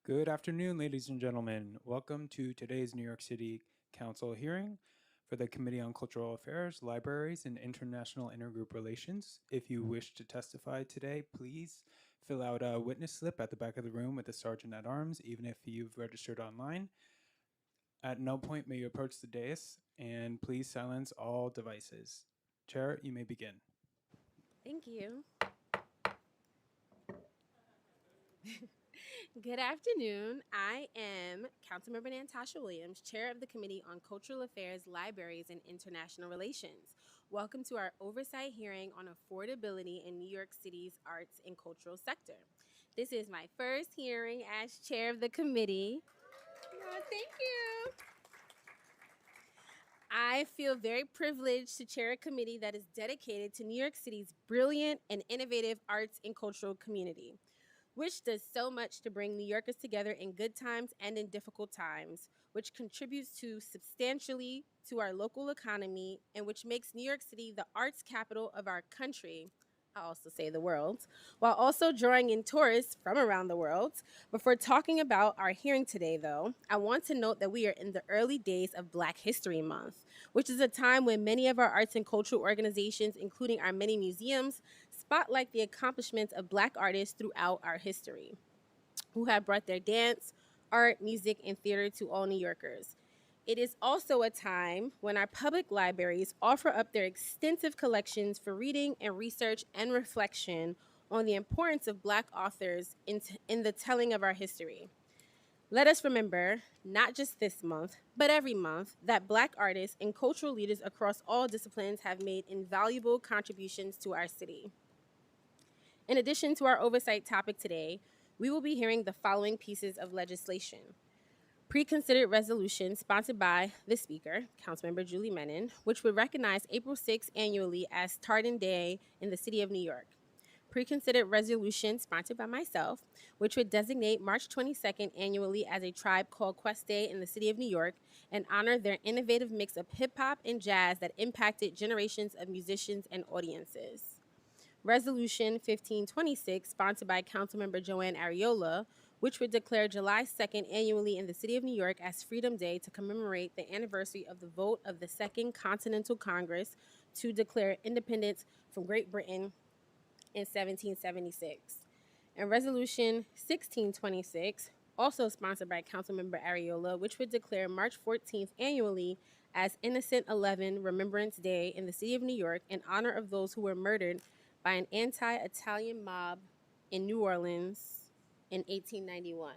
Good afternoon, ladies and gentlemen. Welcome to today's New York City Council hearing for the Committee on Cultural Affairs, Libraries, and International Intergroup Relations. If you wish to testify today, please fill out a witness slip at the back of the room with the Sergeant at Arms, even if you've registered online. At no point may you approach the dais, and please silence all devices. Chair, you may begin. Thank you. Good afternoon. I am Councilmember Natasha Williams, Chair of the Committee on Cultural Affairs, Libraries, and International Relations. Welcome to our Oversight hearing on affordability in New York City's arts and cultural sector. This is my first hearing as Chair of the committee. Thank you. I feel very privileged to chair a committee that is dedicated to New York City's brilliant and innovative arts and cultural community, which does so much to bring New Yorkers together in good times and in difficult times, which contributes substantially to our local economy, and which makes New York City the arts capital of our country. I also say the world, while also drawing in tourists from around the world. Before talking about our hearing today, though, I want to note that we are in the early days of Black History Month, which is a time when many of our arts and cultural organizations, including our many museums, spotlight the accomplishments of Black artists throughout our history, who have brought their dance, art, music, and theater to all New Yorkers. It is also a time when our public libraries offer up their extensive collections for reading and research and reflection on the importance of Black authors in the telling of our history. Let us remember, not just this month, but every month, that Black artists and cultural leaders across all disciplines have made invaluable contributions to our city. In addition to our oversight topic today, we will be hearing the following pieces of legislation. Pre-considered resolution sponsored by the Speaker, Councilmember Julie Menon, which would recognize April 6th annually as Tartan Day in the City of New York. Pre-considered resolution sponsored by myself, which would designate March 22nd annually as a Tribe Called Quest Day in the City of New York and honor their innovative mix of hip-hop and jazz that impacted generations of musicians and audiences. Resolution 1526, sponsored by Councilmember Joanne Ariola, which would declare July 2nd annually in the City of New York as Freedom Day to commemorate the anniversary of the vote of the Second Continental Congress to declare independence from Great Britain in 1776. And Resolution 1626, also sponsored by Councilmember Ariola, which would declare March 14th annually as Innocent 11 Remembrance Day in the City of New York in honor of those who were murdered by an anti-Italian mob in New Orleans in 1891.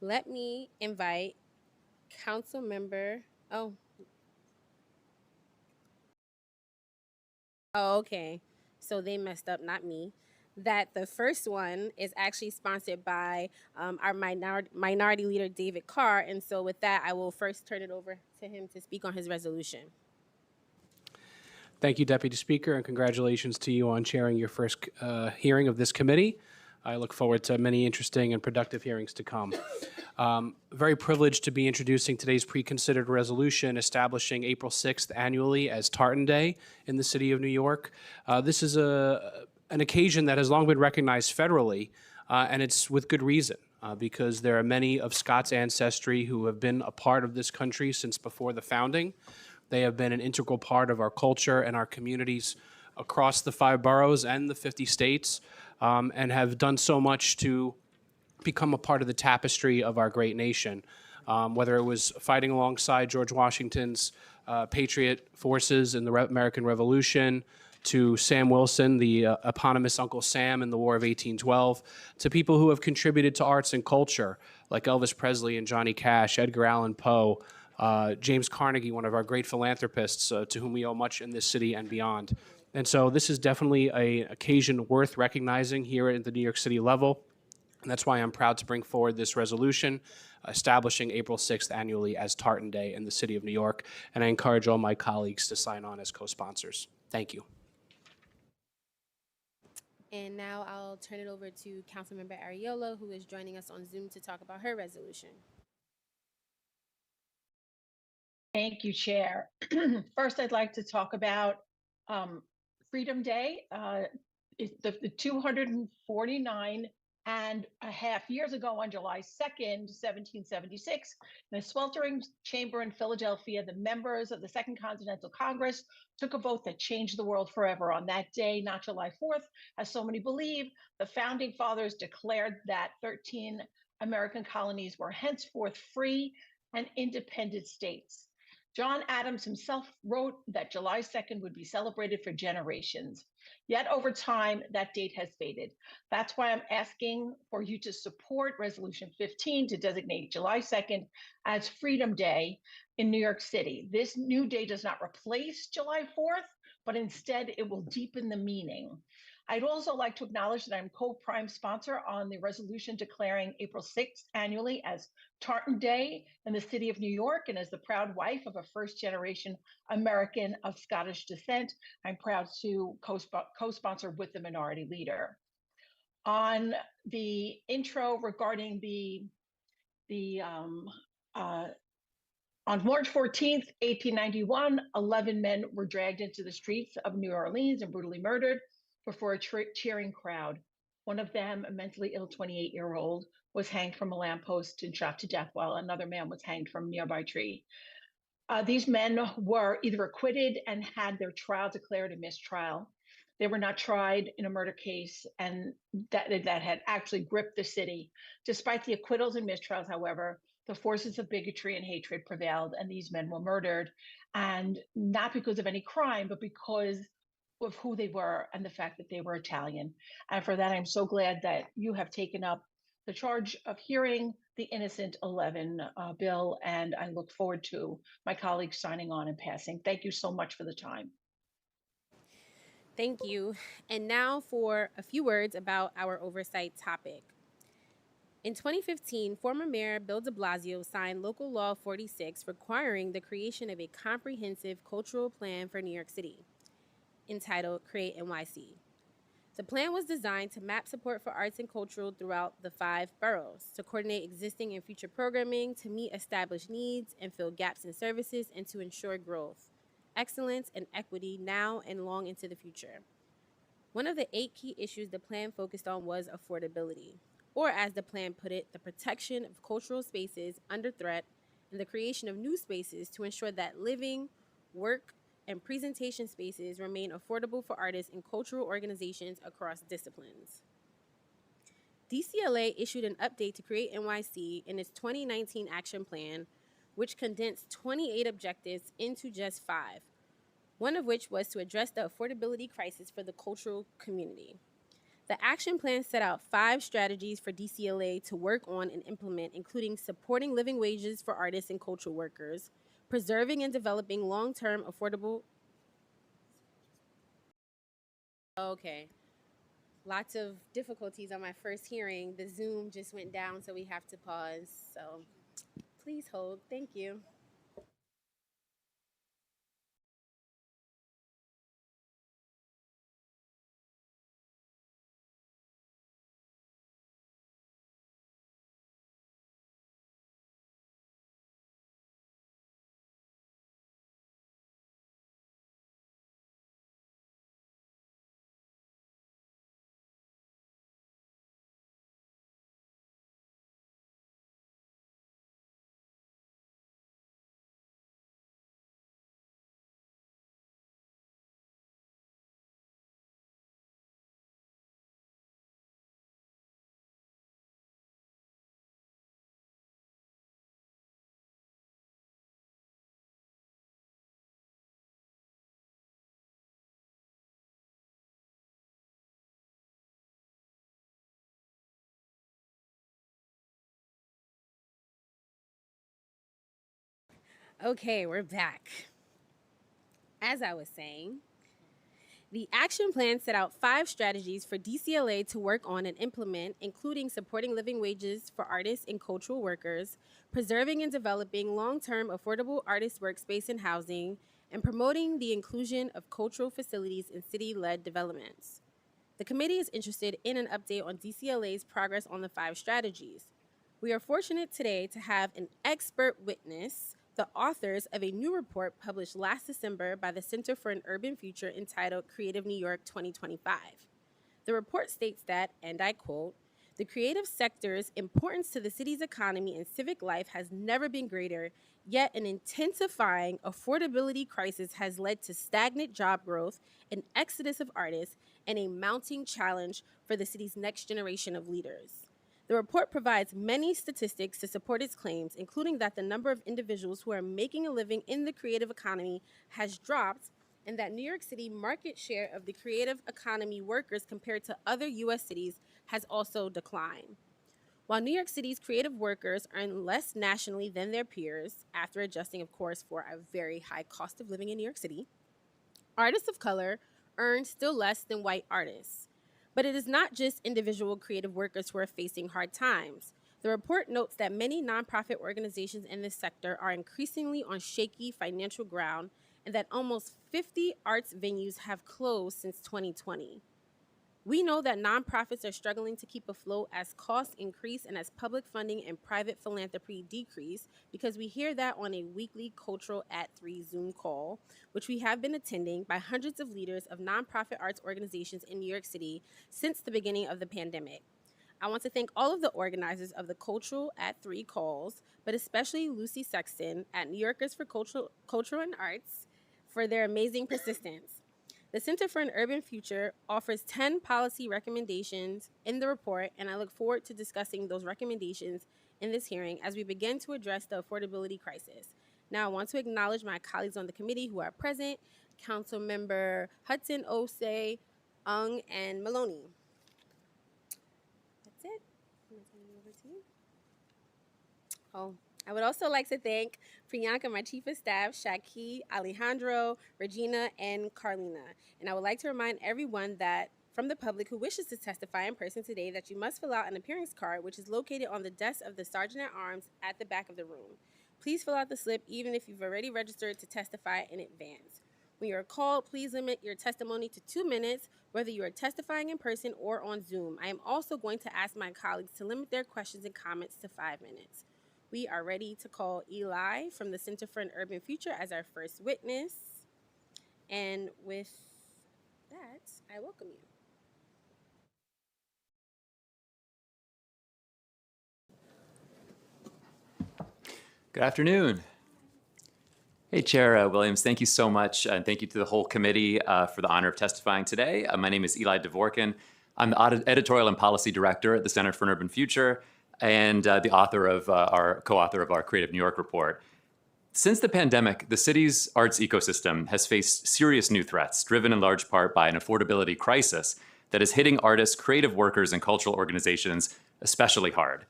Let me invite Council Member. Oh, okay. So they messed up, not me. That the first one is actually sponsored by our minority leader, David Carr. And so, with that, I will first turn it over to him to speak on his resolution. Thank you, Deputy Speaker, and congratulations to you on chairing your first hearing of this committee. I look forward to many interesting and productive hearings to come. Very privileged to be introducing today's pre-considered resolution establishing April 6th annually as Tartan Day in the City of New York. This is an occasion that has long been recognized federally, and it's with good reason. Because there are many of Scott's ancestry who have been a part of this country since before the founding. They have been an integral part of our culture and our communities across the 5 boroughs and the 50 states, and have done so much to become a part of the tapestry of our great nation. Whether it was fighting alongside George Washington's patriot forces in the American Revolution, to Sam Wilson, the eponymous Uncle Sam in the War of 1812, to people who have contributed to arts and culture, like Elvis Presley and Johnny Cash, Edgar Allan Poe, James Carnegie, one of our great philanthropists, to whom we owe much in this city and beyond. And so this is definitely an occasion worth recognizing here at the New York City level. And that's why I'm proud to bring forward this resolution establishing April 6th annually as Tartan Day in the City of New York. And I encourage all my colleagues to sign on as co-sponsors. Thank you. And now I'll turn it over to Councilmember Ariola, who is joining us on Zoom to talk about her resolution. Thank you, Chair. First, I'd like to talk about Freedom Day. The 249 And a half years ago, on July 2nd, 1776, in a sweltering chamber in Philadelphia, the members of the Second Continental Congress took a vote that changed the world forever. On that day, not July 4th, as so many believe, the founding fathers declared that 13 American colonies were henceforth free and independent states. John Adams himself wrote that July 2nd would be celebrated for generations. Yet over time, that date has faded. That's why I'm asking for you to support Resolution 15 to designate July 2nd as Freedom Day in New York City. This new day does not replace July 4th, but instead it will deepen the meaning. I'd also like to acknowledge that I'm co-prime sponsor on the resolution declaring April 6th annually as Tartan Day in the city of New York, and as the proud wife of a first-generation American of Scottish descent, I'm proud to co-sponsor with the minority leader. On the intro regarding on March 14th, 1891, 11 men were dragged into the streets of New Orleans and brutally murdered before a cheering crowd. One of them, a mentally ill 28-year-old, was hanged from a lamppost and shot to death, while another man was hanged from a nearby tree. These men were either acquitted and had their trial declared a mistrial. They were not tried in a murder case and that had actually gripped the city. Despite the acquittals and mistrials, however, the forces of bigotry and hatred prevailed, and these men were murdered, and not because of any crime, but because of who they were and the fact that they were Italian. And for that, I'm so glad that you have taken up the charge of hearing the Innocent 11 bill, and I look forward to my colleagues signing on and passing. Thank you so much for the time. Thank you. And now for a few words about our oversight topic. In 2015, former Mayor Bill de Blasio signed Local Law 46 requiring the creation of a comprehensive cultural plan for New York City, entitled Create NYC. The plan was designed to map support for arts and cultural throughout the 5 boroughs, to coordinate existing and future programming, to meet established needs and fill gaps in services, and to ensure growth, excellence, and equity now and long into the future. One of the 8 key issues the plan focused on was affordability, or as the plan put it, the protection of cultural spaces under threat and the creation of new spaces to ensure that living, work, and presentation spaces remain affordable for artists and cultural organizations across disciplines. DCLA issued an update to Create NYC in its 2019 action plan, which condensed 28 objectives into just 5, one of which was to address the affordability crisis for the cultural community. The action plan set out 5 strategies for DCLA to work on and implement, including supporting living wages for artists and cultural workers, preserving and developing long-term affordable... Okay. Lots of difficulties on my first hearing. The Zoom just went down, so we have to pause. So please hold. Thank you. Okay, we're back. As I was saying, the action plan set out 5 strategies for DCLA to work on and implement, including supporting living wages for artists and cultural workers, preserving and developing long-term affordable artist workspace and housing, and promoting the inclusion of cultural facilities in city-led developments. The committee is interested in an update on DCLA's progress on the 5 strategies. We are fortunate today to have an expert witness, the authors of a new report published last December by the Center for an Urban Future entitled Creative New York 2025. The report states that, and I quote, The creative sector's importance to the city's economy and civic life has never been greater, yet an intensifying affordability crisis has led to stagnant job growth, an exodus of artists, and a mounting challenge for the city's next generation of leaders. The report provides many statistics to support its claims, including that the number of individuals who are making a living in the creative economy has dropped, and that New York City market share of the creative economy workers compared to other U.S. cities has also declined. While New York City's creative workers earn less nationally than their peers, after adjusting, of course, for a very high cost of living in New York City, artists of color earn still less than white artists. But it is not just individual creative workers who are facing hard times. The report notes that many nonprofit organizations in this sector are increasingly on shaky financial ground, and that almost 50 arts venues have closed since 2020. We know that nonprofits are struggling to keep afloat as costs increase and as public funding and private philanthropy decrease, because we hear that on a weekly Cultural at 3 Zoom call, which we have been attending by hundreds of leaders of nonprofit arts organizations in New York City since the beginning of the pandemic. I want to thank all of the organizers of the Cultural at 3 calls, but especially Lucy Sexton at New Yorkers for Culture and Arts for their amazing persistence. The Center for an Urban Future offers 10 policy recommendations in the report, and I look forward to discussing those recommendations in this hearing as we begin to address the affordability crisis. Now, I want to acknowledge my colleagues on the committee who are present, Councilmember Hudson, Osei, Ung, and Maloney. That's it. I'm going to turn it over to you. Oh, I would also like to thank Priyanka, my Chief of Staff, Shaki, Alejandro, Regina, and Carlina. And I would like to remind everyone that from the public who wishes to testify in person today that you must fill out an appearance card, which is located on the desk of the Sergeant at Arms at the back of the room. Please fill out the slip even if you've already registered to testify in advance. When you are called, please limit your testimony to 2 minutes, whether you are testifying in person or on Zoom. I am also going to ask my colleagues to limit their questions and comments to 5 minutes. We are ready to call Eli from the Center for an Urban Future as our first witness. And with that, I welcome you. Good afternoon. Hey, Chair Williams, thank you so much, and thank you to the whole committee for the honor of testifying today. My name is Eli Dvorkin. I'm the Editorial and Policy Director at the Center for an Urban Future and the author of co-author of our Creative New York report. Since the pandemic, the city's arts ecosystem has faced serious new threats, driven in large part by an affordability crisis that is hitting artists, creative workers, and cultural organizations especially hard.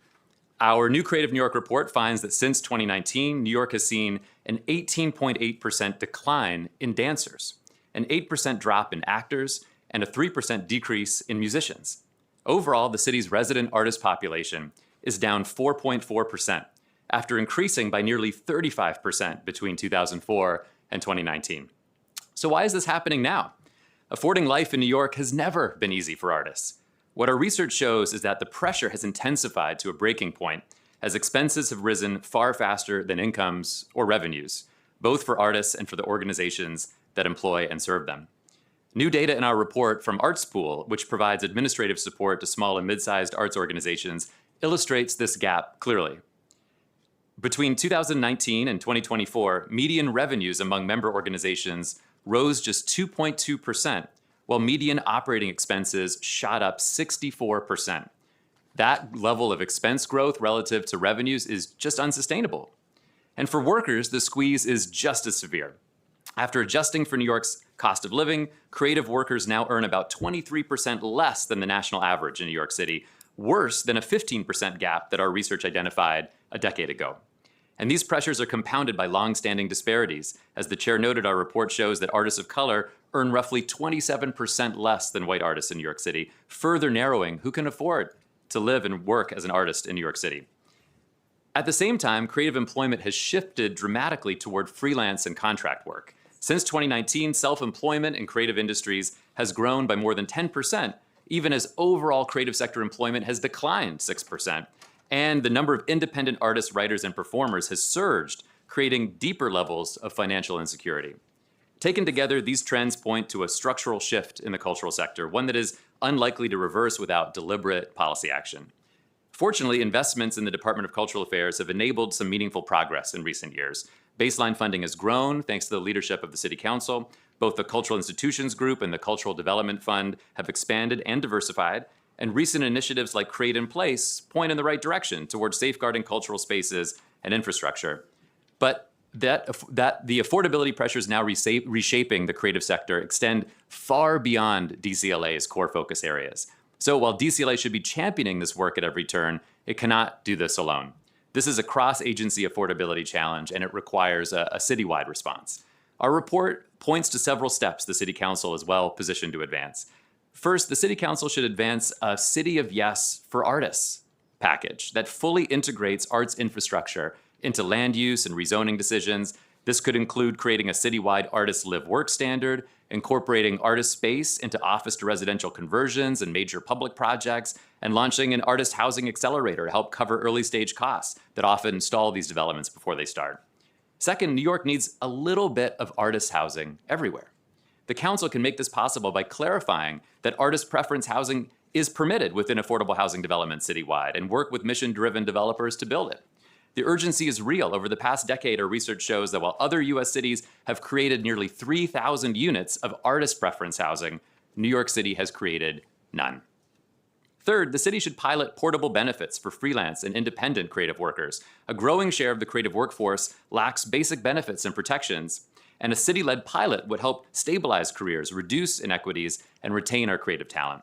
Our new Creative New York report finds that since 2019, New York has seen an 18.8% decline in dancers, an 8% drop in actors, and a 3% decrease in musicians. Overall, the city's resident artist population is down 4.4%, after increasing by nearly 35% between 2004 and 2019. So why is this happening now? Affording life in New York has never been easy for artists. What our research shows is that the pressure has intensified to a breaking point as expenses have risen far faster than incomes or revenues, both for artists and for the organizations that employ and serve them. New data in our report from ArtsPool, which provides administrative support to small and mid-sized arts organizations, illustrates this gap clearly. Between 2019 and 2024, median revenues among member organizations rose just 2.2%, while median operating expenses shot up 64%. That level of expense growth relative to revenues is just unsustainable. And for workers, the squeeze is just as severe. After adjusting for New York's cost of living, creative workers now earn about 23% less than the national average in New York City, worse than a 15% gap that our research identified a decade ago. And these pressures are compounded by long-standing disparities. As the chair noted, our report shows that artists of color earn roughly 27% less than white artists in New York City, further narrowing who can afford to live and work as an artist in New York City. At the same time, creative employment has shifted dramatically toward freelance and contract work. Since 2019, self-employment in creative industries has grown by more than 10%, even as overall creative sector employment has declined 6%. And the number of independent artists, writers, and performers has surged, creating deeper levels of financial insecurity. Taken together, these trends point to a structural shift in the cultural sector, one that is unlikely to reverse without deliberate policy action. Fortunately, investments in the Department of Cultural Affairs have enabled some meaningful progress in recent years. Baseline funding has grown thanks to the leadership of the City Council. Both the Cultural Institutions Group and the Cultural Development Fund have expanded and diversified, and recent initiatives like Create in Place point in the right direction towards safeguarding cultural spaces and infrastructure. But that the affordability pressures now reshaping the creative sector extend far beyond DCLA's core focus areas. So while DCLA should be championing this work at every turn, it cannot do this alone. This is a cross-agency affordability challenge, and it requires a citywide response. Our report points to several steps the City Council is well positioned to advance. First, the City Council should advance a City of Yes for Artists package that fully integrates arts infrastructure into land use and rezoning decisions. This could include creating a citywide artist live-work standard, incorporating artist space into office to residential conversions and major public projects, and launching an artist housing accelerator to help cover early-stage costs that often stall these developments before they start. Second, New York needs a little bit of artist housing everywhere. The council can make this possible by clarifying that artist preference housing is permitted within affordable housing development citywide and work with mission-driven developers to build it. The urgency is real. Over the past decade, our research shows that while other U.S. cities have created nearly 3,000 units of artist preference housing, New York City has created none. Third, the city should pilot portable benefits for freelance and independent creative workers. A growing share of the creative workforce lacks basic benefits and protections, and a city-led pilot would help stabilize careers, reduce inequities, and retain our creative talent.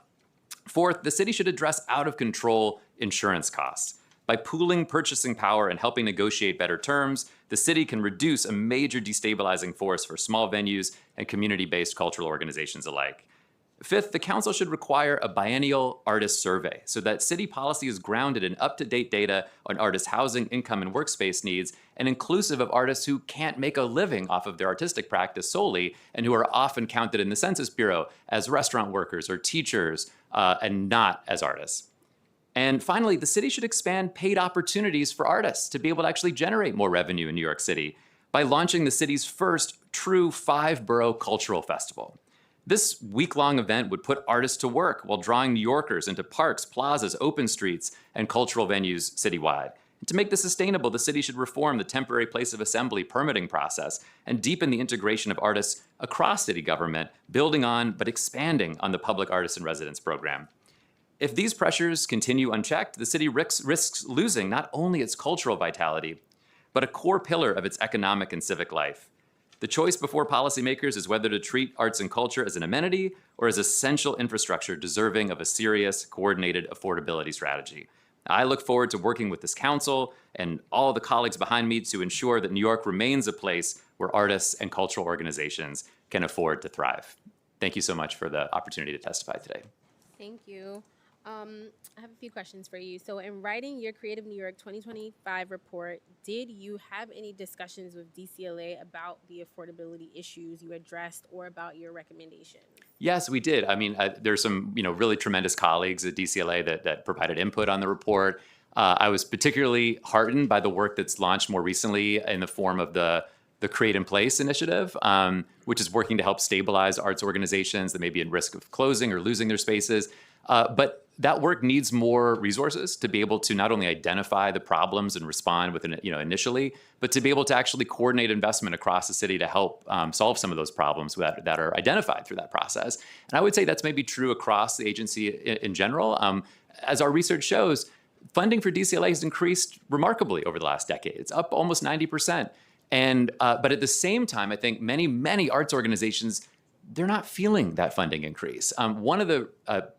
Fourth, the city should address out-of-control insurance costs. By pooling purchasing power and helping negotiate better terms, the city can reduce a major destabilizing force for small venues and community-based cultural organizations alike. Fifth, the council should require a biennial artist survey so that city policy is grounded in up-to-date data on artist housing, income, and workspace needs, and inclusive of artists who can't make a living off of their artistic practice solely and who are often counted in the Census Bureau as restaurant workers or teachers and not as artists. And finally, the city should expand paid opportunities for artists to be able to actually generate more revenue in New York City by launching the city's first true 5-borough cultural festival. This week-long event would put artists to work while drawing New Yorkers into parks, plazas, open streets, and cultural venues citywide. And to make this sustainable, the city should reform the temporary place of assembly permitting process and deepen the integration of artists across city government, building on but expanding on the Public Artists in Residence program. If these pressures continue unchecked, the city risks losing not only its cultural vitality, but a core pillar of its economic and civic life. The choice before policymakers is whether to treat arts and culture as an amenity or as essential infrastructure deserving of a serious, coordinated affordability strategy. I look forward to working with this council and all the colleagues behind me to ensure that New York remains a place where artists and cultural organizations can afford to thrive. Thank you so much for the opportunity to testify today. Thank you. I have a few questions for you. So in writing your Creative New York 2025 report, did you have any discussions with DCLA about the affordability issues you addressed or about your recommendations? Yes, we did. I mean, there's some really tremendous colleagues at DCLA that provided input on the report. I was particularly heartened by the work that's launched more recently in the form of the Create in Place initiative, which is working to help stabilize arts organizations that may be at risk of closing or losing their spaces. But that work needs more resources to be able to not only identify the problems and respond within, initially, but to be able to actually coordinate investment across the city to help solve some of those problems that are identified through that process. And I would say that's maybe true across the agency in general. As our research shows, funding for DCLA has increased remarkably over the last decade. It's up almost 90%. But at the same time, I think many arts organizations, they're not feeling that funding increase. One of the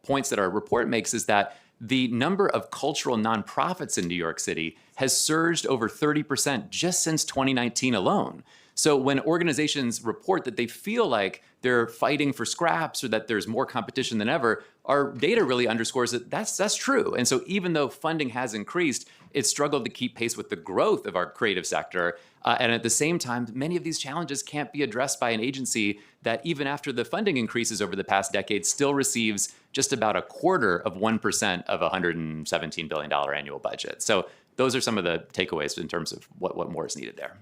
points that our report makes is that the number of cultural nonprofits in New York City has surged over 30% just since 2019 alone. So when organizations report that they feel like they're fighting for scraps or that there's more competition than ever, our data really underscores that that's true. And so even though funding has increased, it's struggled to keep pace with the growth of our creative sector. And at the same time, many of these challenges can't be addressed by an agency that even after the funding increases over the past decade still receives just about 1/4% of a $117 billion annual budget. So those are some of the takeaways in terms of what more is needed there.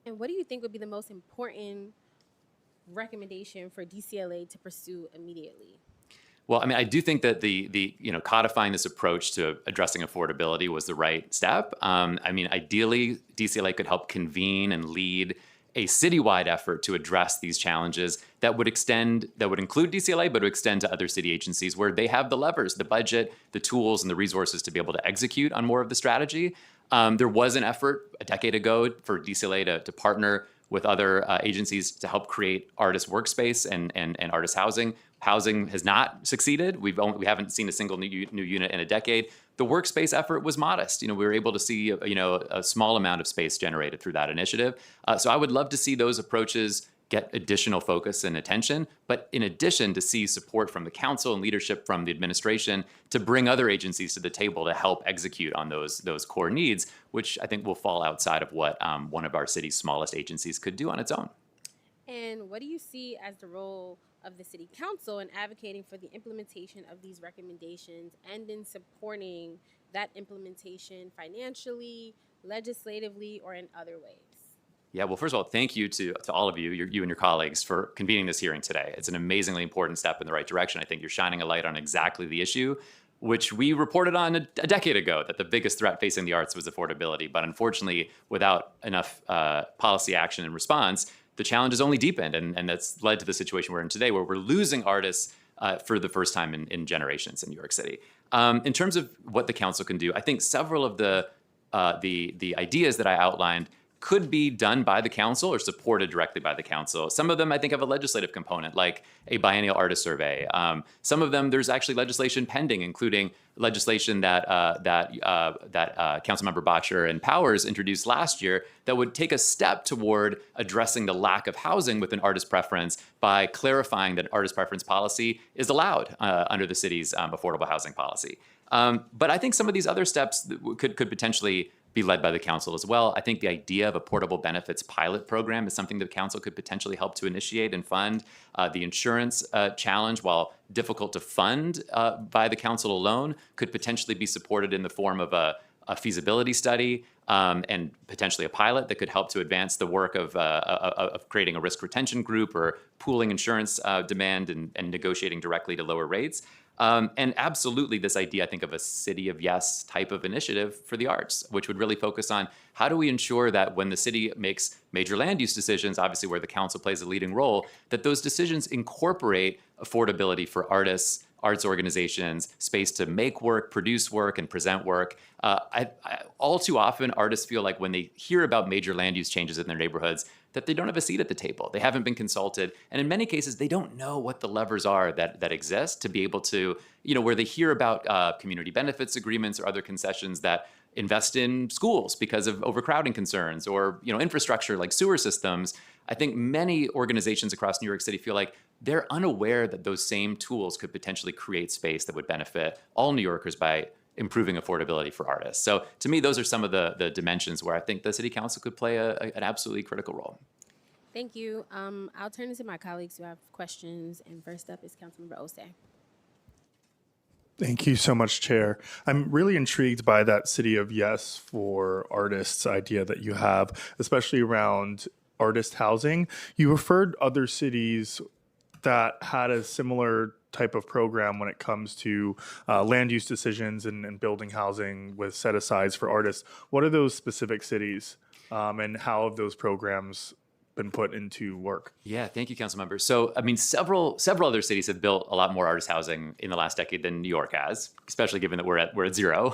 And what do you think would be the most important recommendation for DCLA to pursue immediately? Well, I mean, I do think that the codifying this approach to addressing affordability was the right step. I mean, ideally, DCLA could help convene and lead a citywide effort to address these challenges that would include DCLA, but would extend to other city agencies where they have the levers, the budget, the tools, and the resources to be able to execute on more of the strategy. There was an effort a decade ago for DCLA to partner with other agencies to help create artist workspace and artist housing. Housing has not succeeded. We haven't seen a single new unit in a decade. The workspace effort was modest. We were able to see a small amount of space generated through that initiative. So I would love to see those approaches get additional focus and attention, but in addition to see support from the council and leadership from the administration to bring other agencies to the table to help execute on those core needs, which I think will fall outside of what one of our city's smallest agencies could do on its own. And what do you see as the role of the city council in advocating for the implementation of these recommendations and in supporting that implementation financially, legislatively, or in other ways? Yeah, well, first of all, thank you to all of you, you and your colleagues, for convening this hearing today. It's an amazingly important step in the right direction. I think you're shining a light on exactly the issue, which we reported on a decade ago, that the biggest threat facing the arts was affordability. But unfortunately, without enough policy action and response, the challenge has only deepened, and that's led to the situation we're in today, where we're losing artists for the first time in generations in New York City. In terms of what the council can do, I think several of the ideas that I outlined could be done by the council or supported directly by the council. Some of them, I think, have a legislative component, like a biennial artist survey. Some of them, there's actually legislation pending, including legislation that Councilmember Bottcher and Powers introduced last year that would take a step toward addressing the lack of housing with an artist preference by clarifying that artist preference policy is allowed under the city's affordable housing policy. But I think some of these other steps could potentially be led by the council as well. I think the idea of a portable benefits pilot program is something the council could potentially help to initiate and fund. The insurance challenge, while difficult to fund by the council alone, could potentially be supported in the form of a feasibility study and potentially a pilot that could help to advance the work of creating a risk retention group or pooling insurance demand and negotiating directly to lower rates. And absolutely this idea, I think, of a City of Yes type of initiative for the arts, which would really focus on how do we ensure that when the city makes major land use decisions, obviously where the council plays a leading role, that those decisions incorporate affordability for artists, arts organizations, space to make work, produce work, and present work. All too often, artists feel like when they hear about major land use changes in their neighborhoods, that they don't have a seat at the table. They haven't been consulted. And in many cases, they don't know what the levers are that exist to be able to, where they hear about community benefits agreements or other concessions that invest in schools because of overcrowding concerns or, infrastructure like sewer systems. I think many organizations across New York City feel like they're unaware that those same tools could potentially create space that would benefit all New Yorkers by improving affordability for artists. So to me, those are some of the dimensions where I think the city council could play an absolutely critical role. Thank you. I'll turn it to my colleagues who have questions. And first up is Councilmember Osei. Thank you so much, Chair. I'm really intrigued by that City of Yes for artists idea that you have, especially around artist housing. You referred other cities that had a similar type of program when it comes to land use decisions and building housing with set-asides for artists. What are those specific cities and how have those programs been put into work? Yeah, thank you, Councilmember. So, I mean, several other cities have built a lot more artist housing in the last decade than New York has, especially given that we're at zero.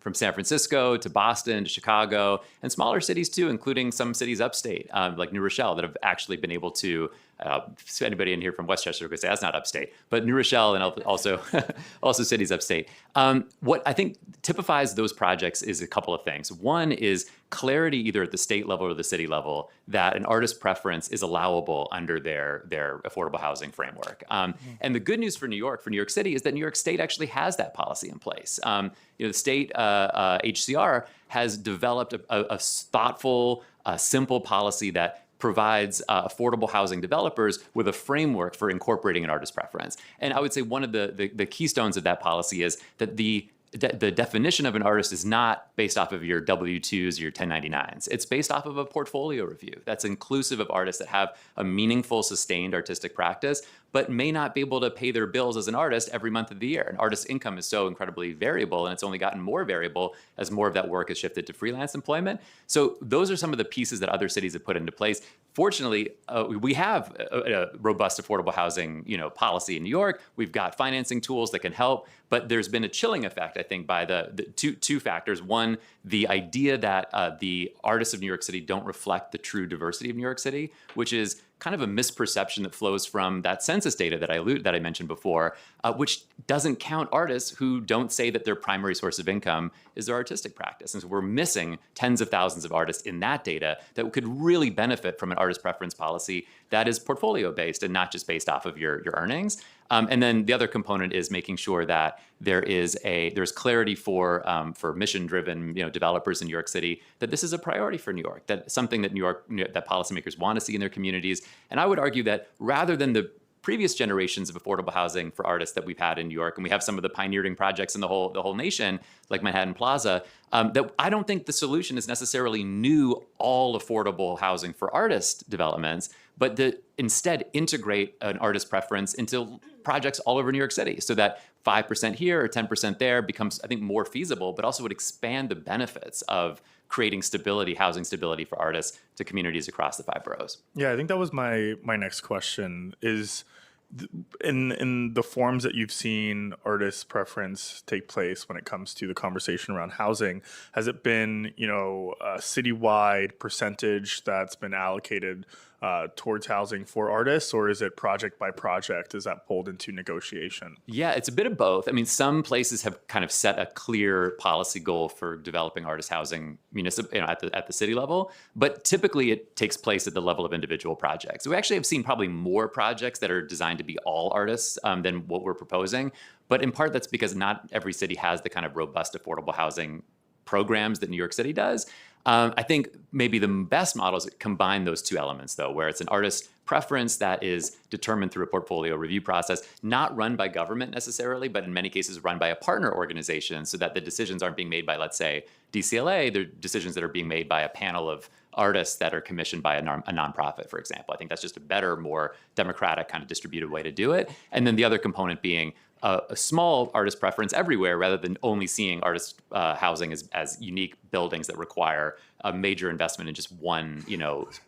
From San Francisco to Boston to Chicago, and smaller cities too, including some cities upstate, like New Rochelle, that have actually been able to. Anybody in here from Westchester could say that's not upstate, but New Rochelle and also cities upstate. What I think typifies those projects is a couple of things. One is clarity, either at the state level or the city level, that an artist preference is allowable under their affordable housing framework. And the good news for New York City, is that New York State actually has that policy in place. The state HCR has developed a thoughtful, simple policy that provides affordable housing developers with a framework for incorporating an artist preference. And I would say one of the keystones of that policy is that the the definition of an artist is not based off of your W-2s or your 1099s. It's based off of a portfolio review that's inclusive of artists that have a meaningful, sustained artistic practice, but may not be able to pay their bills as an artist every month of the year. An artist's income is so incredibly variable, and it's only gotten more variable as more of that work has shifted to freelance employment. So those are some of the pieces that other cities have put into place. Fortunately, we have a robust affordable housing, policy in New York. We've got financing tools that can help, but there's been a chilling effect, I think, by the two factors. One, the idea that the artists of New York City don't reflect the true diversity of New York City, which is kind of a misperception that flows from that census data that I mentioned before, which doesn't count artists who don't say that their primary source of income is their artistic practice. And so we're missing tens of thousands of artists in that data that could really benefit from an artist preference policy that is portfolio based and not just based off of your earnings. And then the other component is making sure that there's clarity for mission-driven developers in New York City that this is a priority for New York, that something that that policymakers want to see in their communities. And I would argue that rather than the previous generations of affordable housing for artists that we've had in New York, and we have some of the pioneering projects in the whole nation, like Manhattan Plaza, that I don't think the solution is necessarily new all affordable housing for artist developments, but to instead integrate an artist preference into projects all over New York City so that 5% here or 10% there becomes, I think, more feasible, but also would expand the benefits of creating stability, housing stability for artists to communities across the 5 boroughs. Yeah, I think that was my next question is in the forms that you've seen artist preference take place when it comes to the conversation around housing, has it been, a citywide percentage that's been allocated towards housing for artists, or is it project by project? Is that pulled into negotiation? Yeah, it's a bit of both. I mean, some places have kind of set a clear policy goal for developing artist housing at the city level, but typically it takes place at the level of individual projects. We actually have seen probably more projects that are designed to be all artists than what we're proposing, but in part that's because not every city has the kind of robust affordable housing programs that New York City does. I think maybe the best models combine those two elements, though, where it's an artist preference that is determined through a portfolio review process, not run by government necessarily, but in many cases run by a partner organization so that the decisions aren't being made by, let's say, DCLA. They're decisions that are being made by a panel of artists that are commissioned by a nonprofit, for example. I think that's just a better, more democratic kind of distributed way to do it. And then the other component being a small artist preference everywhere rather than only seeing artist housing as unique buildings that require a major investment in just one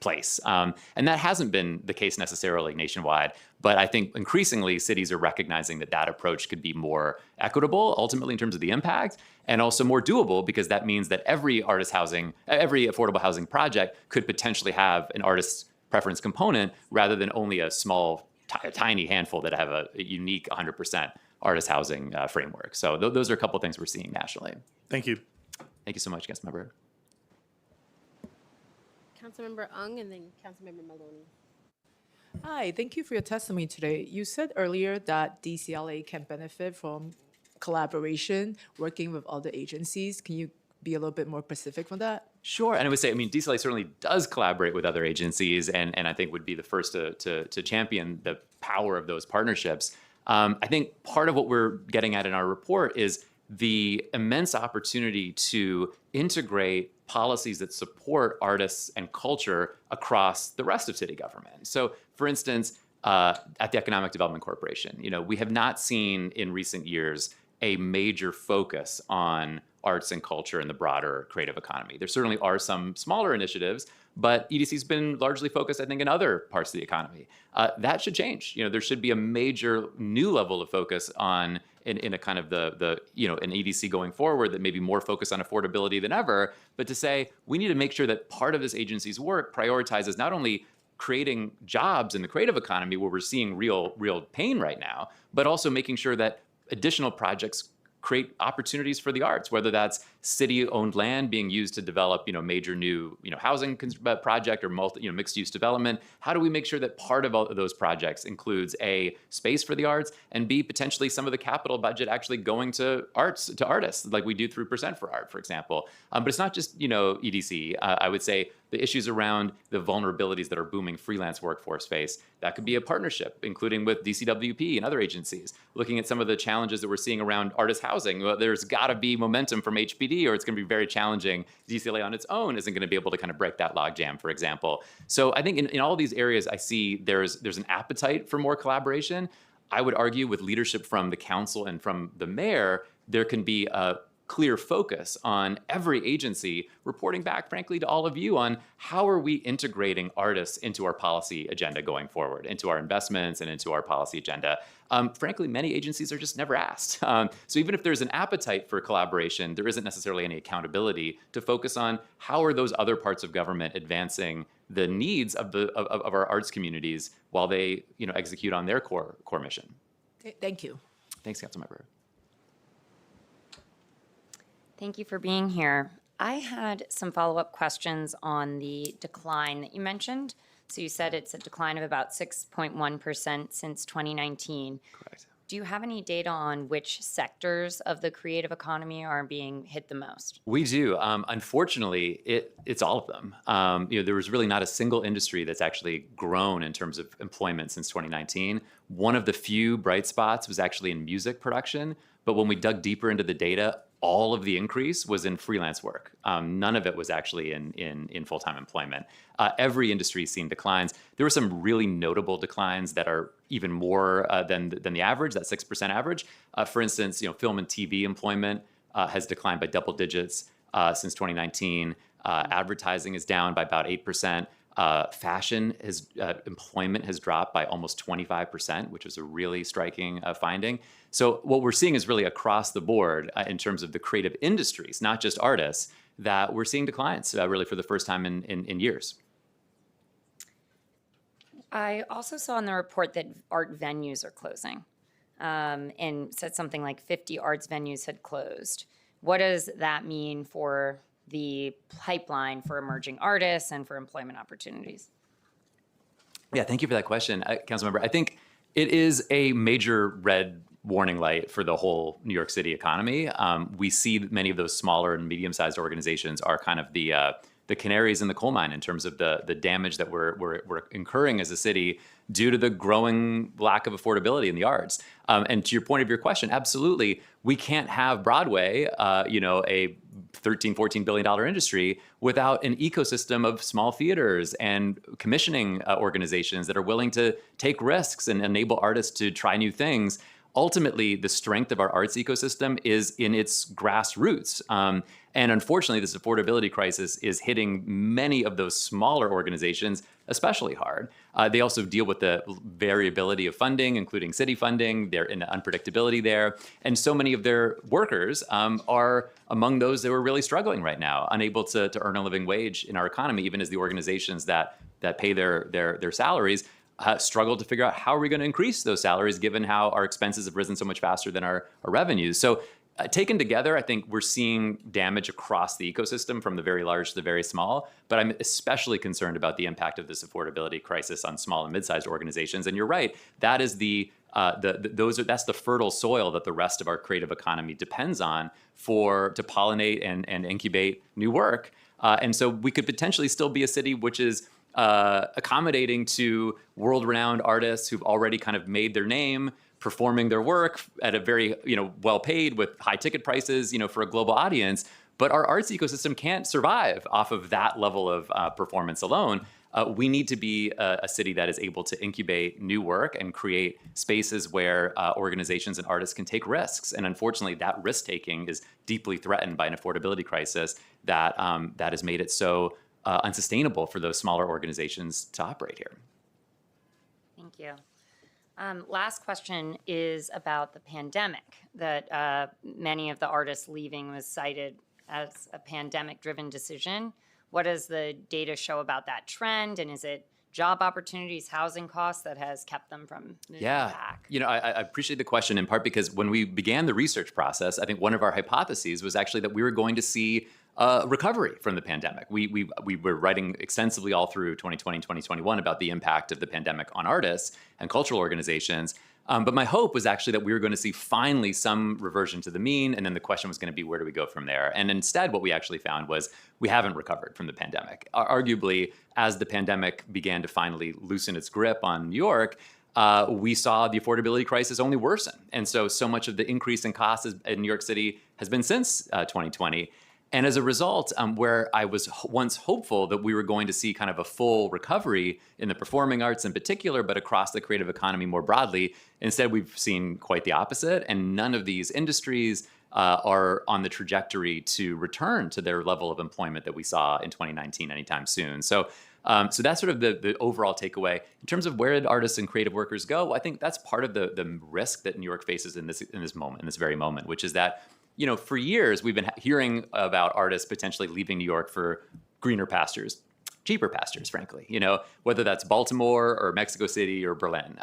place. And that hasn't been the case necessarily nationwide, but I think increasingly cities are recognizing that approach could be more equitable ultimately in terms of the impact, and also more doable because that means that every affordable housing project could potentially have an artist preference component rather than only a small tiny handful that have a unique 100% artist housing framework. So those are a couple of things we're seeing nationally. Thank you. Thank you so much, Councilmember. Councilmember Ung and then Councilmember Maloney. Hi, thank you for your testimony today. You said earlier that DCLA can benefit from collaboration, working with other agencies. Can you be a little bit more specific on that? Sure, and I would say, DCLA certainly does collaborate with other agencies, and I think would be the first to champion the power of those partnerships. I think part of what we're getting at in our report is the immense opportunity to integrate policies that support artists and culture across the rest of city government. So, for instance, at the Economic Development Corporation, we have not seen in recent years a major focus on arts and culture in the broader creative economy. There certainly are some smaller initiatives, but EDC's been largely focused, I think, in other parts of the economy. That should change. There should be a major new level of focus on in a kind of an EDC going forward that may be more focused on affordability than ever, but to say we need to make sure that part of this agency's work prioritizes not only creating jobs in the creative economy where we're seeing real pain right now, but also making sure that additional projects create opportunities for the arts, whether that's city-owned land being used to develop, major new, housing project or mixed-use development. How do we make sure that part of all of those projects includes A, space for the arts, and B, potentially some of the capital budget actually going to artists, like we do through Percent for Art, for example. But it's not just, EDC. I would say the issues around the vulnerabilities that our booming freelance workforce face. That could be a partnership, including with DCWP and other agencies, looking at some of the challenges that we're seeing around artist housing. Well, there's got to be momentum from HPD, or it's going to be very challenging. DCLA on its own isn't going to be able to kind of break that logjam, for example. So I think in all these areas, I see there's an appetite for more collaboration. I would argue with leadership from the council and from the mayor, there can be a clear focus on every agency reporting back, frankly, to all of you on how are we integrating artists into our policy agenda going forward, into our investments and into our policy agenda. Frankly, many agencies are just never asked. So even if there's an appetite for collaboration, there isn't necessarily any accountability to focus on how are those other parts of government advancing the needs of our arts communities while they execute on their core mission. Thank you. Thanks, Councilmember. Thank you for being here. I had some follow-up questions on the decline that you mentioned. So you said it's a decline of about 6.1% since 2019. Correct. Do you have any data on which sectors of the creative economy are being hit the most? We do. Unfortunately, it's all of them. There was really not a single industry that's actually grown in terms of employment since 2019. One of the few bright spots was actually in music production. But when we dug deeper into the data, all of the increase was in freelance work. None of it was actually in full-time employment. Every industry has seen declines. There were some really notable declines that are even more than the average, that 6% average. For instance, film and TV employment has declined by double digits since 2019. Advertising is down by about 8%. Fashion employment has dropped by almost 25%, which was a really striking finding. So what we're seeing is really across the board in terms of the creative industries, not just artists, that we're seeing declines really for the first time in years. I also saw in the report that art venues are closing, and said something like 50 arts venues had closed. What does that mean for the pipeline for emerging artists and for employment opportunities? Yeah, thank you for that question, Councilmember. I think it is a major red warning light for the whole New York City economy. We see many of those smaller and medium-sized organizations are kind of the canaries in the coal mine in terms of the damage that we're incurring as a city due to the growing lack of affordability in the arts. And to your point of your question, absolutely, we can't have Broadway, a $13, $14 billion industry without an ecosystem of small theaters and commissioning organizations that are willing to take risks and enable artists to try new things. Ultimately, the strength of our arts ecosystem is in its grassroots. And unfortunately, this affordability crisis is hitting many of those smaller organizations especially hard. They also deal with the variability of funding, including city funding. They're in the unpredictability there. And so many of their workers are among those that are really struggling right now, unable to earn a living wage in our economy, even as the organizations that pay their salaries struggle to figure out how are we going to increase those salaries given how our expenses have risen so much faster than our revenues. So taken together, I think we're seeing damage across the ecosystem from the very large to the very small, but I'm especially concerned about the impact of this affordability crisis on small and mid-sized organizations. And you're right, that is that's the fertile soil that the rest of our creative economy depends on to pollinate and incubate new work. And so we could potentially still be a city which is accommodating to world-renowned artists who've already kind of made their name, performing their work at a very, well paid with high ticket prices, for a global audience. But our arts ecosystem can't survive off of that level of performance alone. We need to be a city that is able to incubate new work and create spaces where organizations and artists can take risks. And unfortunately, that risk taking is deeply threatened by an affordability crisis that has made it so unsustainable for those smaller organizations to operate here. Thank you. Last question is about the pandemic, that many of the artists leaving was cited as a pandemic-driven decision. What does the data show about that trend, and is it job opportunities, housing costs that has kept them from moving back? I appreciate the question in part because when we began the research process, I think one of our hypotheses was actually that we were going to see recovery from the pandemic. We were writing extensively all through 2020 and 2021 about the impact of the pandemic on artists and cultural organizations. But my hope was actually that we were going to see finally some reversion to the mean, and then the question was going to be, where do we go from there? And instead, what we actually found was we haven't recovered from the pandemic. Arguably, as the pandemic began to finally loosen its grip on New York, we saw the affordability crisis only worsen. And so much of the increase in costs in New York City has been since 2020. And as a result, where I was once hopeful that we were going to see kind of a full recovery in the performing arts in particular, but across the creative economy more broadly, instead we've seen quite the opposite. And none of these industries are on the trajectory to return to their level of employment that we saw in 2019 anytime soon. So that's sort of the overall takeaway. In terms of where did artists and creative workers go, I think that's part of the risk that New York faces in this very moment, which is that, for years we've been hearing about artists potentially leaving New York for greener pastures, cheaper pastures, frankly, whether that's Baltimore or Mexico City or Berlin.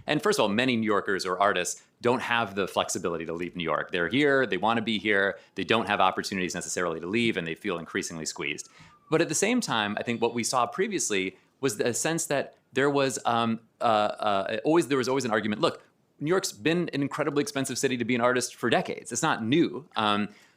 And first of all, many New Yorkers or artists don't have the flexibility to leave New York. They're here, they want to be here, they don't have opportunities necessarily to leave, and they feel increasingly squeezed. But at the same time, I think what we saw previously was the sense that there was always an argument. Look, New York's been an incredibly expensive city to be an artist for decades. It's not new,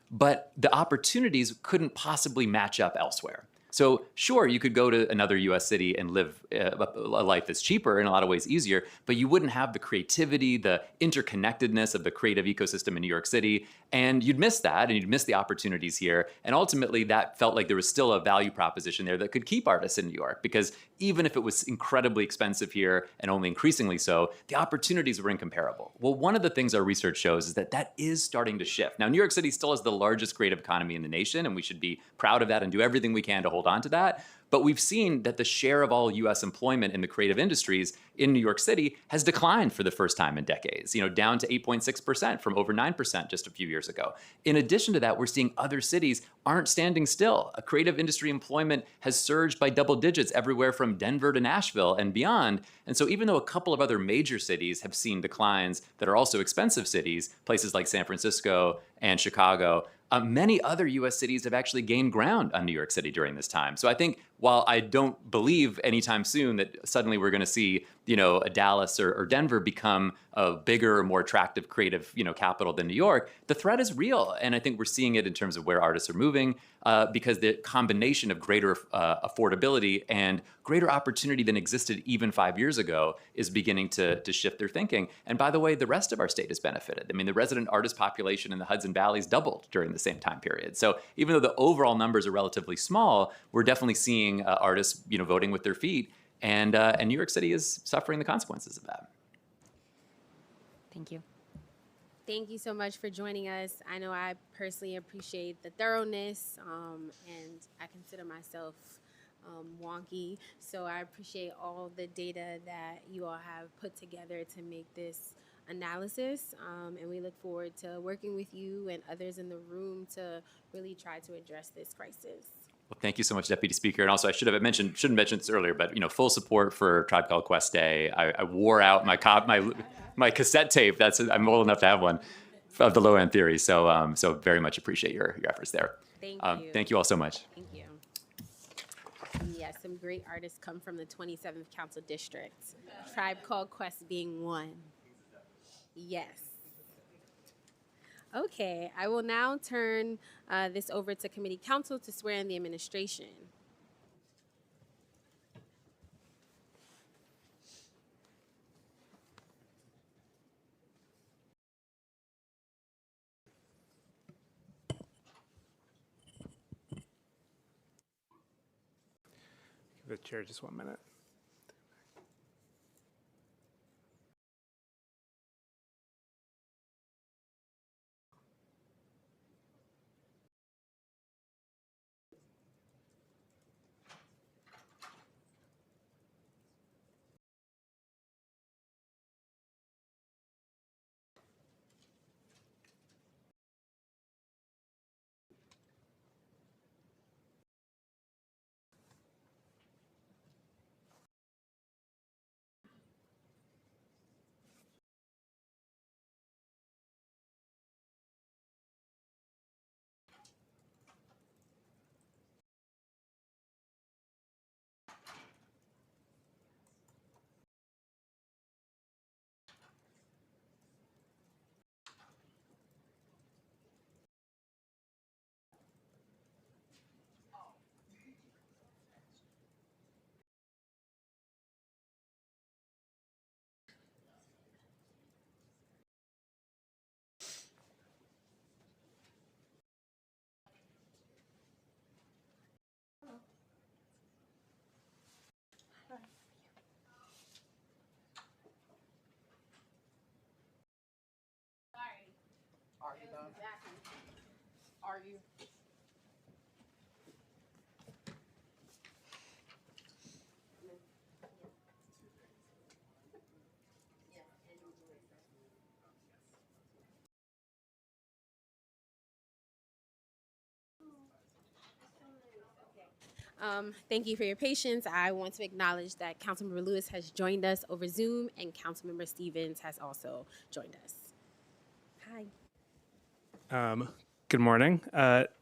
but the opportunities couldn't possibly match up elsewhere. So sure, you could go to another US city and live a life that's cheaper, in a lot of ways easier, but you wouldn't have the creativity, the interconnectedness of the creative ecosystem in New York City, and you'd miss that, and you'd miss the opportunities here. And ultimately, that felt like there was still a value proposition there that could keep artists in New York, because even if it was incredibly expensive here, and only increasingly so, the opportunities were incomparable. Well, one of the things our research shows is that that is starting to shift. Now, New York City still has the largest creative economy in the nation, and we should be proud of that and do everything we can to hold on to that. But we've seen that the share of all US employment in the creative industries in New York City has declined for the first time in decades, down to 8.6% from over 9% just a few years ago. In addition to that, we're seeing other cities aren't standing still. Creative industry employment has surged by double digits everywhere from Denver to Nashville and beyond. And so even though a couple of other major cities have seen declines that are also expensive cities, places like San Francisco and Chicago, many other US cities have actually gained ground on New York City during this time. So I think while I don't believe anytime soon that suddenly we're going to see, a Dallas or Denver become a bigger, more attractive creative, capital than New York, the threat is real. And I think we're seeing it in terms of where artists are moving, because the combination of greater affordability and greater opportunity than existed even 5 years ago is beginning to shift their thinking. And by the way, the rest of our state has benefited. I mean, the resident artist population in the Hudson Valley's doubled during the same time period. So even though the overall numbers are relatively small, we're definitely seeing artists, voting with their feet. And New York City is suffering the consequences of that. Thank you. Thank you so much for joining us. I know I personally appreciate the thoroughness, and I consider myself wonky. So I appreciate all the data that you all have put together to make this analysis. And we look forward to working with you and others in the room to really try to address this crisis. Well, thank you so much, Deputy Speaker. And also, I shouldn't mention this earlier, but full support for Tribe Called Quest Day. I wore out my cassette tape. I'm old enough to have one of the Low End Theory. So very much appreciate your efforts there. Thank you. Thank you all so much. Thank you. And yes, some great artists come from the 27th Council District. Tribe Called Quest being one. Yes. Okay, I will now turn this over to Committee Counsel to swear in the administration. Give the chair just 1 minute. are you? Thank you for your patience. I want to acknowledge that Councilmember Lewis has joined us over Zoom, and Councilmember Stevens has also joined us. Hi. Good morning.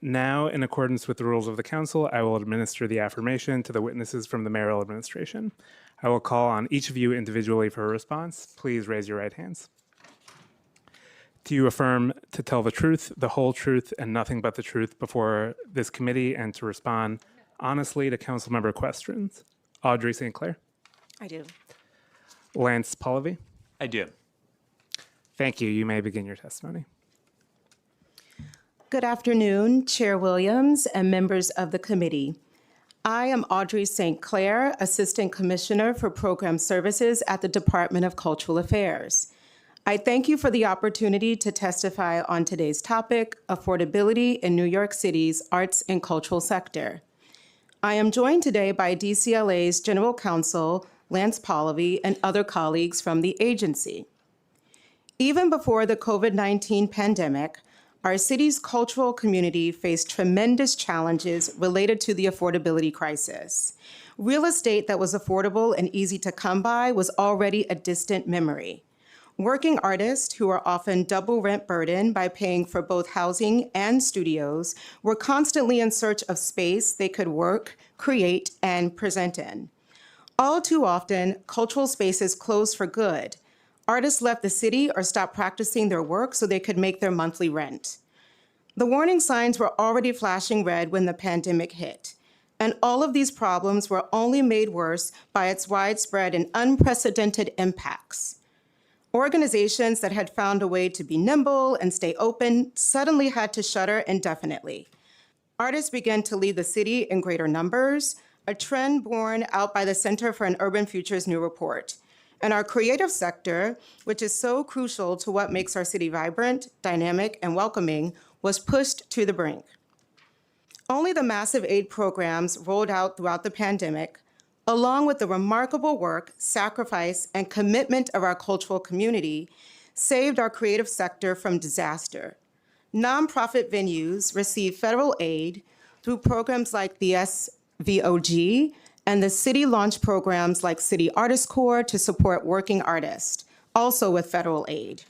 Now, in accordance with the rules of the council, I will administer the affirmation to the witnesses from the mayoral administration. I will call on each of you individually for a response. Please raise your right hands. Do you affirm to tell the truth, the whole truth, and nothing but the truth before this committee and to respond honestly to council member questions? Audrey St. Clair. I do. Lance Pallavi. I do. Thank you. You may begin your testimony. Good afternoon, Chair Williams and members of the committee. I am Audrey St. Clair, Assistant Commissioner for Program Services at the Department of Cultural Affairs. I thank you for the opportunity to testify on today's topic, affordability in New York City's arts and cultural sector. I am joined today by DCLA's General Counsel, Lance Pallavi, and other colleagues from the agency. Even before the COVID-19 pandemic, our city's cultural community faced tremendous challenges related to the affordability crisis. Real estate that was affordable and easy to come by was already a distant memory. Working artists, who are often double rent burdened by paying for both housing and studios, were constantly in search of space they could work, create, and present in. All too often, cultural spaces closed for good. Artists left the city or stopped practicing their work so they could make their monthly rent. The warning signs were already flashing red when the pandemic hit, and all of these problems were only made worse by its widespread and unprecedented impacts. Organizations that had found a way to be nimble and stay open suddenly had to shutter indefinitely. Artists began to leave the city in greater numbers, a trend borne out by the Center for an Urban Future's new report. And our creative sector, which is so crucial to what makes our city vibrant, dynamic, and welcoming, was pushed to the brink. Only the massive aid programs rolled out throughout the pandemic, along with the remarkable work, sacrifice, and commitment of our cultural community, saved our creative sector from disaster. Nonprofit venues received federal aid through programs like the SVOG, and the city launched programs like City Artist Corps to support working artists, also with federal aid.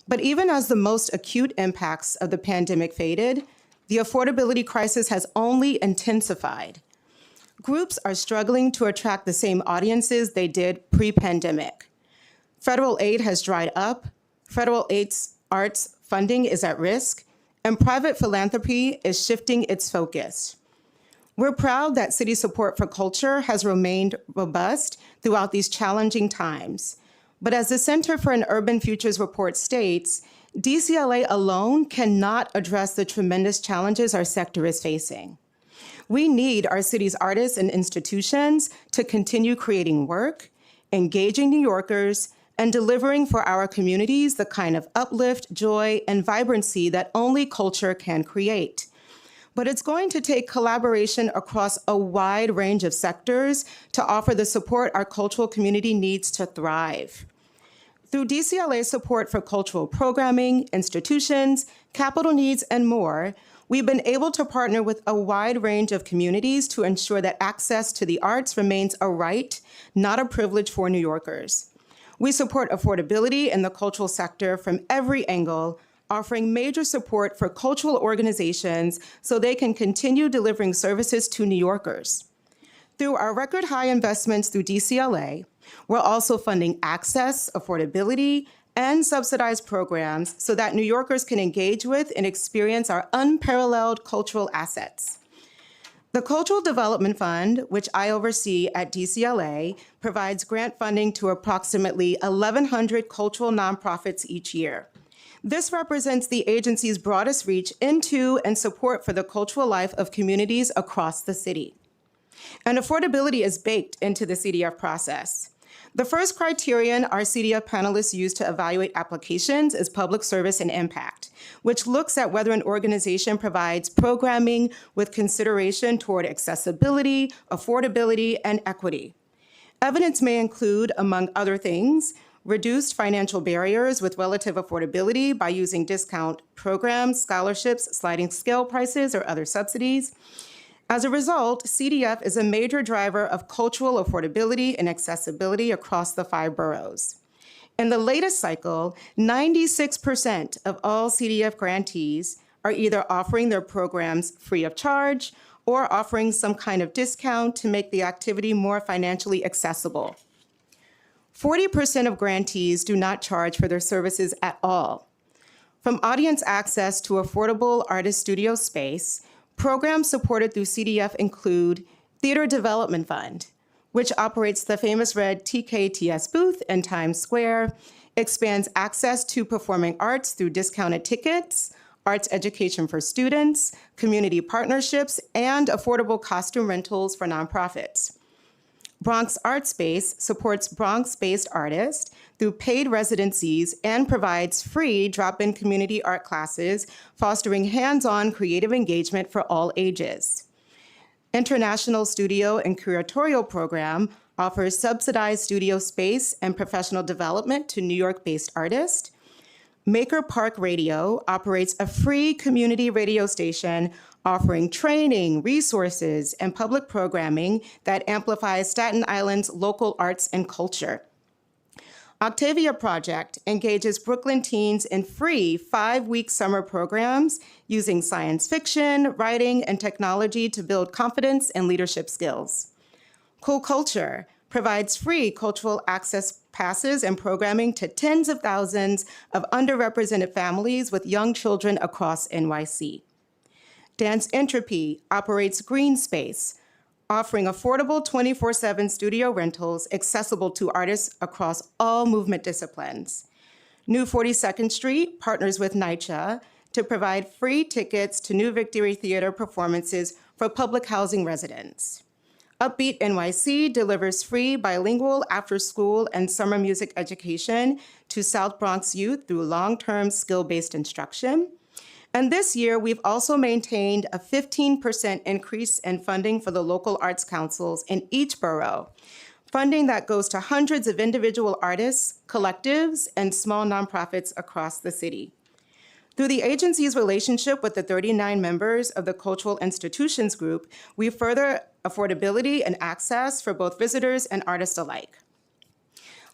But even as the most acute impacts of the pandemic faded, the affordability crisis has only intensified. Groups are struggling to attract the same audiences they did pre-pandemic. Federal aid has dried up, federal arts funding is at risk, and private philanthropy is shifting its focus. We're proud that city support for culture has remained robust throughout these challenging times. But as the Center for an Urban Futures report states, DCLA alone cannot address the tremendous challenges our sector is facing. We need our city's artists and institutions to continue creating work, engaging New Yorkers, and delivering for our communities the kind of uplift, joy, and vibrancy that only culture can create. But it's going to take collaboration across a wide range of sectors to offer the support our cultural community needs to thrive. Through DCLA support for cultural programming, institutions, capital needs, and more, we've been able to partner with a wide range of communities to ensure that access to the arts remains a right, not a privilege for New Yorkers. We support affordability in the cultural sector from every angle, offering major support for cultural organizations so they can continue delivering services to New Yorkers. Through our record high investments through DCLA, we're also funding access, affordability, and subsidized programs so that New Yorkers can engage with and experience our unparalleled cultural assets. The Cultural Development Fund, which I oversee at DCLA, provides grant funding to approximately 1,100 cultural nonprofits each year. This represents the agency's broadest reach into and support for the cultural life of communities across the city. And affordability is baked into the CDF process. The first criterion our CDF panelists use to evaluate applications is public service and impact, which looks at whether an organization provides programming with consideration toward accessibility, affordability, and equity. Evidence may include, among other things, reduced financial barriers with relative affordability by using discount programs, scholarships, sliding scale prices, or other subsidies. As a result, CDF is a major driver of cultural affordability and accessibility across the 5 boroughs. In the latest cycle, 96% of all CDF grantees are either offering their programs free of charge or offering some kind of discount to make the activity more financially accessible. 40% of grantees do not charge for their services at all. From audience access to affordable artist studio space, programs supported through CDF include Theater Development Fund, which operates the famous red TKTS booth in Times Square, expands access to performing arts through discounted tickets, arts education for students, community partnerships, and affordable costume rentals for nonprofits. Bronx Art Space supports Bronx-based artists through paid residencies and provides free drop-in community art classes, fostering hands-on creative engagement for all ages. International Studio and Curatorial Program offers subsidized studio space and professional development to New York-based artists. Maker Park Radio operates a free community radio station offering training, resources, and public programming that amplifies Staten Island's local arts and culture. Octavia Project engages Brooklyn teens in free 5-week summer programs using science fiction, writing, and technology to build confidence and leadership skills. Cool Culture provides free cultural access passes and programming to tens of thousands of underrepresented families with young children across NYC. Dance Entropy operates Green Space, offering affordable 24/7 studio rentals accessible to artists across all movement disciplines. New 42nd Street partners with NYCHA to provide free tickets to New Victory Theater performances for public housing residents. Upbeat NYC delivers free bilingual after-school and summer music education to South Bronx youth through long-term skill-based instruction. And this year, we've also maintained a 15% increase in funding for the local arts councils in each borough, funding that goes to hundreds of individual artists, collectives, and small nonprofits across the city. Through the agency's relationship with the 39 members of the Cultural Institutions Group, we further affordability and access for both visitors and artists alike.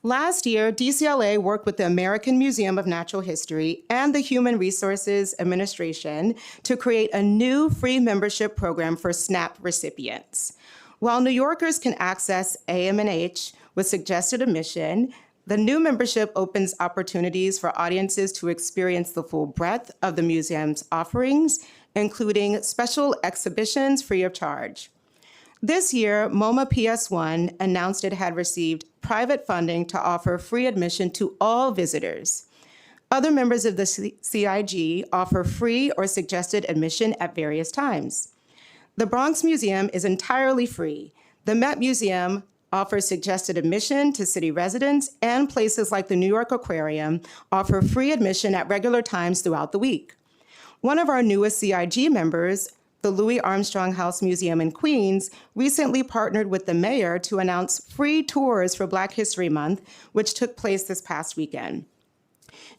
Last year, DCLA worked with the American Museum of Natural History and the Human Resources Administration to create a new free membership program for SNAP recipients. While New Yorkers can access AM&H with suggested admission, the new membership opens opportunities for audiences to experience the full breadth of the museum's offerings, including special exhibitions free of charge. This year, MoMA PS1 announced it had received private funding to offer free admission to all visitors. Other members of the CIG offer free or suggested admission at various times. The Bronx Museum is entirely free. The Met Museum offers suggested admission to city residents, and places like the New York Aquarium offer free admission at regular times throughout the week. One of our newest CIG members, the Louis Armstrong House Museum in Queens, recently partnered with the mayor to announce free tours for Black History Month, which took place this past weekend.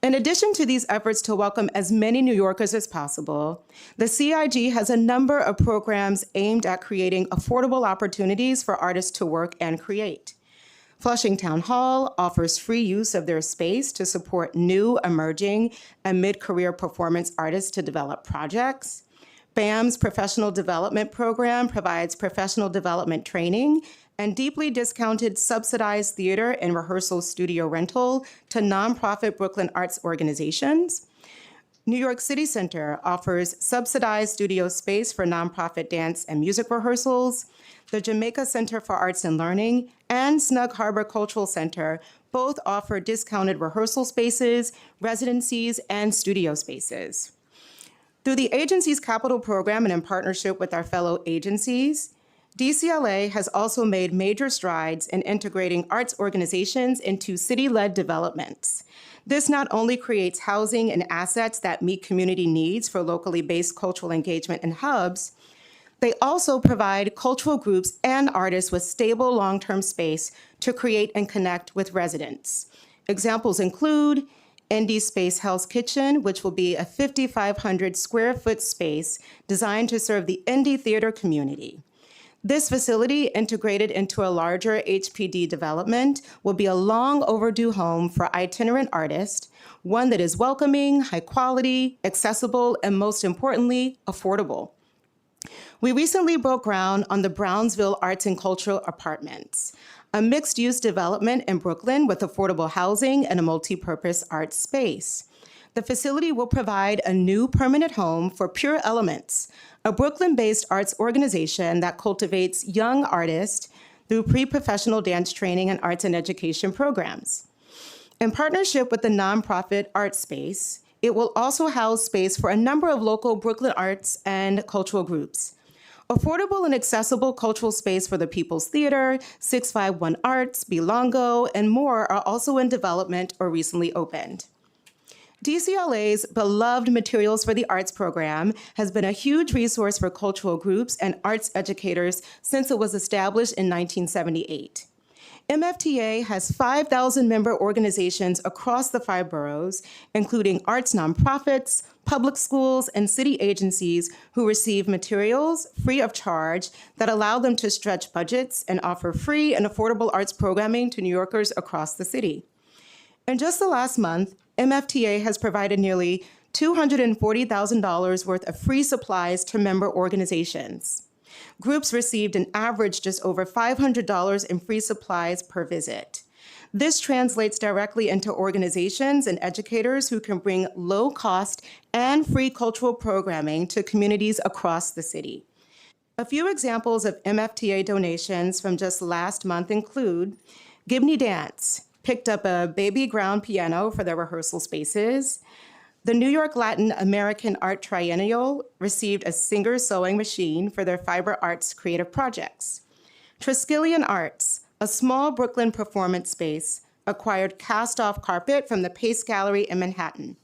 In addition to these efforts to welcome as many New Yorkers as possible, the CIG has a number of programs aimed at creating affordable opportunities for artists to work and create. Flushing Town Hall offers free use of their space to support new, emerging, and mid-career performance artists to develop projects. BAM's Professional Development Program provides professional development training and deeply discounted subsidized theater and rehearsal studio rental to nonprofit Brooklyn arts organizations. New York City Center offers subsidized studio space for nonprofit dance and music rehearsals. The Jamaica Center for Arts and Learning and Snug Harbor Cultural Center both offer discounted rehearsal spaces, residencies, and studio spaces. Through the agency's capital program and in partnership with our fellow agencies, DCLA has also made major strides in integrating arts organizations into city-led developments. This not only creates housing and assets that meet community needs for locally based cultural engagement and hubs, they also provide cultural groups and artists with stable long-term space to create and connect with residents. Examples include Indie Space Hell's Kitchen, which will be a 5,500 square foot space designed to serve the indie theater community. This facility, integrated into a larger HPD development, will be a long overdue home for itinerant artists, one that is welcoming, high quality, accessible, and most importantly, affordable. We recently broke ground on the Brownsville Arts and Cultural Apartments, a mixed-use development in Brooklyn with affordable housing and a multi-purpose arts space. The facility will provide a new permanent home for Pure Elements, a Brooklyn-based arts organization that cultivates young artists through pre-professional dance training and arts and education programs. In partnership with the nonprofit Art Space, it will also house space for a number of local Brooklyn arts and cultural groups. Affordable and accessible cultural space for the People's Theater, 651 Arts, Belongo, and more are also in development or recently opened. DCLA's beloved Materials for the Arts program has been a huge resource for cultural groups and arts educators since it was established in 1978. MFTA has 5,000 member organizations across the 5 boroughs, including arts nonprofits, public schools, and city agencies who receive materials free of charge that allow them to stretch budgets and offer free and affordable arts programming to New Yorkers across the city. In just the last month, MFTA has provided nearly $240,000 worth of free supplies to member organizations. Groups received an average just over $500 in free supplies per visit. This translates directly into organizations and educators who can bring low-cost and free cultural programming to communities across the city. A few examples of MFTA donations from just last month include Gibney Dance picked up a baby ground piano for their rehearsal spaces. The New York Latin American Art Triennial received a singer sewing machine for their fiber arts creative projects. Triskelion Arts, a small Brooklyn performance space, acquired cast-off carpet from the Pace Gallery in Manhattan.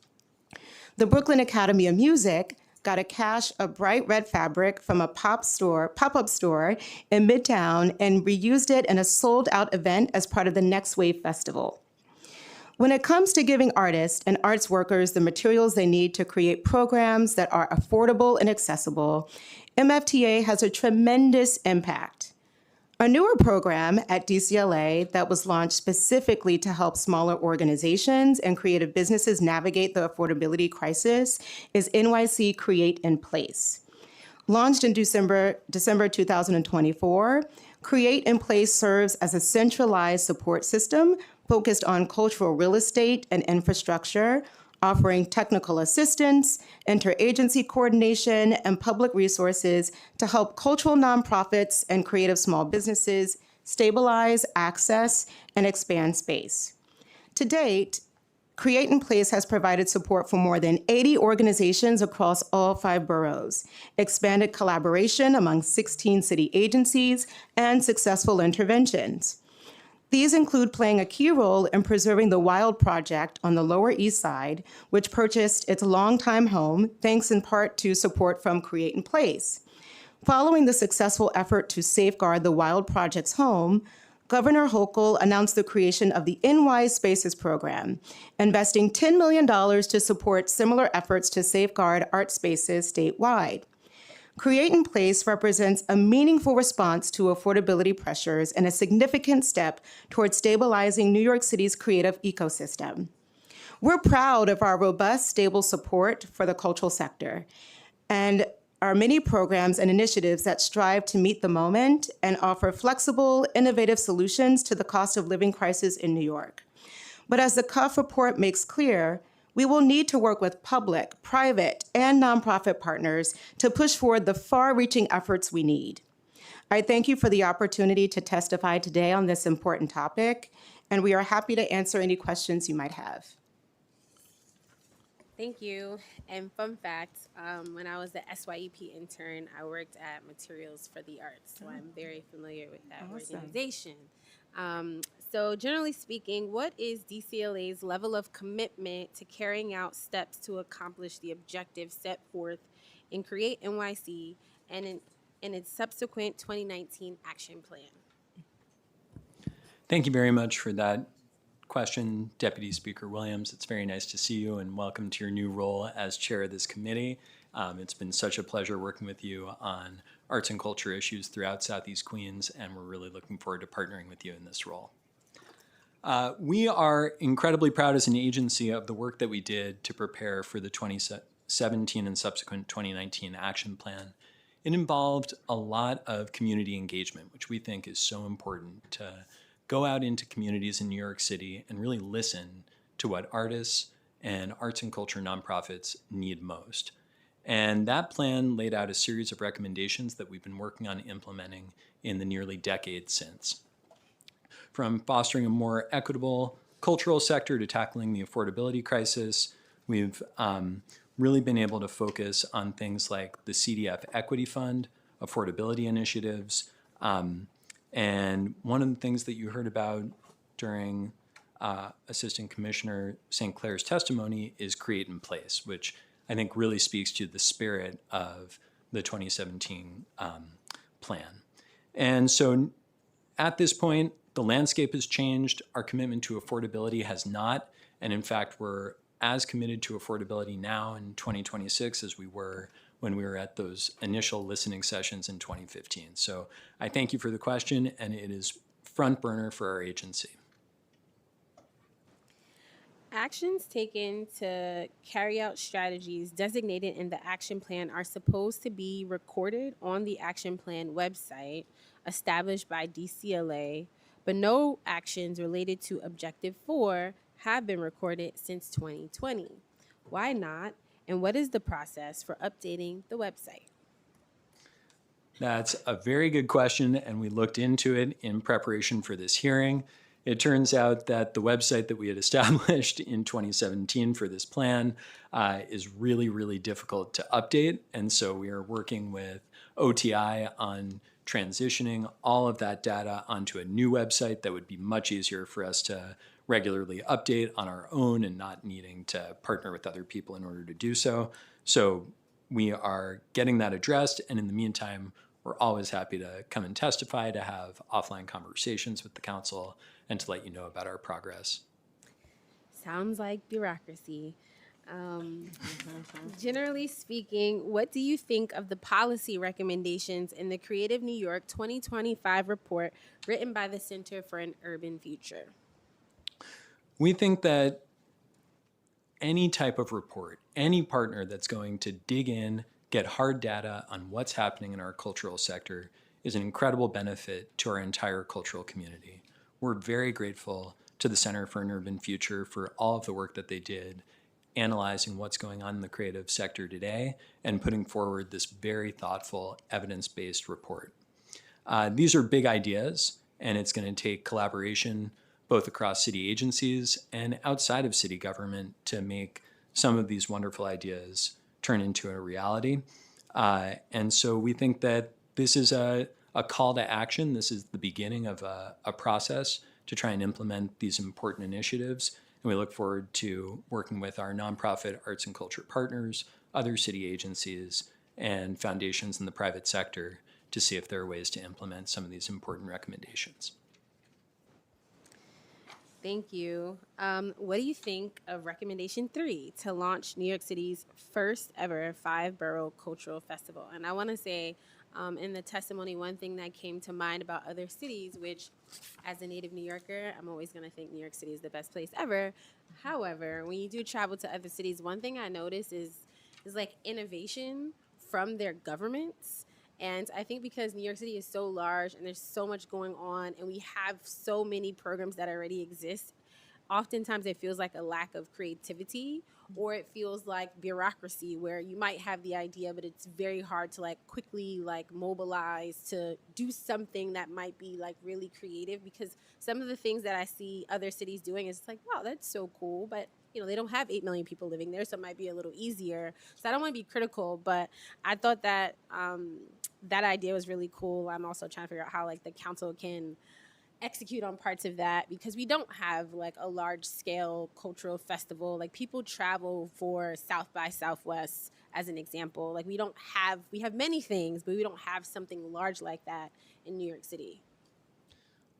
The Brooklyn Academy of Music got a cache of bright red fabric from a pop-up store in Midtown and reused it in a sold-out event as part of the Next Wave Festival. When it comes to giving artists and arts workers the materials they need to create programs that are affordable and accessible, MFTA has a tremendous impact. A newer program at DCLA that was launched specifically to help smaller organizations and creative businesses navigate the affordability crisis is NYC Create in Place. Launched in December 2024, Create in Place serves as a centralized support system focused on cultural real estate and infrastructure, offering technical assistance, interagency coordination, and public resources to help cultural nonprofits and creative small businesses stabilize, access, and expand space. To date, Create in Place has provided support for more than 80 organizations across all 5 boroughs, expanded collaboration among 16 city agencies, and successful interventions. These include playing a key role in preserving the Wild Project on the Lower East Side, which purchased its longtime home thanks in part to support from Create in Place. Following the successful effort to safeguard the Wild Project's home, Governor Hochul announced the creation of the NY Spaces program, investing $10 million to support similar efforts to safeguard art spaces statewide. Create in Place represents a meaningful response to affordability pressures and a significant step towards stabilizing New York City's creative ecosystem. We're proud of our robust, stable support for the cultural sector and our many programs and initiatives that strive to meet the moment and offer flexible, innovative solutions to the cost of living crisis in New York. But as the Cuff report makes clear, we will need to work with public, private, and nonprofit partners to push forward the far-reaching efforts we need. I thank you for the opportunity to testify today on this important topic, and we are happy to answer any questions you might have. Thank you. And fun fact, when I was the SYEP intern, I worked at Materials for the Arts, so I'm very familiar with that organization. So generally speaking, what is DCLA's level of commitment to carrying out steps to accomplish the objectives set forth in Create NYC and in its subsequent 2019 action plan? Thank you very much for that question, Deputy Speaker Williams. It's very nice to see you and welcome to your new role as chair of this committee. It's been such a pleasure working with you on arts and culture issues throughout Southeast Queens, and we're really looking forward to partnering with you in this role. We are incredibly proud as an agency of the work that we did to prepare for the 2017 and subsequent 2019 action plan. It involved a lot of community engagement, which we think is so important to go out into communities in New York City and really listen to what artists and arts and culture nonprofits need most. And that plan laid out a series of recommendations that we've been working on implementing in the nearly decade since. From fostering a more equitable cultural sector to tackling the affordability crisis, we've really been able to focus on things like the CDF Equity Fund, affordability initiatives, and one of the things that you heard about during Assistant Commissioner St. Clair's testimony is Create in Place, which I think really speaks to the spirit of the 2017 plan. And so at this point, the landscape has changed. Our commitment to affordability has not. And in fact, we're as committed to affordability now in 2026 as we were when we were at those initial listening sessions in 2015. So I thank you for the question, and it is front burner for our agency. Actions taken to carry out strategies designated in the action plan are supposed to be recorded on the action plan website established by DCLA, but no actions related to Objective 4 have been recorded since 2020. Why not? And what is the process for updating the website? That's a very good question, and we looked into it in preparation for this hearing. It turns out that the website that we had established in 2017 for this plan is really, really difficult to update. And so we are working with OTI on transitioning all of that data onto a new website that would be much easier for us to regularly update on our own and not needing to partner with other people in order to do so. So we are getting that addressed. And in the meantime, we're always happy to come and testify, to have offline conversations with the council, and to let you know about our progress. Sounds like bureaucracy. Generally speaking, what do you think of the policy recommendations in the Creative New York 2025 report written by the Center for an Urban Future? We think that any type of report, any partner that's going to dig in, get hard data on what's happening in our cultural sector is an incredible benefit to our entire cultural community. We're very grateful to the Center for an Urban Future for all of the work that they did analyzing what's going on in the creative sector today and putting forward this very thoughtful, evidence-based report. These are big ideas, and it's going to take collaboration both across city agencies and outside of city government to make some of these wonderful ideas turn into a reality. And so we think that this is a call to action. This is the beginning of a process to try and implement these important initiatives. And we look forward to working with our nonprofit arts and culture partners, other city agencies, and foundations in the private sector to see if there are ways to implement some of these important recommendations. Thank you. What do you think of recommendation 3 to launch New York City's first ever 5-borough cultural festival? And I want to say in the testimony, one thing that came to mind about other cities, which as a native New Yorker, I'm always going to think New York City is the best place ever. However, when you do travel to other cities, one thing I notice is like innovation from their governments. And I think because New York City is so large and there's so much going on and we have so many programs that already exist, oftentimes it feels like a lack of creativity, or it feels like bureaucracy where you might have the idea, but it's very hard to like quickly like mobilize to do something that might be like really creative, because some of the things that I see other cities doing is like, wow, that's so cool. But they don't have 8 million people living there, so it might be a little easier. So I don't want to be critical, but I thought that that idea was really cool. I'm also trying to figure out how like the council can execute on parts of that, because we don't have like a large scale cultural festival. Like people travel for South by Southwest as an example. Like we have many things, but we don't have something large like that in New York City.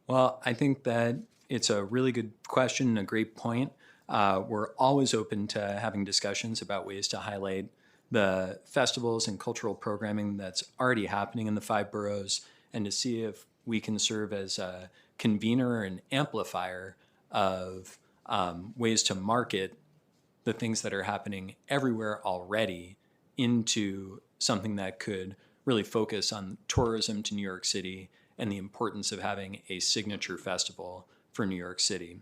Well, I think that it's a really good question and a great point. We're always open to having discussions about ways to highlight the festivals and cultural programming that's already happening in the 5 boroughs, and to see if we can serve as a convener and amplifier of ways to market the things that are happening everywhere already into something that could really focus on tourism to New York City and the importance of having a signature festival for New York City.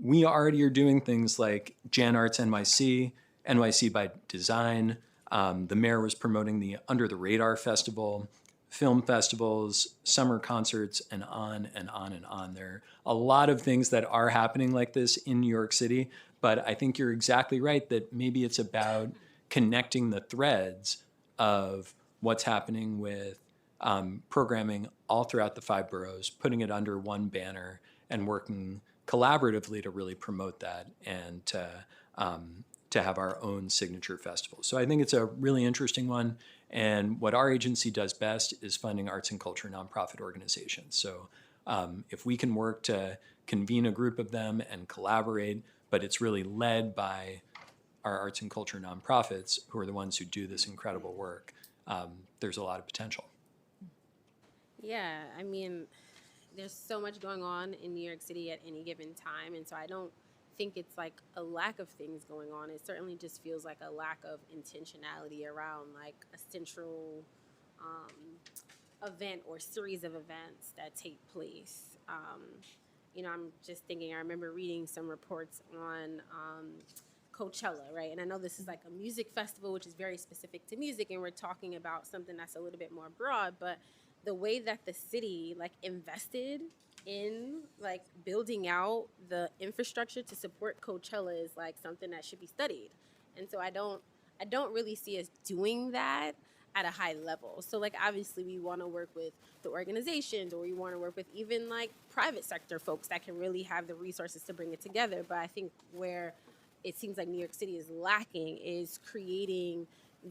We already are doing things like Jan Arts NYC, NYC by Design. The mayor was promoting the Under the Radar Festival, film festivals, summer concerts, and on and on and on. There are a lot of things that are happening like this in New York City, but I think you're exactly right that maybe it's about connecting the threads of what's happening with programming all throughout the 5 boroughs, putting it under one banner and working collaboratively to really promote that and to have our own signature festival. So I think it's a really interesting one. And what our agency does best is funding arts and culture nonprofit organizations. So if we can work to convene a group of them and collaborate, but it's really led by our arts and culture nonprofits, who are the ones who do this incredible work, there's a lot of potential. Yeah, I mean, there's so much going on in New York City at any given time, and so I don't think it's like a lack of things going on. It certainly just feels like a lack of intentionality around like a central event or series of events that take place. I'm just thinking, I remember reading some reports on Coachella, right? And I know this is like a music festival, which is very specific to music, and we're talking about something that's a little bit more broad, but the way that the city like invested in like building out the infrastructure to support Coachella is like something that should be studied. And so I don't really see us doing that at a high level. So like obviously we want to work with the organizations, or we want to work with even like private sector folks that can really have the resources to bring it together. But I think where it seems like New York City is lacking is creating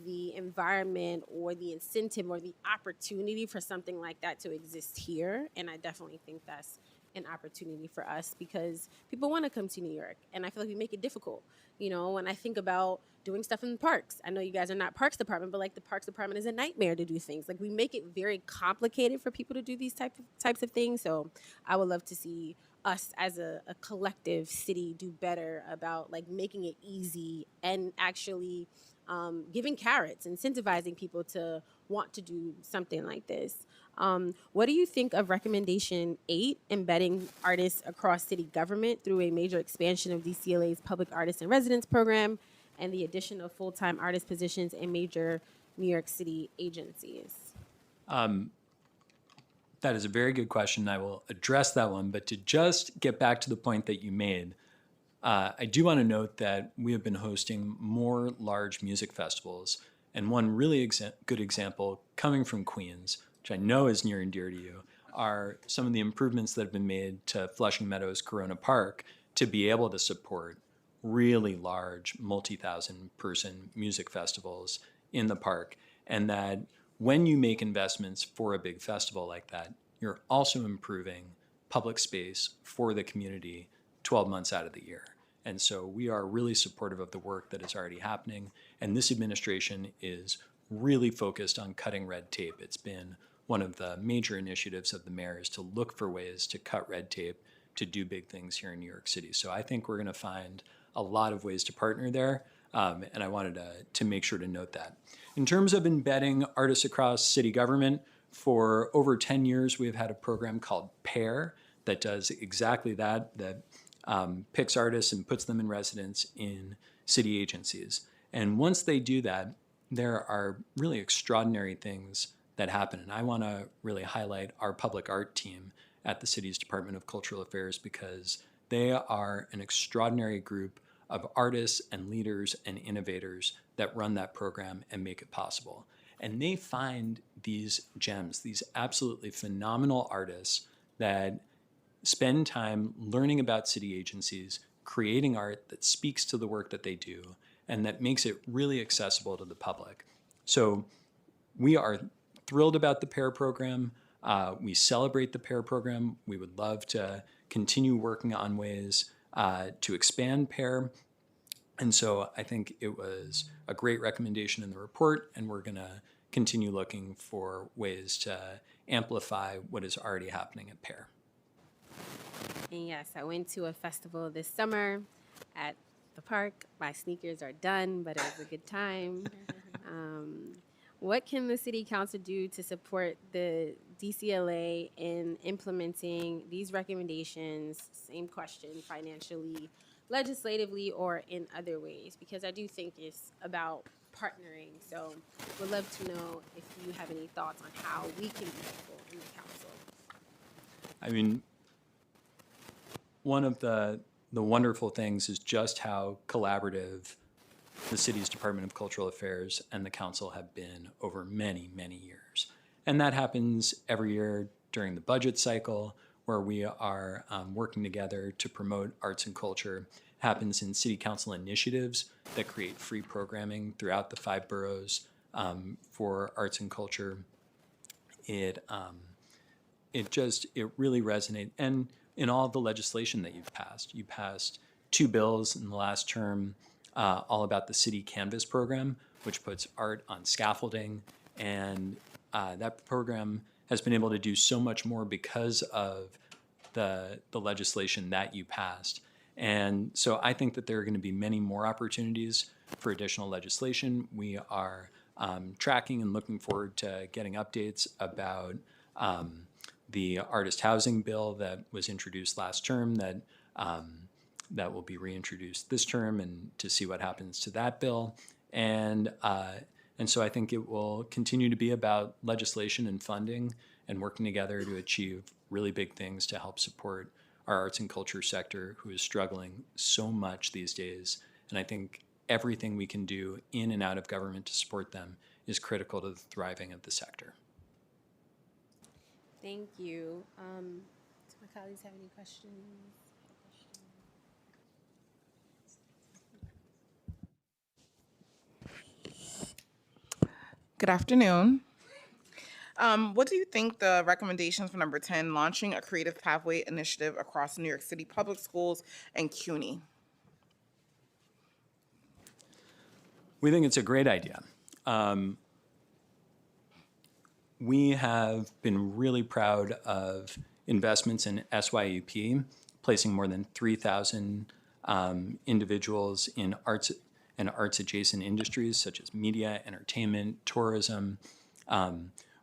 the environment or the incentive or the opportunity for something like that to exist here. And I definitely think that's an opportunity for us, because people want to come to New York, and I feel like we make it difficult. When I think about doing stuff in the parks, I know you guys are not Parks Department, but like the Parks Department is a nightmare to do things. Like we make it very complicated for people to do these types of things. So I would love to see us as a collective city do better about like making it easy and actually giving carrots, incentivizing people to want to do something like this. What do you think of recommendation 8, embedding artists across city government through a major expansion of DCLA's public artists in residence program and the addition of full-time artist positions in major New York City agencies? That is a very good question. I will address that one, but to just get back to the point that you made, I do want to note that we have been hosting more large music festivals, and one really good example coming from Queens, which I know is near and dear to you, are some of the improvements that have been made to Flushing Meadows Corona Park to be able to support really large multi-thousand person music festivals in the park. And that when you make investments for a big festival like that, you're also improving public space for the community 12 months out of the year. And so we are really supportive of the work that is already happening. And this administration is really focused on cutting red tape. It's been one of the major initiatives of the mayor is to look for ways to cut red tape to do big things here in New York City. So I think we're going to find a lot of ways to partner there. And I wanted to make sure to note that. In terms of embedding artists across city government, for over 10 years, we've had a program called PAIR that does exactly that, picks artists and puts them in residence in city agencies. And once they do that, there are really extraordinary things that happen. And I want to really highlight our public art team at the city's Department of Cultural Affairs, because they are an extraordinary group of artists and leaders and innovators that run that program and make it possible. And they find these gems, these absolutely phenomenal artists that spend time learning about city agencies, creating art that speaks to the work that they do, and that makes it really accessible to the public. So we are thrilled about the PAIR program. We celebrate the PAIR program. We would love to continue working on ways to expand PAIR. And so I think it was a great recommendation in the report, and we're going to continue looking for ways to amplify what is already happening at PAIR. And yes, I went to a festival this summer at the park. My sneakers are done, but it was a good time. What can the city council do to support the DCLA in implementing these recommendations? Same question, financially, legislatively, or in other ways? Because I do think it's about partnering. So we'd love to know if you have any thoughts on how we can be helpful in the council. I mean, one of the wonderful things is just how collaborative the city's Department of Cultural Affairs and the council have been over many, many years. And that happens every year during the budget cycle, where we are working together to promote arts and culture. It happens in city council initiatives that create free programming throughout the 5 boroughs for arts and culture. It really resonates. And in all of the legislation that you passed 2 bills in the last term, all about the city canvas program, which puts art on scaffolding. And that program has been able to do so much more because of the legislation that you passed. And so I think that there are going to be many more opportunities for additional legislation. We are tracking and looking forward to getting updates about the artist housing bill that was introduced last term that will be reintroduced this term, and to see what happens to that bill. And so I think it will continue to be about legislation and funding and working together to achieve really big things to help support our arts and culture sector, who is struggling so much these days. And I think everything we can do in and out of government to support them is critical to the thriving of the sector. Thank you. Do my colleagues have any questions? Good afternoon. What do you think the recommendations for number 10, launching a creative pathway initiative across New York City public schools and CUNY? We think it's a great idea. We have been really proud of investments in SYUP, placing more than 3,000 individuals in arts and arts-adjacent industries such as media, entertainment, tourism.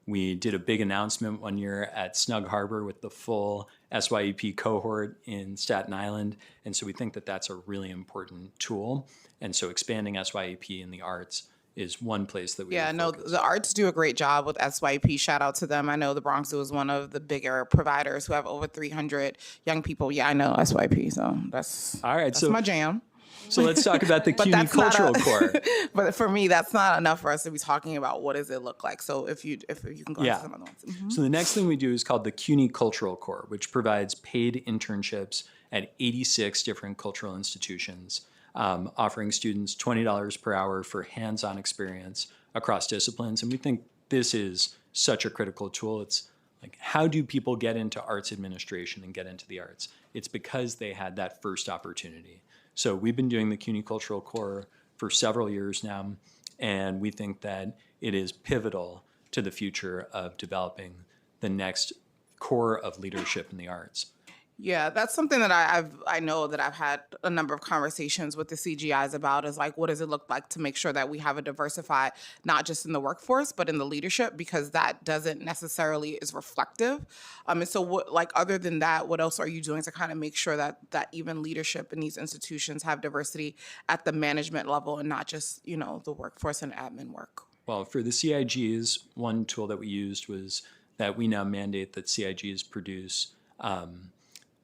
We did a big announcement one year at Snug Harbor with the full SYUP cohort in Staten Island, and so we think that that's a really important tool. And so expanding SYUP in the arts is one place that we the arts do a great job with SYP. Shout out to them. I know the Bronx Zoo is one of the bigger providers who have over 300 young people. Yeah, I know SYP, so that's all right. That's my jam. So let's talk about the CUNY Cultural Core. But for me, that's not enough for us to be talking about what does it look like. So if you can go into some other ones. Mm-hmm. So the next thing we do is called the CUNY Cultural Core, which provides paid internships at 86 different cultural institutions, offering students $20 per hour for hands-on experience across disciplines. And we think this is such a critical tool. It's like, how do people get into arts administration and get into the arts? It's because they had that first opportunity. So we've been doing the CUNY Cultural Core for several years now, and we think that it is pivotal to the future of developing the next core of leadership in the arts. Yeah, that's something that I know that I've had a number of conversations with the CGIs about, is like, what does it look like to make sure that we have a diversified, not just in the workforce, but in the leadership, because that doesn't necessarily is reflective. And so what, like, other than that, what else are you doing to kind of make sure that even leadership in these institutions have diversity at the management level and not just, the workforce and admin work? Well, for the CIGs, one tool that we used was that we now mandate that CIGs produce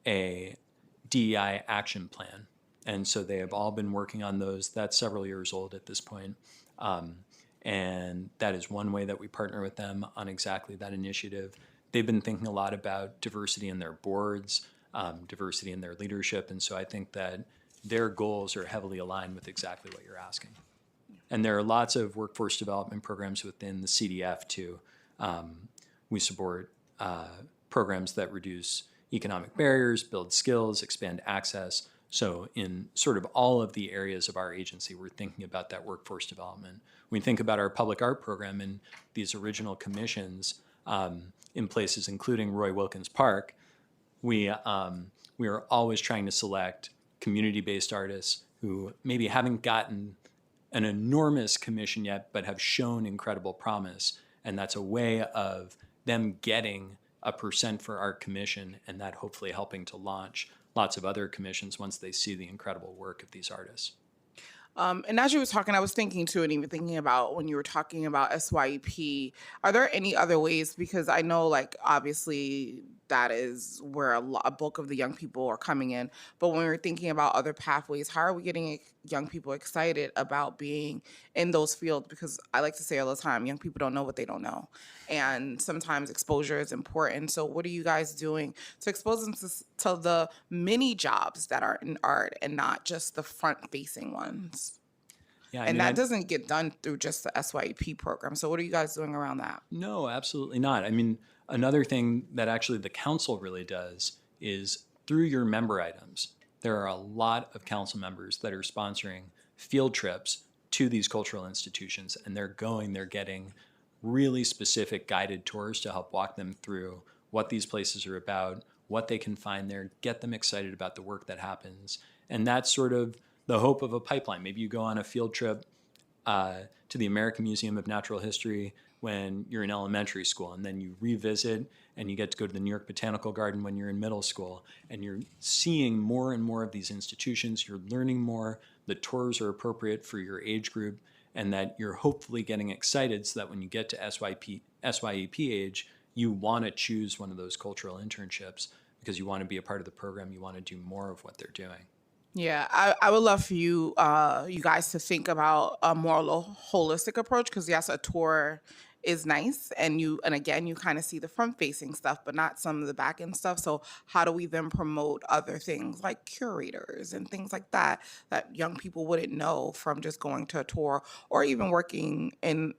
a DEI action plan. And so they have all been working on those. That's several years old at this point. And that is one way that we partner with them on exactly that initiative. They've been thinking a lot about diversity in their boards, diversity in their leadership. And so I think that their goals are heavily aligned with exactly what you're asking. And there are lots of workforce development programs within the CDF too. We support programs that reduce economic barriers, build skills, expand access. So in sort of all of the areas of our agency, we're thinking about that workforce development. We think about our public art program and these original commissions in places including Roy Wilkins Park. We are always trying to select community-based artists who maybe haven't gotten an enormous commission yet, but have shown incredible promise. And that's a way of them getting a % for art commission, and that hopefully helping to launch lots of other commissions once they see the incredible work of these artists. And as you were talking, I was thinking too, and even thinking about when you were talking about SYEP, are there any other ways? Because I know, like, obviously that is where a bulk of the young people are coming in. But when we're thinking about other pathways, how are we getting young people excited about being in those fields? Because I like to say all the time, young people don't know what they don't know. And sometimes exposure is important. So what are you guys doing to expose them to the many jobs that are in art and not just the front-facing ones? Yeah, and that doesn't get done through just the SYEP program. So what are you guys doing around that? No, absolutely not. I mean, another thing that actually the council really does is through your member items. There are a lot of council members that are sponsoring field trips to these cultural institutions, and they're getting really specific guided tours to help walk them through what these places are about, what they can find there, get them excited about the work that happens. And that's sort of the hope of a pipeline. Maybe you go on a field trip to the American Museum of Natural History when you're in elementary school, and then you revisit and you get to go to the New York Botanical Garden when you're in middle school, and you're seeing more and more of these institutions, you're learning more, the tours are appropriate for your age group, and that you're hopefully getting excited so that when you get to SYEP age, you want to choose one of those cultural internships because you want to be a part of the program, you want to do more of what they're doing. Yeah, I would love for you you guys to think about a more holistic approach, because yes, a tour is nice, and again you kind of see the front facing stuff but not some of the back end stuff. So how do we then promote other things like curators and things like that young people wouldn't know from just going to a tour or even working in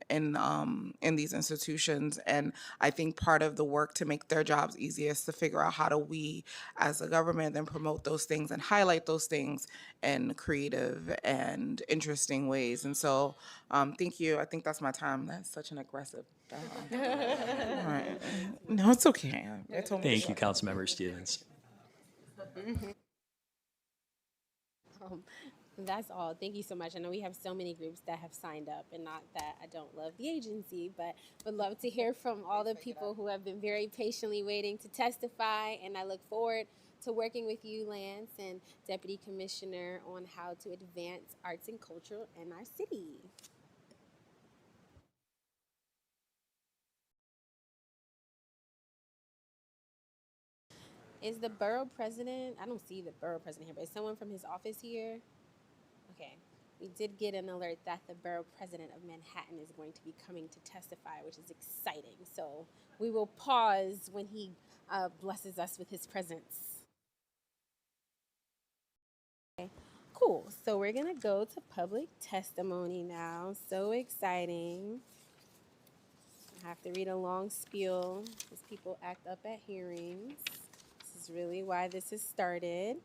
these institutions? And I think part of the work to make their jobs easier is to figure out how do we as a government then promote those things and highlight those things in creative and interesting ways. And so thank you. I think that's my time. That's such an aggressive all right. No, it's okay. Thank you, Councilmember Stevens. That's all. Thank you so much. I know we have so many groups that have signed up, and not that I don't love the agency, but would love to hear from all the people who have been very patiently waiting to testify, and I look forward to working with you, Lance, and Deputy Commissioner on how to advance arts and culture in our city. Is the borough president, I don't see the borough president here, but is someone from his office here? Okay. We did get an alert that the borough president of Manhattan is going to be coming to testify, which is exciting. So we will pause when he blesses us with his presence. Okay. Cool. So we're going to go to public testimony now. So exciting. I have to read a long spiel because people act up at hearings. This is really why this has started.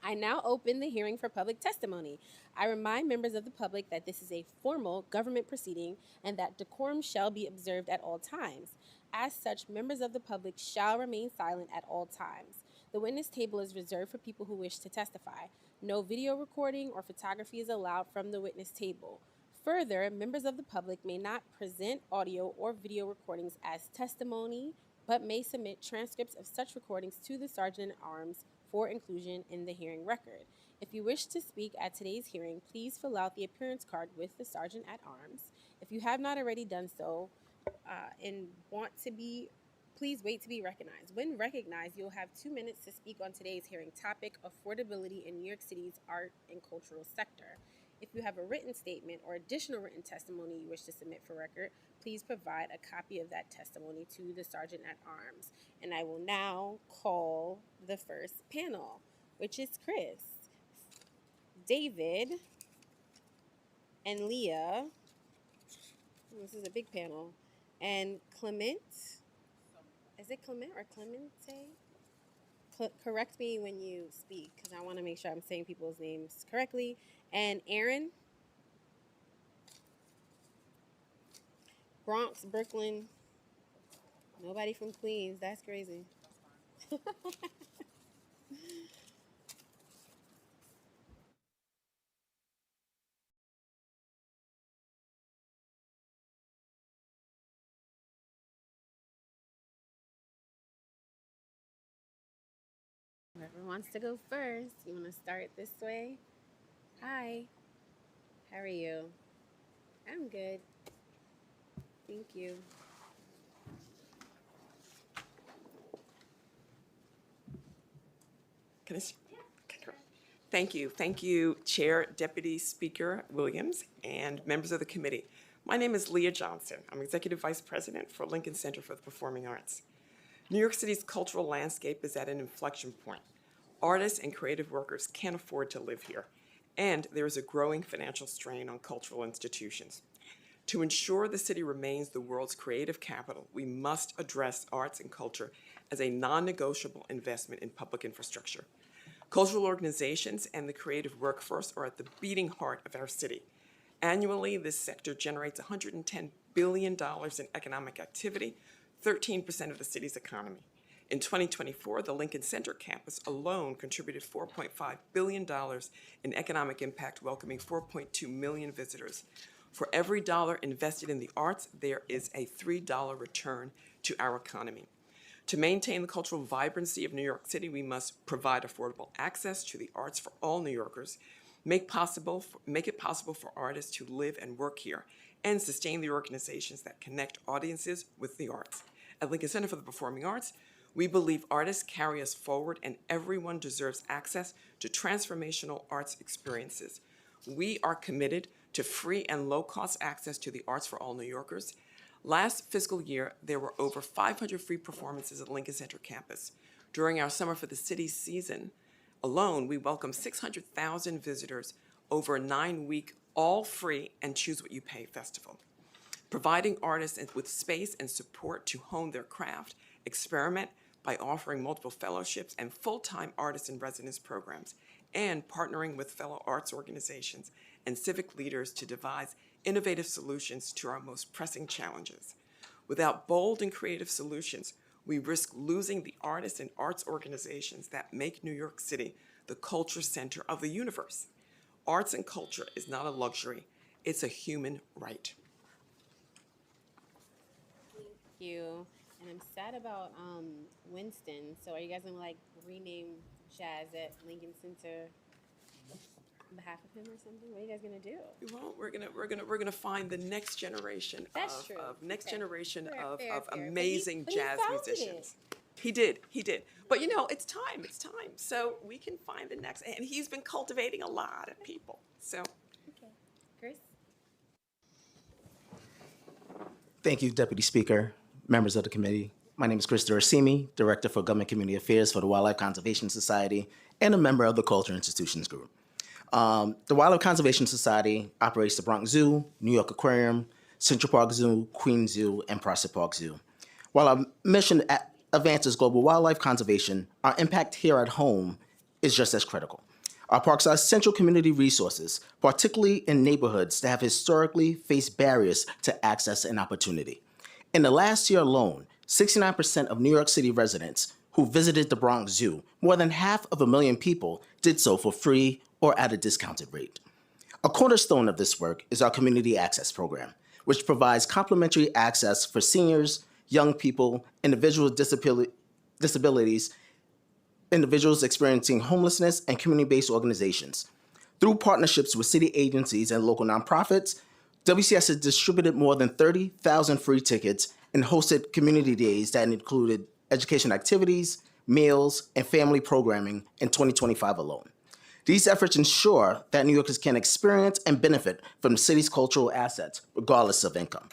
I now open the hearing for public testimony. I remind members of the public that this is a formal government proceeding and that decorum shall be observed at all times. As such, members of the public shall remain silent at all times. The witness table is reserved for people who wish to testify. No video recording or photography is allowed from the witness table. Further, members of the public may not present audio or video recordings as testimony, but may submit transcripts of such recordings to the Sergeant at Arms for inclusion in the hearing record. If you wish to speak at today's hearing, please fill out the appearance card with the Sergeant at Arms. If you have not already done so and want to be please wait to be recognized. When recognized, you'll have 2 minutes to speak on today's hearing topic, affordability in New York City's art and cultural sector. If you have a written statement or additional written testimony you wish to submit for record, please provide a copy of that testimony to the Sergeant at Arms. And I will now call the first panel, which is Chris, David, and Leah. This is a big panel. And Clement. Is it Clement or Clemente? Correct me when you speak, because I want to make sure I'm saying people's names correctly. And Aaron. Bronx, Brooklyn. Nobody from Queens. That's crazy. Whoever wants to go first, you want to start this way? Hi. How are you? I'm good. Thank you. Can I? Thank you. Thank you, Chair, Deputy Speaker Williams, and members of the committee. My name is Leah Johnson. I'm Executive Vice President for Lincoln Center for the Performing Arts. New York City's cultural landscape is at an inflection point. Artists and creative workers can't afford to live here, and there is a growing financial strain on cultural institutions. To ensure the city remains the world's creative capital, we must address arts and culture as a non-negotiable investment in public infrastructure. Cultural organizations and the creative workforce are at the beating heart of our city. Annually, this sector generates $110 billion in economic activity, 13% of the city's economy. In 2024, the Lincoln Center campus alone contributed $4.5 billion in economic impact, welcoming 4.2 million visitors. For every dollar invested in the arts, there is a $3 return to our economy. To maintain the cultural vibrancy of New York City, we must provide affordable access to the arts for all New Yorkers, make it possible for artists to live and work here, and sustain the organizations that connect audiences with the arts. At Lincoln Center for the Performing Arts, we believe artists carry us forward and everyone deserves access to transformational arts experiences. We are committed to free and low-cost access to the arts for all New Yorkers. Last fiscal year, there were over 500 free performances at Lincoln Center campus. During our Summer for the City season alone, we welcomed 600,000 visitors over a 9-week, all-free and Choose What You Pay festival. Providing artists with space and support to hone their craft, experiment by offering multiple fellowships and full-time artist in residence programs, and partnering with fellow arts organizations and civic leaders to devise innovative solutions to our most pressing challenges. Without bold and creative solutions, we risk losing the artists and arts organizations that make New York City the culture center of the universe. Arts and culture is not a luxury, it's a human right. Thank you. And I'm sad about Winston. So are you guys gonna rename Jazz at Lincoln Center on behalf of him or something? What are you guys gonna do? Well, we're gonna find the next generation That's true. of Fair. amazing But he jazz founded musicians. He did. But it's time. So we can find the next, and he's been cultivating a lot of people. So. Okay. Chris? Thank you, Deputy Speaker, members of the committee. My name is Chris Dorsimi, Director for Government Community Affairs for the Wildlife Conservation Society and a member of the Cultural Institutions Group. The Wildlife Conservation Society operates the Bronx Zoo, New York Aquarium, Central Park Zoo, Queens Zoo, and Prospect Park Zoo. While our mission advances global wildlife conservation, our impact here at home is just as critical. Our parks are essential community resources, particularly in neighborhoods that have historically faced barriers to access and opportunity. In the last year alone, 69% of New York City residents who visited the Bronx Zoo, more than 500,000 people, did so for free or at a discounted rate. A cornerstone of this work is our Community Access Program, which provides complimentary access for seniors, young people, individuals with disabilities, individuals experiencing homelessness, and community-based organizations. Through partnerships with city agencies and local nonprofits, WCS has distributed more than 30,000 free tickets and hosted community days that included education activities, meals, and family programming in 2025 alone. These efforts ensure that New Yorkers can experience and benefit from the city's cultural assets, regardless of income.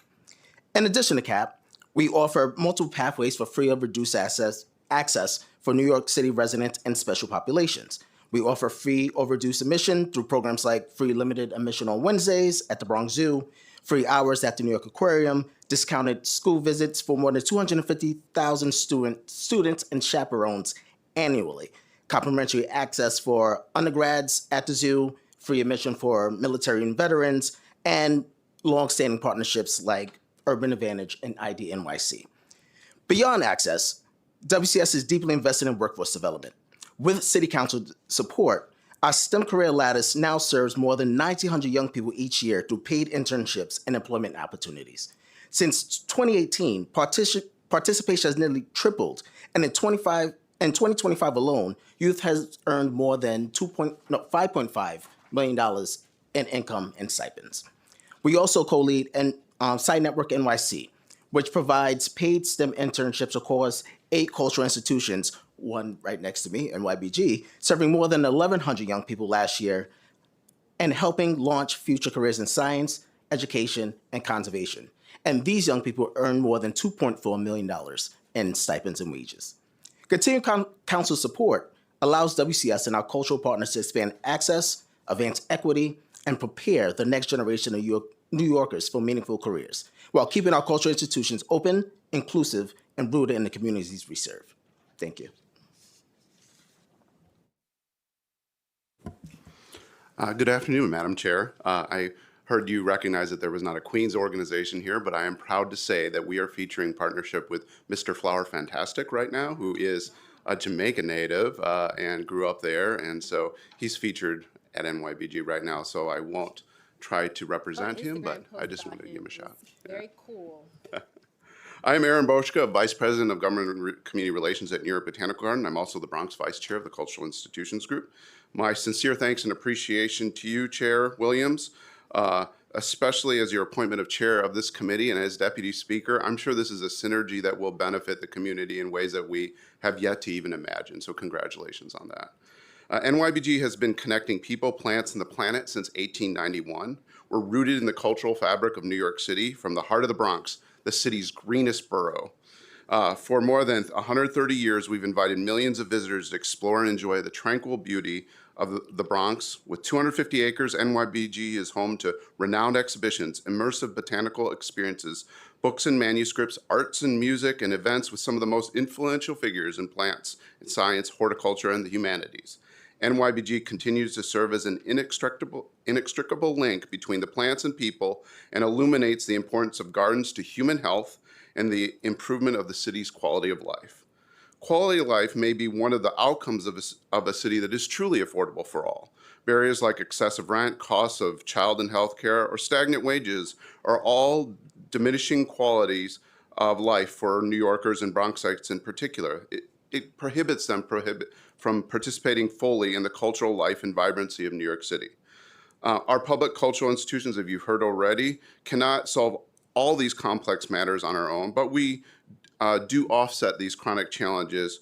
In addition to CAP, we offer multiple pathways for free or reduced access for New York City residents and special populations. We offer free or reduced admission through programs like free limited admission on Wednesdays at the Bronx Zoo, free hours at the New York Aquarium, discounted school visits for more than 250,000 students and chaperones annually, complimentary access for undergrads at the zoo, free admission for military and veterans, and longstanding partnerships like Urban Advantage and ID NYC. Beyond access, WCS is deeply invested in workforce development. With City Council support, our STEM career lattice now serves more than 1,900 young people each year through paid internships and employment opportunities. Since 2018, participation has nearly tripled, and in 2025 alone, youth has earned more than $5.5 million in income and stipends. We also co-lead Side Network NYC, which provides paid STEM internships across 8 cultural institutions, one right next to me, NYBG, serving more than 1,100 young people last year and helping launch future careers in science, education, and conservation. And these young people earn more than $2.4 million in stipends and wages. Continued council support allows WCS and our cultural partners to expand access, advance equity, and prepare the next generation of New Yorkers for meaningful careers, while keeping our cultural institutions open, inclusive, and rooted in the communities we serve. Thank you. Good afternoon, Madam Chair. I heard you recognize that there was not a Queens organization here, but I am proud to say that we are featuring partnership with Mr. Flower Fantastic right now, who is a Jamaica native and grew up there, and so he's featured at NYBG right now, so I won't try to represent him, but I just wanted to give him a shot. Very cool. I am Aaron Boschka, Vice President of Government and Community Relations at New York Botanical Garden. I'm also the Bronx Vice Chair of the Cultural Institutions Group. My sincere thanks and appreciation to you, Chair Williams, especially as your appointment of Chair of this committee and as Deputy Speaker. I'm sure this is a synergy that will benefit the community in ways that we have yet to even imagine, so congratulations on that. NYBG has been connecting people, plants, and the planet since 1891. We're rooted in the cultural fabric of New York City, from the heart of the Bronx, the city's greenest borough. For more than 130 years, we've invited millions of visitors to explore and enjoy the tranquil beauty of the Bronx. With 250 acres, NYBG is home to renowned exhibitions, immersive botanical experiences, books and manuscripts, arts and music, and events with some of the most influential figures in plants, in science, horticulture, and the humanities. NYBG continues to serve as an inextricable link between the plants and people and illuminates the importance of gardens to human health and the improvement of the city's quality of life. Quality of life may be one of the outcomes of a city that is truly affordable for all. Barriers like excessive rent, costs of child and health care, or stagnant wages are all diminishing qualities of life for New Yorkers and Bronxites in particular. It prohibits them from participating fully in the cultural life and vibrancy of New York City. Our public cultural institutions, as you've heard already, cannot solve all these complex matters on our own, but we do offset these chronic challenges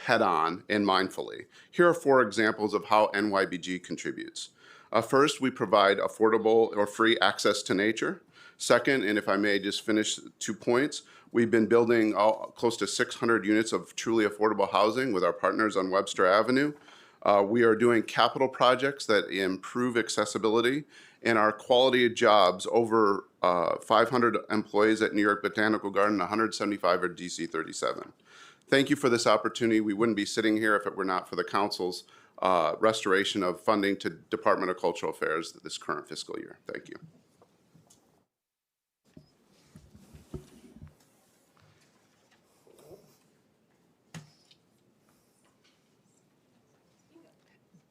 head-on and mindfully. Here are 4 examples of how NYBG contributes. First, we provide affordable or free access to nature. Second, and if I may just finish 2 points, we've been building close to 600 units of truly affordable housing with our partners on Webster Avenue. We are doing capital projects that improve accessibility, and our quality of jobs, over 500 employees at New York Botanical Garden, 175 are DC 37. Thank you for this opportunity. We wouldn't be sitting here if it were not for the Council's restoration of funding to Department of Cultural Affairs this current fiscal year. Thank you.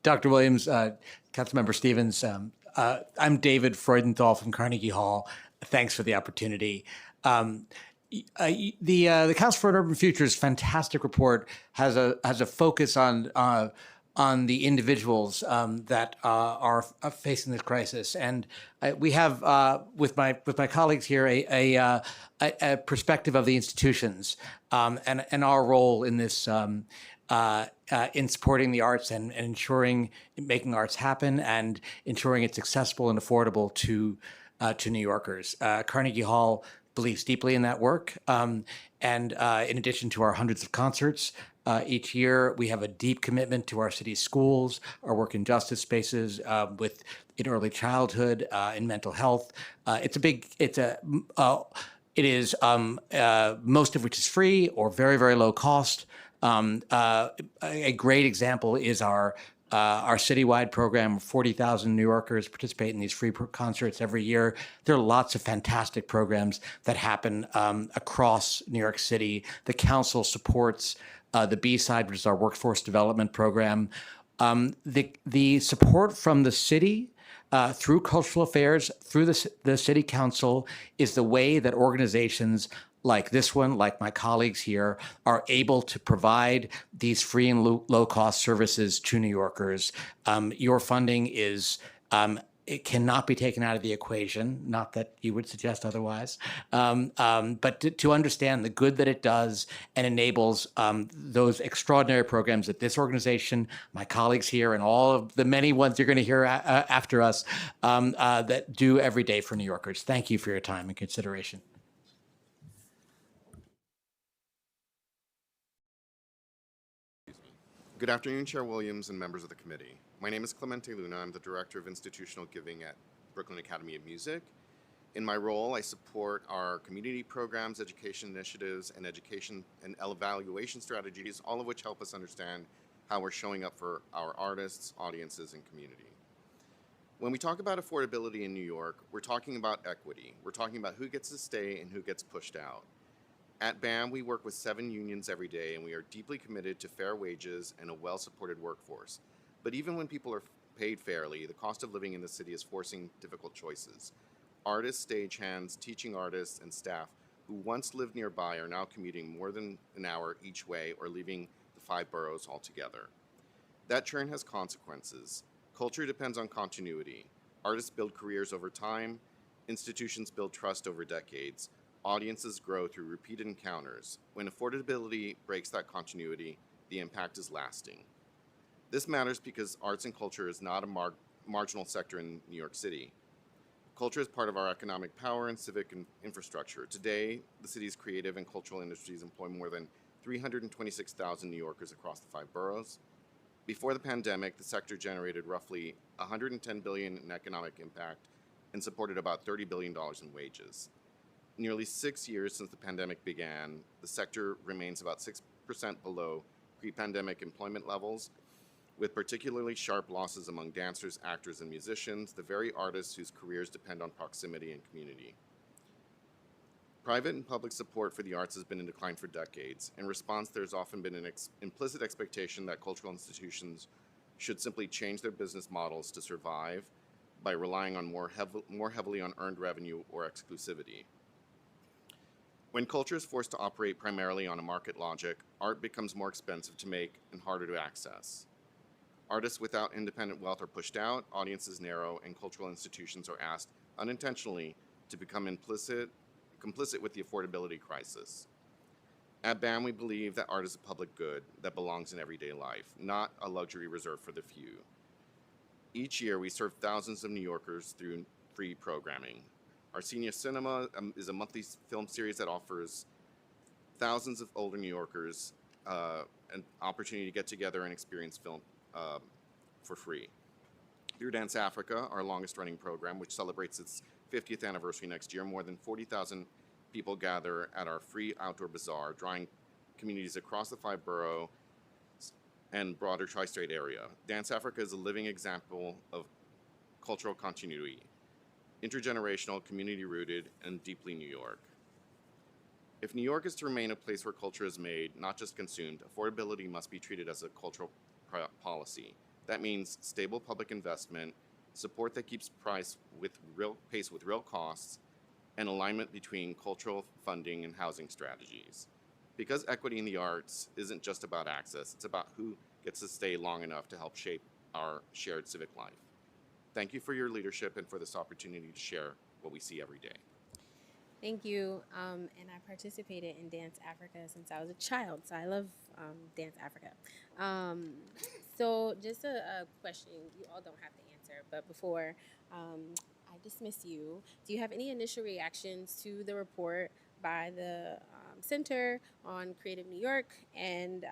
Dr. Williams, Councilmember Stevens, I'm David Freudenthal from Carnegie Hall. Thanks for the opportunity. The Council for Urban Future's fantastic report has a focus on the individuals that are facing this crisis. And we have, with my colleagues here, a perspective of the institutions and our role in this, in supporting the arts and ensuring making arts happen and ensuring it's accessible and affordable to New Yorkers. Carnegie Hall believes deeply in that work. And in addition to our hundreds of concerts each year, we have a deep commitment to our city schools, our work in justice spaces, in early childhood, in mental health. It is most of which is free or very, very low cost. A great example is our citywide program. 40,000 New Yorkers participate in these free concerts every year. There are lots of fantastic programs that happen across New York City. The council supports the B-Side, which is our workforce development program. The support from the city through cultural affairs, through the city council, is the way that organizations like this one, like my colleagues here, are able to provide these free and low-cost services to New Yorkers. Your funding is, it cannot be taken out of the equation, not that you would suggest otherwise, but to understand the good that it does and enables those extraordinary programs that this organization, my colleagues here, and all of the many ones you're going to hear after us that do every day for New Yorkers. Thank you for your time and consideration. Good afternoon, Chair Williams and members of the committee. My name is Clemente Luna. I'm the Director of Institutional Giving at Brooklyn Academy of Music. In my role, I support our community programs, education initiatives, and education and evaluation strategies, all of which help us understand how we're showing up for our artists, audiences, and community. When we talk about affordability in New York, we're talking about equity. We're talking about who gets to stay and who gets pushed out. At BAM, we work with 7 unions every day, and we are deeply committed to fair wages and a well-supported workforce. But even when people are paid fairly, the cost of living in the city is forcing difficult choices. Artists, stagehands, teaching artists, and staff who once lived nearby are now commuting more than an hour each way or leaving the 5 boroughs altogether. That churn has consequences. Culture depends on continuity. Artists build careers over time. Institutions build trust over decades. Audiences grow through repeated encounters. When affordability breaks that continuity, the impact is lasting. This matters because arts and culture is not a marginal sector in New York City. Culture is part of our economic power and civic infrastructure. Today, the city's creative and cultural industries employ more than 326,000 New Yorkers across the 5 boroughs. Before the pandemic, the sector generated roughly $110 billion in economic impact and supported about $30 billion in wages. Nearly 6 years since the pandemic began, the sector remains about 6% below pre-pandemic employment levels, with particularly sharp losses among dancers, actors, and musicians, the very artists whose careers depend on proximity and community. Private and public support for the arts has been in decline for decades. In response, there's often been an implicit expectation that cultural institutions should simply change their business models to survive by relying on more heavily on earned revenue or exclusivity. When culture is forced to operate primarily on a market logic, art becomes more expensive to make and harder to access. Artists without independent wealth are pushed out, audiences narrow, and cultural institutions are asked unintentionally to become complicit with the affordability crisis. At BAM, we believe that art is a public good that belongs in everyday life, not a luxury reserved for the few. Each year, we serve thousands of New Yorkers through free programming. Our Senior Cinema is a monthly film series that offers thousands of older New Yorkers an opportunity to get together and experience film for free. Through Dance Africa, our longest running program, which celebrates its 50th anniversary next year, more than 40,000 people gather at our free outdoor bazaar, drawing communities across the 5 boroughs and broader tri-state area. Dance Africa is a living example of cultural continuity, intergenerational, community-rooted, and deeply New York. If New York is to remain a place where culture is made, not just consumed, affordability must be treated as a cultural policy. That means stable public investment, support that keeps pace with real costs, and alignment between cultural funding and housing strategies. Because equity in the arts isn't just about access, it's about who gets to stay long enough to help shape our shared civic life. Thank you for your leadership and for this opportunity to share what we see every day. Thank you. And I participated in Dance Africa since I was a child, so I love Dance Africa. So just a question, you all don't have to answer, but before I dismiss you, do you have any initial reactions to the report by the Center on Creative New York? And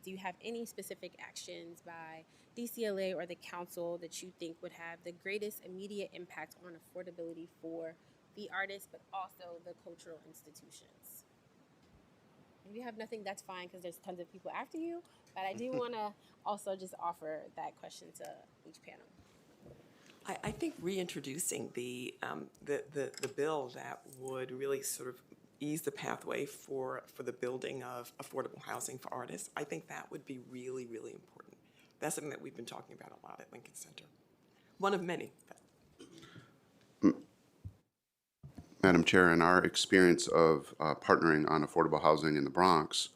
do you have any specific actions by DCLA or the council that you think would have the greatest immediate impact on affordability for the artists, but also the cultural institutions? If you have nothing, that's fine, because there's tons of people after you, but I do want to also just offer that question to each panel. I think reintroducing the bill that would really sort of ease the pathway for the building of affordable housing for artists, I think that would be really, really important. That's something that we've been talking about a lot at Lincoln Center. One of many. Madam Chair, in our experience of partnering on affordable housing in the Bronx,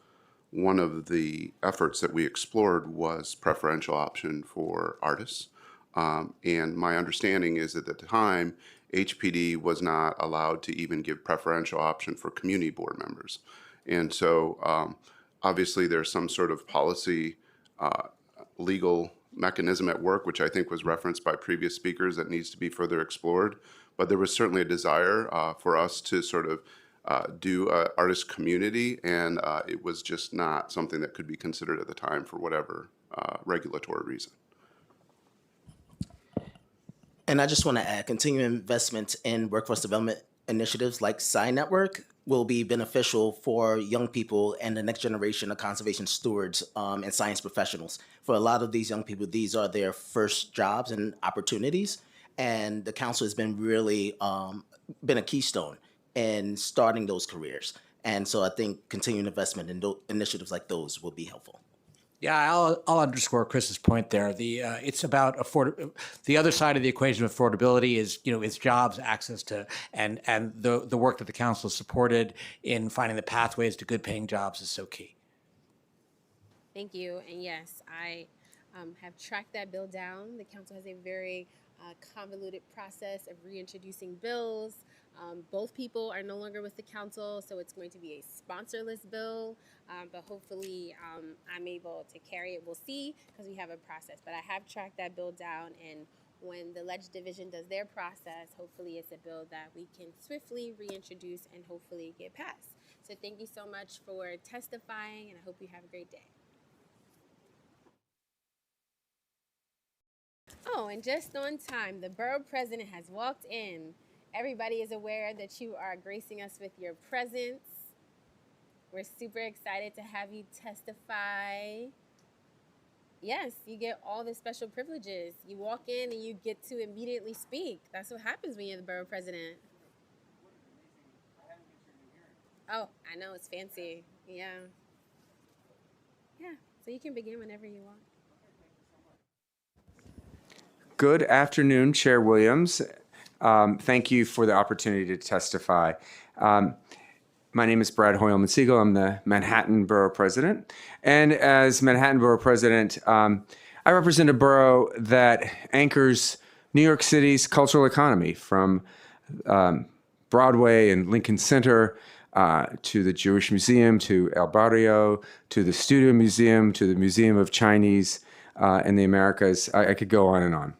one of the efforts that we explored was preferential option for artists. And my understanding is that at the time, HPD was not allowed to even give preferential option for community board members. And so obviously there's some sort of policy legal mechanism at work, which I think was referenced by previous speakers, that needs to be further explored. But there was certainly a desire for us to sort of do artist community, and it was just not something that could be considered at the time for whatever regulatory reason. And I just want to add, continuing investments in workforce development initiatives like Sign Network will be beneficial for young people and the next generation of conservation stewards and science professionals. For a lot of these young people, these are their first jobs and opportunities. And the council has been really been a keystone in starting those careers. And so I think continuing investment in initiatives like those will be helpful. Yeah, I'll underscore Chris's point there. It's about the other side of the equation of affordability is, is jobs, access to, and the work that the council has supported in finding the pathways to good paying jobs is so key. Thank you. And yes, I have tracked that bill down. The council has a very convoluted process of reintroducing bills. Both people are no longer with the council, so it's going to be a sponsorless bill, but hopefully I'm able to carry it. We'll see, because we have a process, but I have tracked that bill down, and when the Leg Division does their process, hopefully it's a bill that we can swiftly reintroduce and hopefully get passed. So thank you so much for testifying, and I hope you have a great day. Oh, and just on time, the borough president has walked in. Everybody is aware that you are gracing us with your presence. We're super excited to have you testify. Yes, you get all the special privileges. You walk in and you get to immediately speak. That's what happens when you're the borough president. Oh, I know, it's fancy. Yeah. Yeah, so you can begin whenever you want. Good afternoon, Chair Williams. Thank you for the opportunity to testify. My name is Brad Hoyleman-Siegel. I'm the Manhattan Borough President. And as Manhattan Borough President, I represent a borough that anchors New York City's cultural economy, from Broadway and Lincoln Center to the Jewish Museum, to El Barrio, to the Studio Museum, to the Museum of Chinese and the Americas. I could go on and on.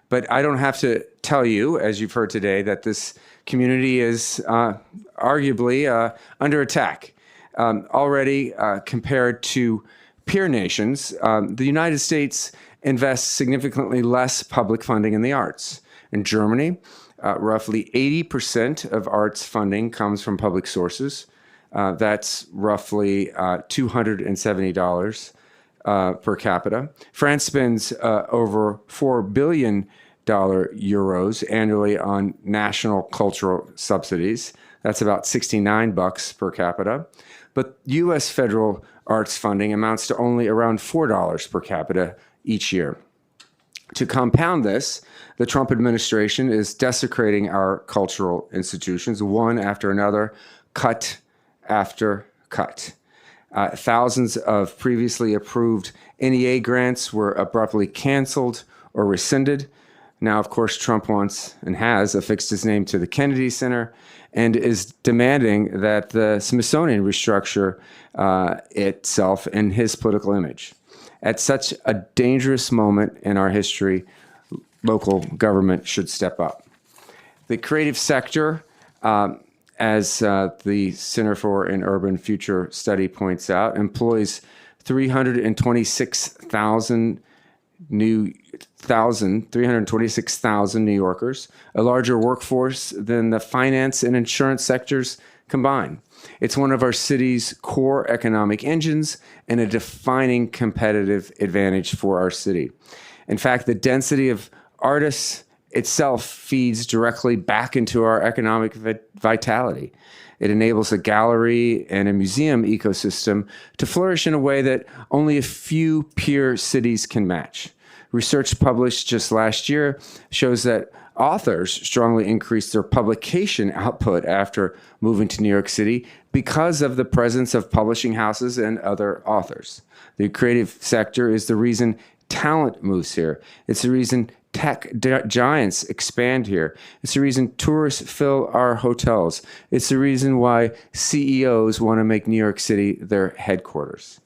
But I don't have to tell you, as you've heard today, that this community is arguably under attack. Already, compared to peer nations, the United States invests significantly less public funding in the arts. In Germany, roughly 80% of arts funding comes from public sources. That's roughly $270 per capita. France spends over $4 billion annually on national cultural subsidies. That's about $69 per capita. But U.S. federal arts funding amounts to only around $4 per capita each year. To compound this, the Trump administration is desecrating our cultural institutions, one after another, cut after cut. Thousands of previously approved NEA grants were abruptly canceled or rescinded. Now, of course, Trump wants and has affixed his name to the Kennedy Center and is demanding that the Smithsonian restructure itself and his political image. At such a dangerous moment in our history, local government should step up. The creative sector, as the Center for an Urban Future study points out, employs 326,000 New Yorkers, a larger workforce than the finance and insurance sectors combined. It's one of our city's core economic engines and a defining competitive advantage for our city. In fact, the density of artists itself feeds directly back into our economic vitality. It enables a gallery and a museum ecosystem to flourish in a way that only a few peer cities can match. Research published just last year shows that authors strongly increased their publication output after moving to New York City because of the presence of publishing houses and other authors. The creative sector is the reason talent moves here. It's the reason tech giants expand here. It's the reason tourists fill our hotels. It's the reason why CEOs want to make New York City their headquarters.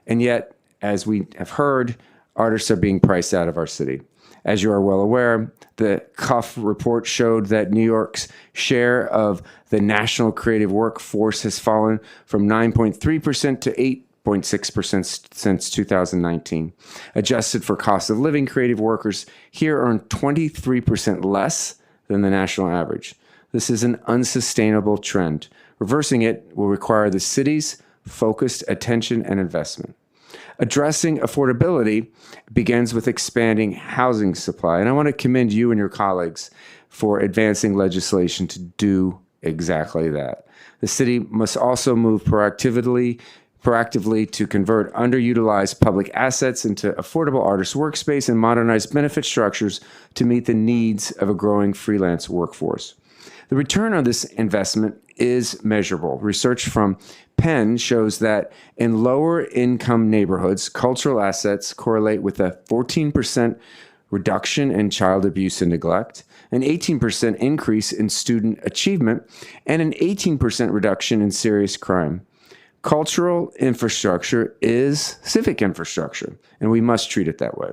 And yet, as we have heard, artists are being priced out of our city. As you are well aware, the Cuff report showed that New York's share of the national creative workforce has fallen from 9.3% to 8.6% since 2019. Adjusted for cost of living, creative workers here earn 23% less than the national average. This is an unsustainable trend. Reversing it will require the city's focused attention and investment. Addressing affordability begins with expanding housing supply. And I want to commend you and your colleagues for advancing legislation to do exactly that. The city must also move proactively to convert underutilized public assets into affordable artist workspace and modernize benefit structures to meet the needs of a growing freelance workforce. The return on this investment is measurable. Research from Penn shows that in lower income neighborhoods, cultural assets correlate with a 14% reduction in child abuse and neglect, an 18% increase in student achievement, and an 18% reduction in serious crime. Cultural infrastructure is civic infrastructure, and we must treat it that way.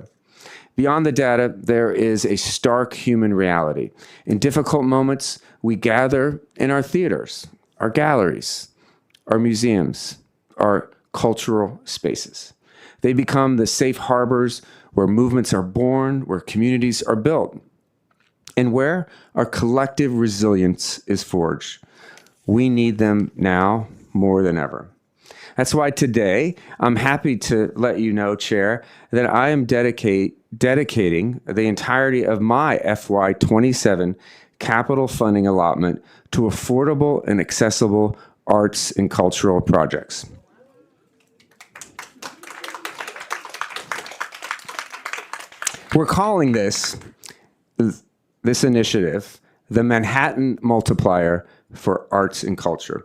Beyond the data, there is a stark human reality. In difficult moments, we gather in our theaters, our galleries, our museums, our cultural spaces. They become the safe harbors where movements are born, where communities are built, and where our collective resilience is forged. We need them now more than ever. That's why today I'm happy to let you know, Chair, that I am dedicating the entirety of my FY27 capital funding allotment to affordable and accessible arts and cultural projects. We're calling this initiative the Manhattan Multiplier for Arts and Culture.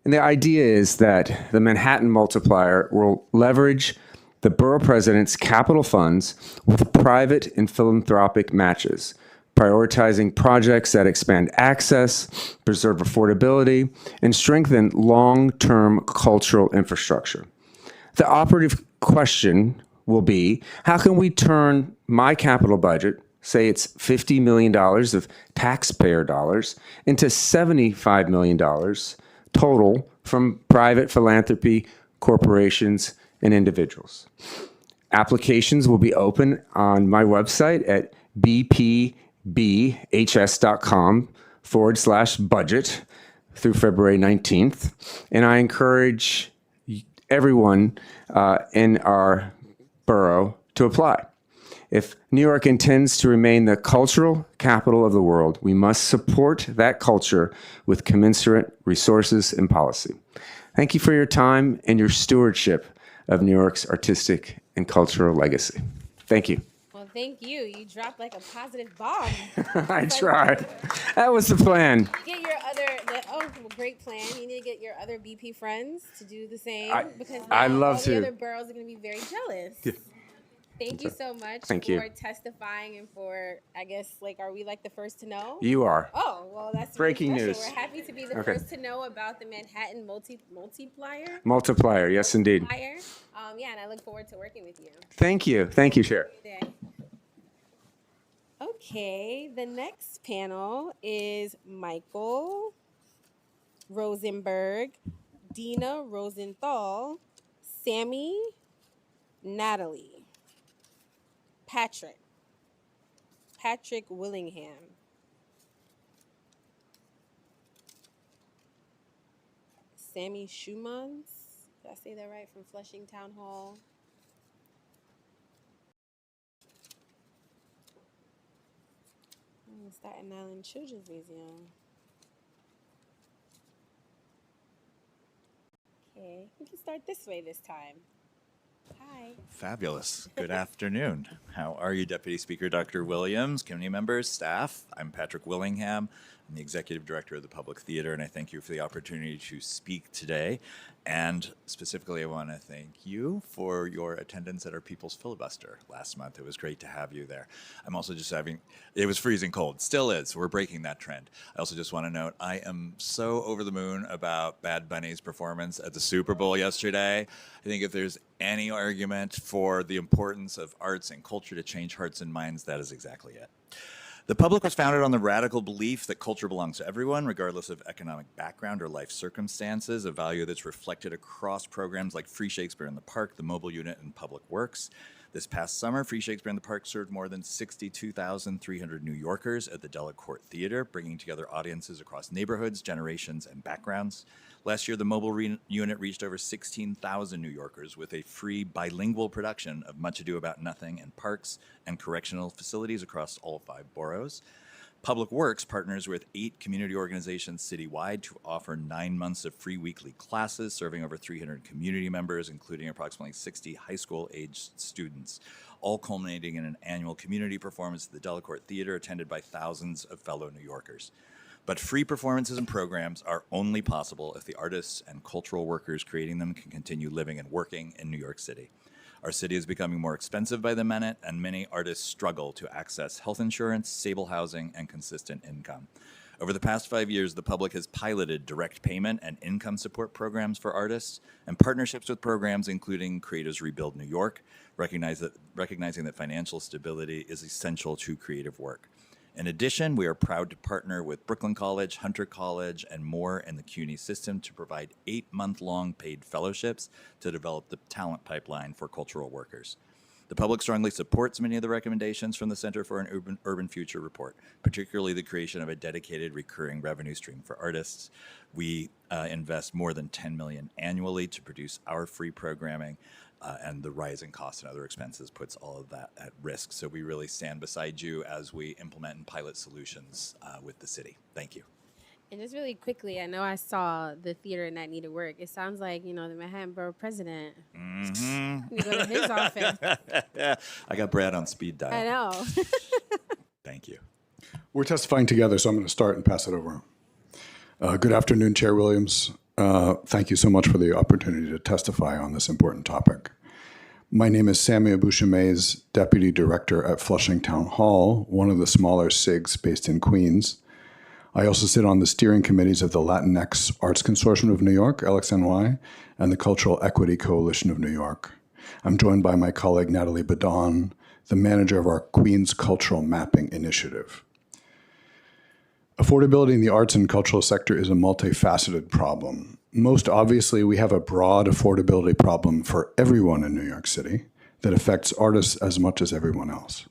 And the idea is that the Manhattan Multiplier will leverage the borough president's capital funds with private and philanthropic matches, prioritizing projects that expand access, preserve affordability, and strengthen long-term cultural infrastructure. The operative question will be, how can we turn my capital budget, say it's $50 million of taxpayer dollars, into $75 million total from private philanthropy, corporations, and individuals? Applications will be open on my website at bpbhs.com/budget through February 19th. And I encourage everyone in our borough to apply. If New York intends to remain the cultural capital of the world, we must support that culture with commensurate resources and policy. Thank you for your time and your stewardship of New York's artistic and cultural legacy. Thank you. Well, thank you. You dropped like a positive bomb. I tried. That was the plan. Get your other, great plan. You need to get your other BP friends to do the same because I'd love all to. the other boroughs are going to be very jealous. Yeah. Thank you so much Thank for you. testifying and for, I guess, are we the first to know? You are. Oh, well, that's Breaking really news. special. We're happy to be the Okay. first to know about the Manhattan multiplier. Multiplier, yes, indeed. Yeah, and I look forward to working with you. Thank you. Thank you, Chair. Okay, the next panel is Michael Rosenberg, Dina Rosenthal, Sammy, Natalie, Patrick Willingham. Sammy Schumans, did I say that right, from Flushing Town Hall? Staten Island Children's Museum. Okay, we can start this way this time. Hi. Fabulous. Good afternoon. How are you, Deputy Speaker Dr. Williams, committee members, staff? I'm Patrick Willingham. I'm the Executive Director of the Public Theater, and I thank you for the opportunity to speak today. And specifically, I want to thank you for your attendance at our People's Filibuster last month. It was great to have you there. I'm also just it was freezing cold, still is. We're breaking that trend. I also just want to note, I am so over the moon about Bad Bunny's performance at the Super Bowl yesterday. I think if there's any argument for the importance of arts and culture to change hearts and minds, that is exactly it. The public was founded on the radical belief that culture belongs to everyone, regardless of economic background or life circumstances, a value that's reflected across programs like Free Shakespeare in the Park, the Mobile Unit, and Public Works. This past summer, Free Shakespeare in the Park served more than 62,300 New Yorkers at the Delacorte Theater, bringing together audiences across neighborhoods, generations, and backgrounds. Last year, the Mobile Unit reached over 16,000 New Yorkers with a free bilingual production of Much Ado About Nothing in parks and correctional facilities across all 5 boroughs. Public Works partners with 8 community organizations citywide to offer 9 months of free weekly classes, serving over 300 community members, including approximately 60 high school-aged students, all culminating in an annual community performance at the Delacorte Theater attended by thousands of fellow New Yorkers. But free performances and programs are only possible if the artists and cultural workers creating them can continue living and working in New York City. Our city is becoming more expensive by the minute, and many artists struggle to access health insurance, stable housing, and consistent income. Over the past 5 years, the public has piloted direct payment and income support programs for artists and partnerships with programs including Creatives Rebuild New York, recognizing that financial stability is essential to creative work. In addition, we are proud to partner with Brooklyn College, Hunter College, and more in the CUNY system to provide 8-month-long paid fellowships to develop the talent pipeline for cultural workers. The public strongly supports many of the recommendations from the Center for an Urban Future report, particularly the creation of a dedicated recurring revenue stream for artists. We invest more than $10 million annually to produce our free programming, and the rising costs and other expenses puts all of that at risk. So we really stand beside you as we implement and pilot solutions with the city. Thank you. And just really quickly, I know I saw the theater and that needed work. It sounds like, the Manhattan Borough President. Mm-hmm. You go to his office. I got Brad on speed dial. I know. Thank you. We're testifying together, so I'm going to start and pass it over. Good afternoon, Chair Williams. Thank you so much for the opportunity to testify on this important topic. My name is Sammy Aboushamaez, Deputy Director at Flushing Town Hall, one of the smaller SIGs based in Queens. I also sit on the steering committees of the Latinx Arts Consortium of New York, LXNY, and the Cultural Equity Coalition of New York. I'm joined by my colleague Natalie Badon, the manager of our Queens Cultural Mapping Initiative. Affordability in the arts and cultural sector is a multifaceted problem. Most obviously, we have a broad affordability problem for everyone in New York City that affects artists as much as everyone else.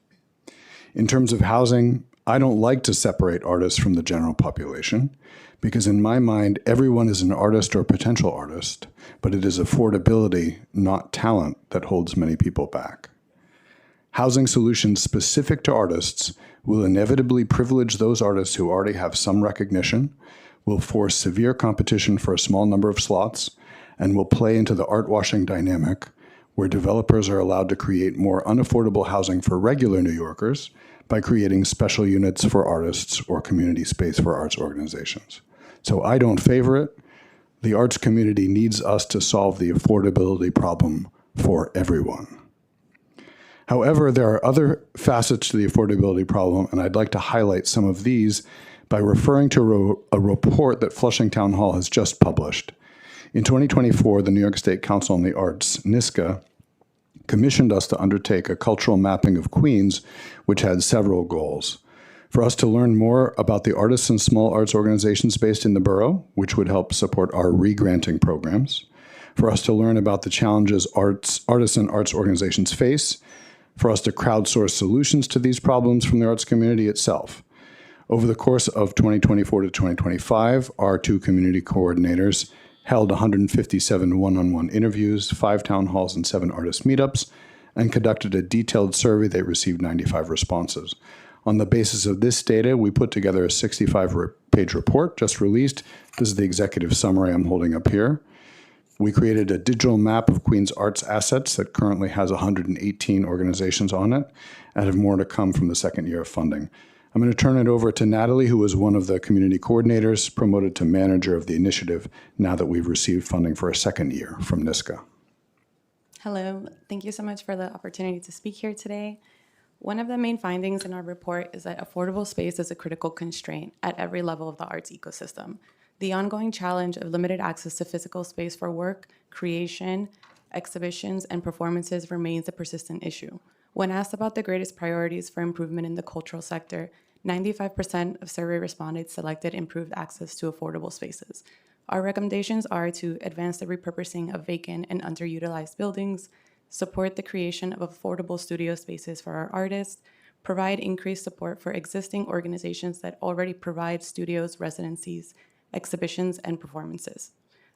In terms of housing, I don't like to separate artists from the general population because in my mind, everyone is an artist or potential artist, but it is affordability, not talent, that holds many people back. Housing solutions specific to artists will inevitably privilege those artists who already have some recognition, will force severe competition for a small number of slots, and will play into the art washing dynamic where developers are allowed to create more unaffordable housing for regular New Yorkers by creating special units for artists or community space for arts organizations. So I don't favor it. The arts community needs us to solve the affordability problem for everyone. However, there are other facets to the affordability problem, and I'd like to highlight some of these by referring to a report that Flushing Town Hall has just published. In 2024, the New York State Council on the Arts, NYSCA, commissioned us to undertake a cultural mapping of Queens, which had several goals. For us to learn more about the artists and small arts organizations based in the borough, which would help support our re-granting programs. For us to learn about the challenges artists and arts organizations face. For us to crowdsource solutions to these problems from the arts community itself. Over the course of 2024 to 2025, our two community coordinators held 157 one-on-one interviews, 5 town halls, and 7 artist meetups, and conducted a detailed survey that received 95 responses. On the basis of this data, we put together a 65-page report just released. This is the executive summary I'm holding up here. We created a digital map of Queens arts assets that currently has 118 organizations on it, and have more to come from the second year of funding. I'm going to turn it over to Natalie, who was one of the community coordinators, promoted to manager of the initiative now that we've received funding for a second year from NYSCA. Hello, thank you so much for the opportunity to speak here today. One of the main findings in our report is that affordable space is a critical constraint at every level of the arts ecosystem. The ongoing challenge of limited access to physical space for work, creation, exhibitions, and performances remains a persistent issue. When asked about the greatest priorities for improvement in the cultural sector, 95% of survey respondents selected improved access to affordable spaces. Our recommendations are to advance the repurposing of vacant and underutilized buildings, support the creation of affordable studio spaces for our artists, provide increased support for existing organizations that already provide studios, residencies, exhibitions, and performances.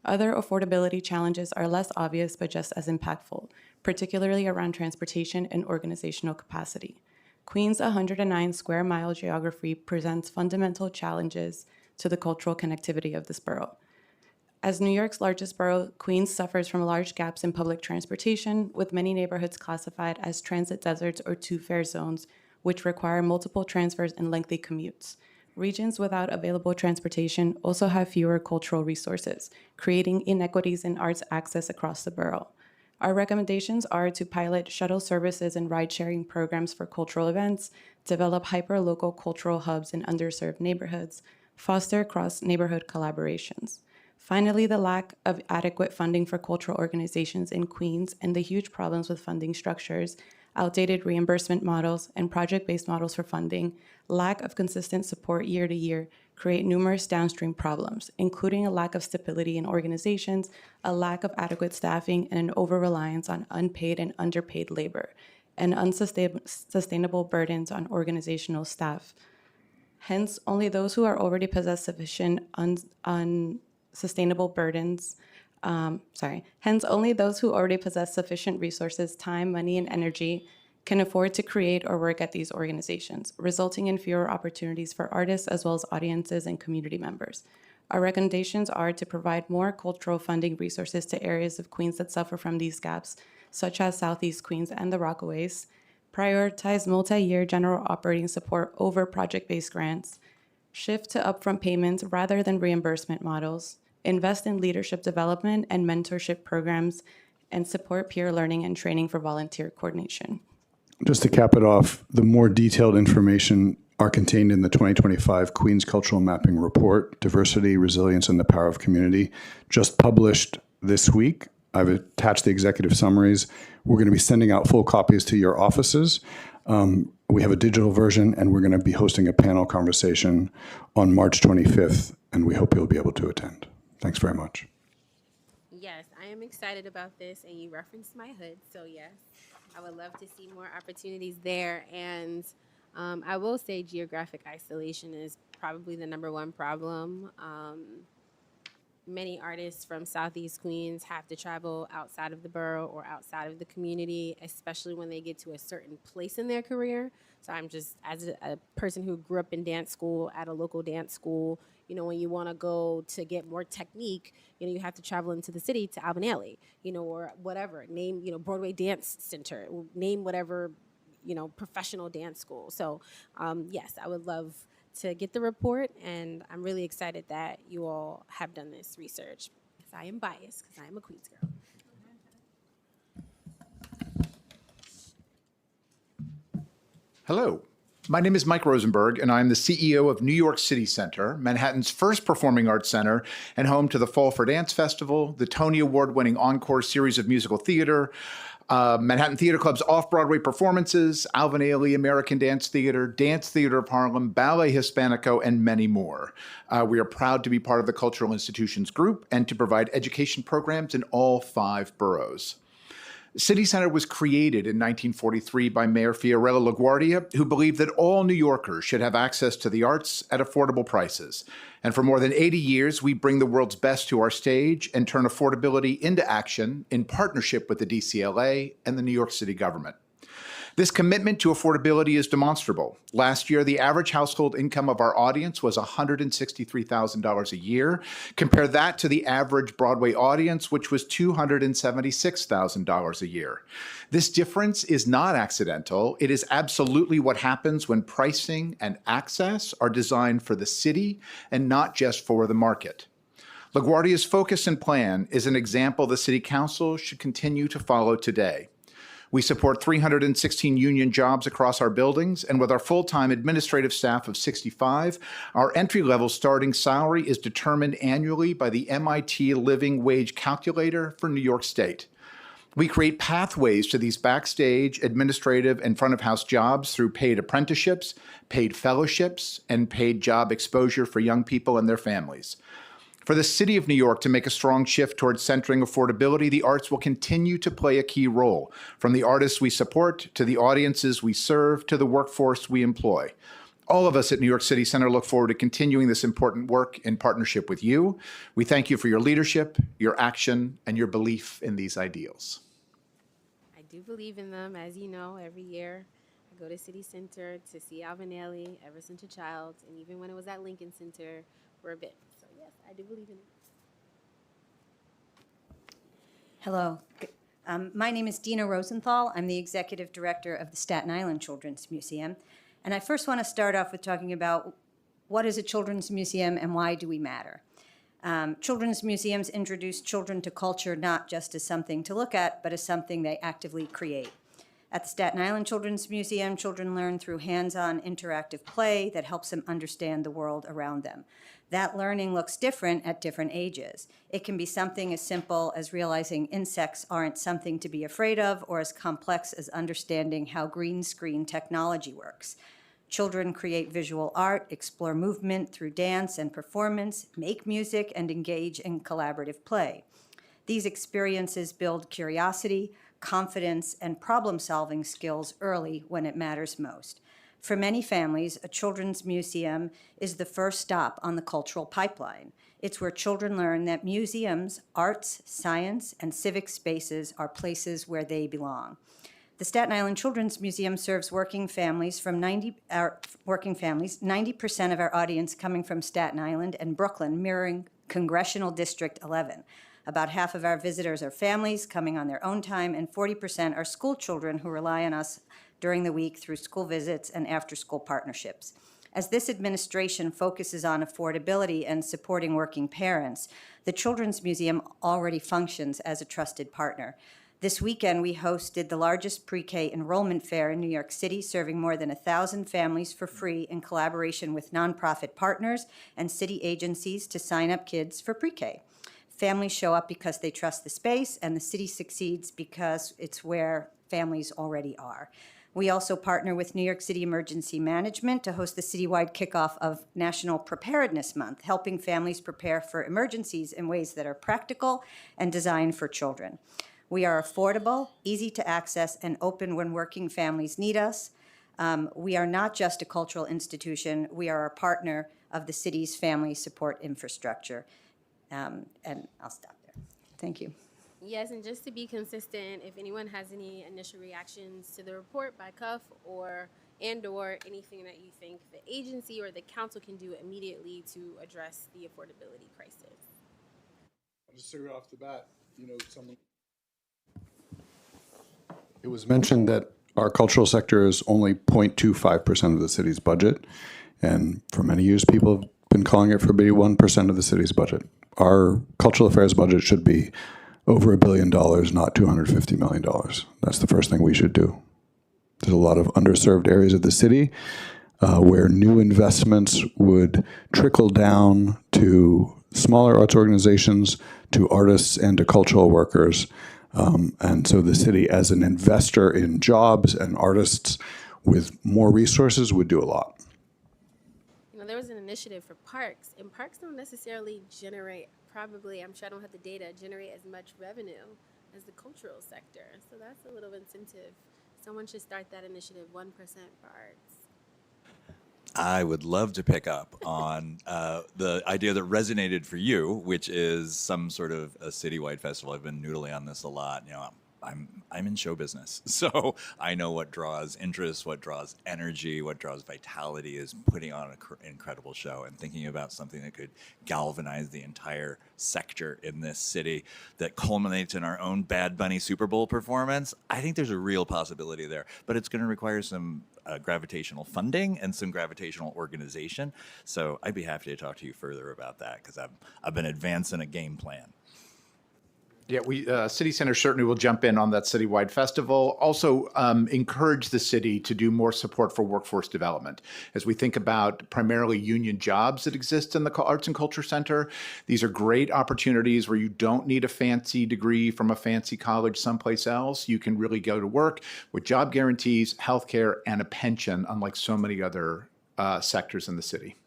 Other affordability challenges are less obvious but just as impactful, particularly around transportation and organizational capacity. Queens' 109 square mile geography presents fundamental challenges to the cultural connectivity of this borough. As New York's largest borough, Queens suffers from large gaps in public transportation, with many neighborhoods classified as transit deserts or two-fare zones, which require multiple transfers and lengthy commutes. Regions without available transportation also have fewer cultural resources, creating inequities in arts access across the borough. Our recommendations are to pilot shuttle services and ride-sharing programs for cultural events, develop hyper-local cultural hubs in underserved neighborhoods, foster cross-neighborhood collaborations. Finally, the lack of adequate funding for cultural organizations in Queens and the huge problems with funding structures, outdated reimbursement models, and project-based models for funding, lack of consistent support year to year, create numerous downstream problems, including a lack of stability in organizations, a lack of adequate staffing, and an over-reliance on unpaid and underpaid labor, and unsustainable burdens on organizational staff. Hence, only those who are already possess sufficient Hence, only those who already possess sufficient resources, time, money, and energy can afford to create or work at these organizations, resulting in fewer opportunities for artists as well as audiences and community members. Our recommendations are to provide more cultural funding resources to areas of Queens that suffer from these gaps, such as Southeast Queens and the Rockaways, prioritize multi-year general operating support over project-based grants, shift to upfront payments rather than reimbursement models, invest in leadership development and mentorship programs, and support peer learning and training for volunteer coordination. Just to cap it off, the more detailed information are contained in the 2025 Queens Cultural Mapping Report, Diversity, Resilience, and the Power of Community, just published this week. I've attached the executive summaries. We're going to be sending out full copies to your offices. We have a digital version, and we're going to be hosting a panel conversation on March 25th, and we hope you'll be able to attend. Thanks very much. Yes, I am excited about this, and you referenced my hood, so yes, I would love to see more opportunities there. And I will say geographic isolation is probably the #1 problem. Many artists from Southeast Queens have to travel outside of the borough or outside of the community, especially when they get to a certain place in their career. So I'm just, as a person who grew up in dance school, at a local dance school, you know, when you want to go to get more technique, you know, you have to travel into the city to Alvin Ailey, you know, or whatever, name, you know, Broadway Dance Center, name whatever, you know, professional dance school. So yes, I would love to get the report, and I'm really excited that you all have done this research, because I am biased, because I am a Queens girl. Hello, my name is Mike Rosenberg, and I'm the CEO of New York City Center, Manhattan's first performing arts center, and home to the Fall for Dance Festival, the Tony Award-winning Encore series of musical theater, Manhattan Theater Club's off-Broadway performances, Alvin Ailey American Dance Theater of Harlem, Ballet Hispanico, and many more. We are proud to be part of the Cultural Institutions Group and to provide education programs in all 5 boroughs. City Center was created in 1943 by Mayor Fiorello LaGuardia, who believed that all New Yorkers should have access to the arts at affordable prices. And for more than 80 years, we bring the world's best to our stage and turn affordability into action in partnership with the DCLA and the New York City government. This commitment to affordability is demonstrable. Last year, the average household income of our audience was $163,000 a year. Compare that to the average Broadway audience, which was $276,000 a year. This difference is not accidental. It is absolutely what happens when pricing and access are designed for the city and not just for the market. LaGuardia's focus and plan is an example the City Council should continue to follow today. We support 316 union jobs across our buildings, and with our full-time administrative staff of 65, our entry-level starting salary is determined annually by the MIT Living Wage Calculator for New York State. We create pathways to these backstage, administrative, and front-of-house jobs through paid apprenticeships, paid fellowships, and paid job exposure for young people and their families. For the City of New York to make a strong shift towards centering affordability, the arts will continue to play a key role, from the artists we support, to the audiences we serve, to the workforce we employ. All of us at New York City Center look forward to continuing this important work in partnership with you. We thank you for your leadership, your action, and your belief in these ideals. I do believe in them, as you know, every year. I go to City Center to see Alvin Ailey ever since a child, and even when it was at Lincoln Center for a bit. So yes, I do believe in it. Hello. My name is Dina Rosenthal. I'm the executive director of the Staten Island Children's Museum. And I first want to start off with talking about what is a children's museum and why do we matter. Children's museums introduce children to culture not just as something to look at, but as something they actively create. At the Staten Island Children's Museum, children learn through hands-on interactive play that helps them understand the world around them. That learning looks different at different ages. It can be something as simple as realizing insects aren't something to be afraid of, or as complex as understanding how green screen technology works. Children create visual art, explore movement through dance and performance, make music, and engage in collaborative play. These experiences build curiosity, confidence, and problem-solving skills early when it matters most. For many families, a children's museum is the first stop on the cultural pipeline. It's where children learn that museums, arts, science, and civic spaces are places where they belong. The Staten Island Children's Museum serves working families from 90% of our audience coming from Staten Island and Brooklyn, mirroring Congressional District 11. About half of our visitors are families coming on their own time, and 40% are school children who rely on us during the week through school visits and after-school partnerships. As this administration focuses on affordability and supporting working parents, the Children's Museum already functions as a trusted partner. This weekend, we hosted the largest pre-K enrollment fair in New York City, serving more than 1,000 families for free in collaboration with nonprofit partners and city agencies to sign up kids for pre-K. Families show up because they trust the space, and the city succeeds because it's where families already are. We also partner with New York City Emergency Management to host the citywide kickoff of National Preparedness Month, helping families prepare for emergencies in ways that are practical and designed for children. We are affordable, easy to access, and open when working families need us. We are not just a cultural institution. We are a partner of the city's family support infrastructure. And I'll stop there. Thank you. Yes, and just to be consistent, if anyone has any initial reactions to the report by Cuff or anything that you think the agency or the council can do immediately to address the affordability crisis. I'll just say right off the bat, it was mentioned that Our cultural sector is only 0.25% of the city's budget. And for many years, people have been calling it for to be 1% of the city's budget. Our cultural affairs budget should be over $1 billion, not $250 million. That's the first thing we should do. There's a lot of underserved areas of the city where new investments would trickle down to smaller arts organizations, to artists, and to cultural workers. And so the city, as an investor in jobs and artists with more resources, would do a lot. You know, there was an initiative for parks, and parks don't necessarily generate, probably, I'm sure I don't have the data, generate as much revenue as the cultural sector. So that's a little incentive. Someone should start that initiative, 1% for arts. I would love to pick up on the idea that resonated for you, which is some sort of a citywide festival. I've been noodling on this a lot. You know, I'm in show business, so I know what draws interest, what draws energy, what draws vitality is putting on an incredible show and thinking about something that could galvanize the entire sector in this city that culminates in our own Bad Bunny Super Bowl performance. I think there's a real possibility there, but it's going to require some gravitational funding and some gravitational organization. So I'd be happy to talk to you further about that because I've been advancing a game plan. Yeah, we City Center certainly will jump in on that citywide festival. Also, encourage the city to do more support for workforce development. As we think about primarily union jobs that exist in the Arts and Culture Center, these are great opportunities where you don't need a fancy degree from a fancy college someplace else. You can really go to work with job guarantees, healthcare, and a pension, unlike so many other sectors in the city.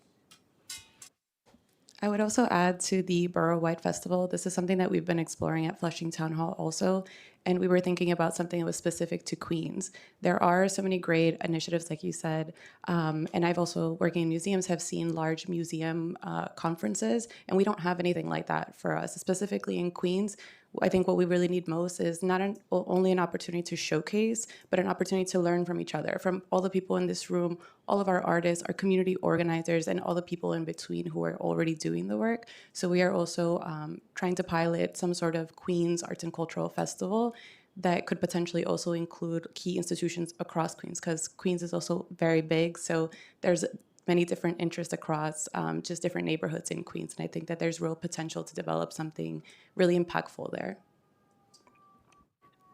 I would also add to the borough-wide festival, this is something that we've been exploring at Flushing Town Hall also, and we were thinking about something that was specific to Queens. There are so many great initiatives, like you said, and I've also, working in museums, have seen large museum conferences, and we don't have anything like that for us. Specifically in Queens, I think what we really need most is not only an opportunity to showcase, but an opportunity to learn from each other, from all the people in this room, all of our artists, our community organizers, and all the people in between who are already doing the work. So we are also trying to pilot some sort of Queens Arts and Cultural Festival that could potentially also include key institutions across Queens, because Queens is also very big. So there's many different interests across just different neighborhoods in Queens. And I think that there's real potential to develop something really impactful there.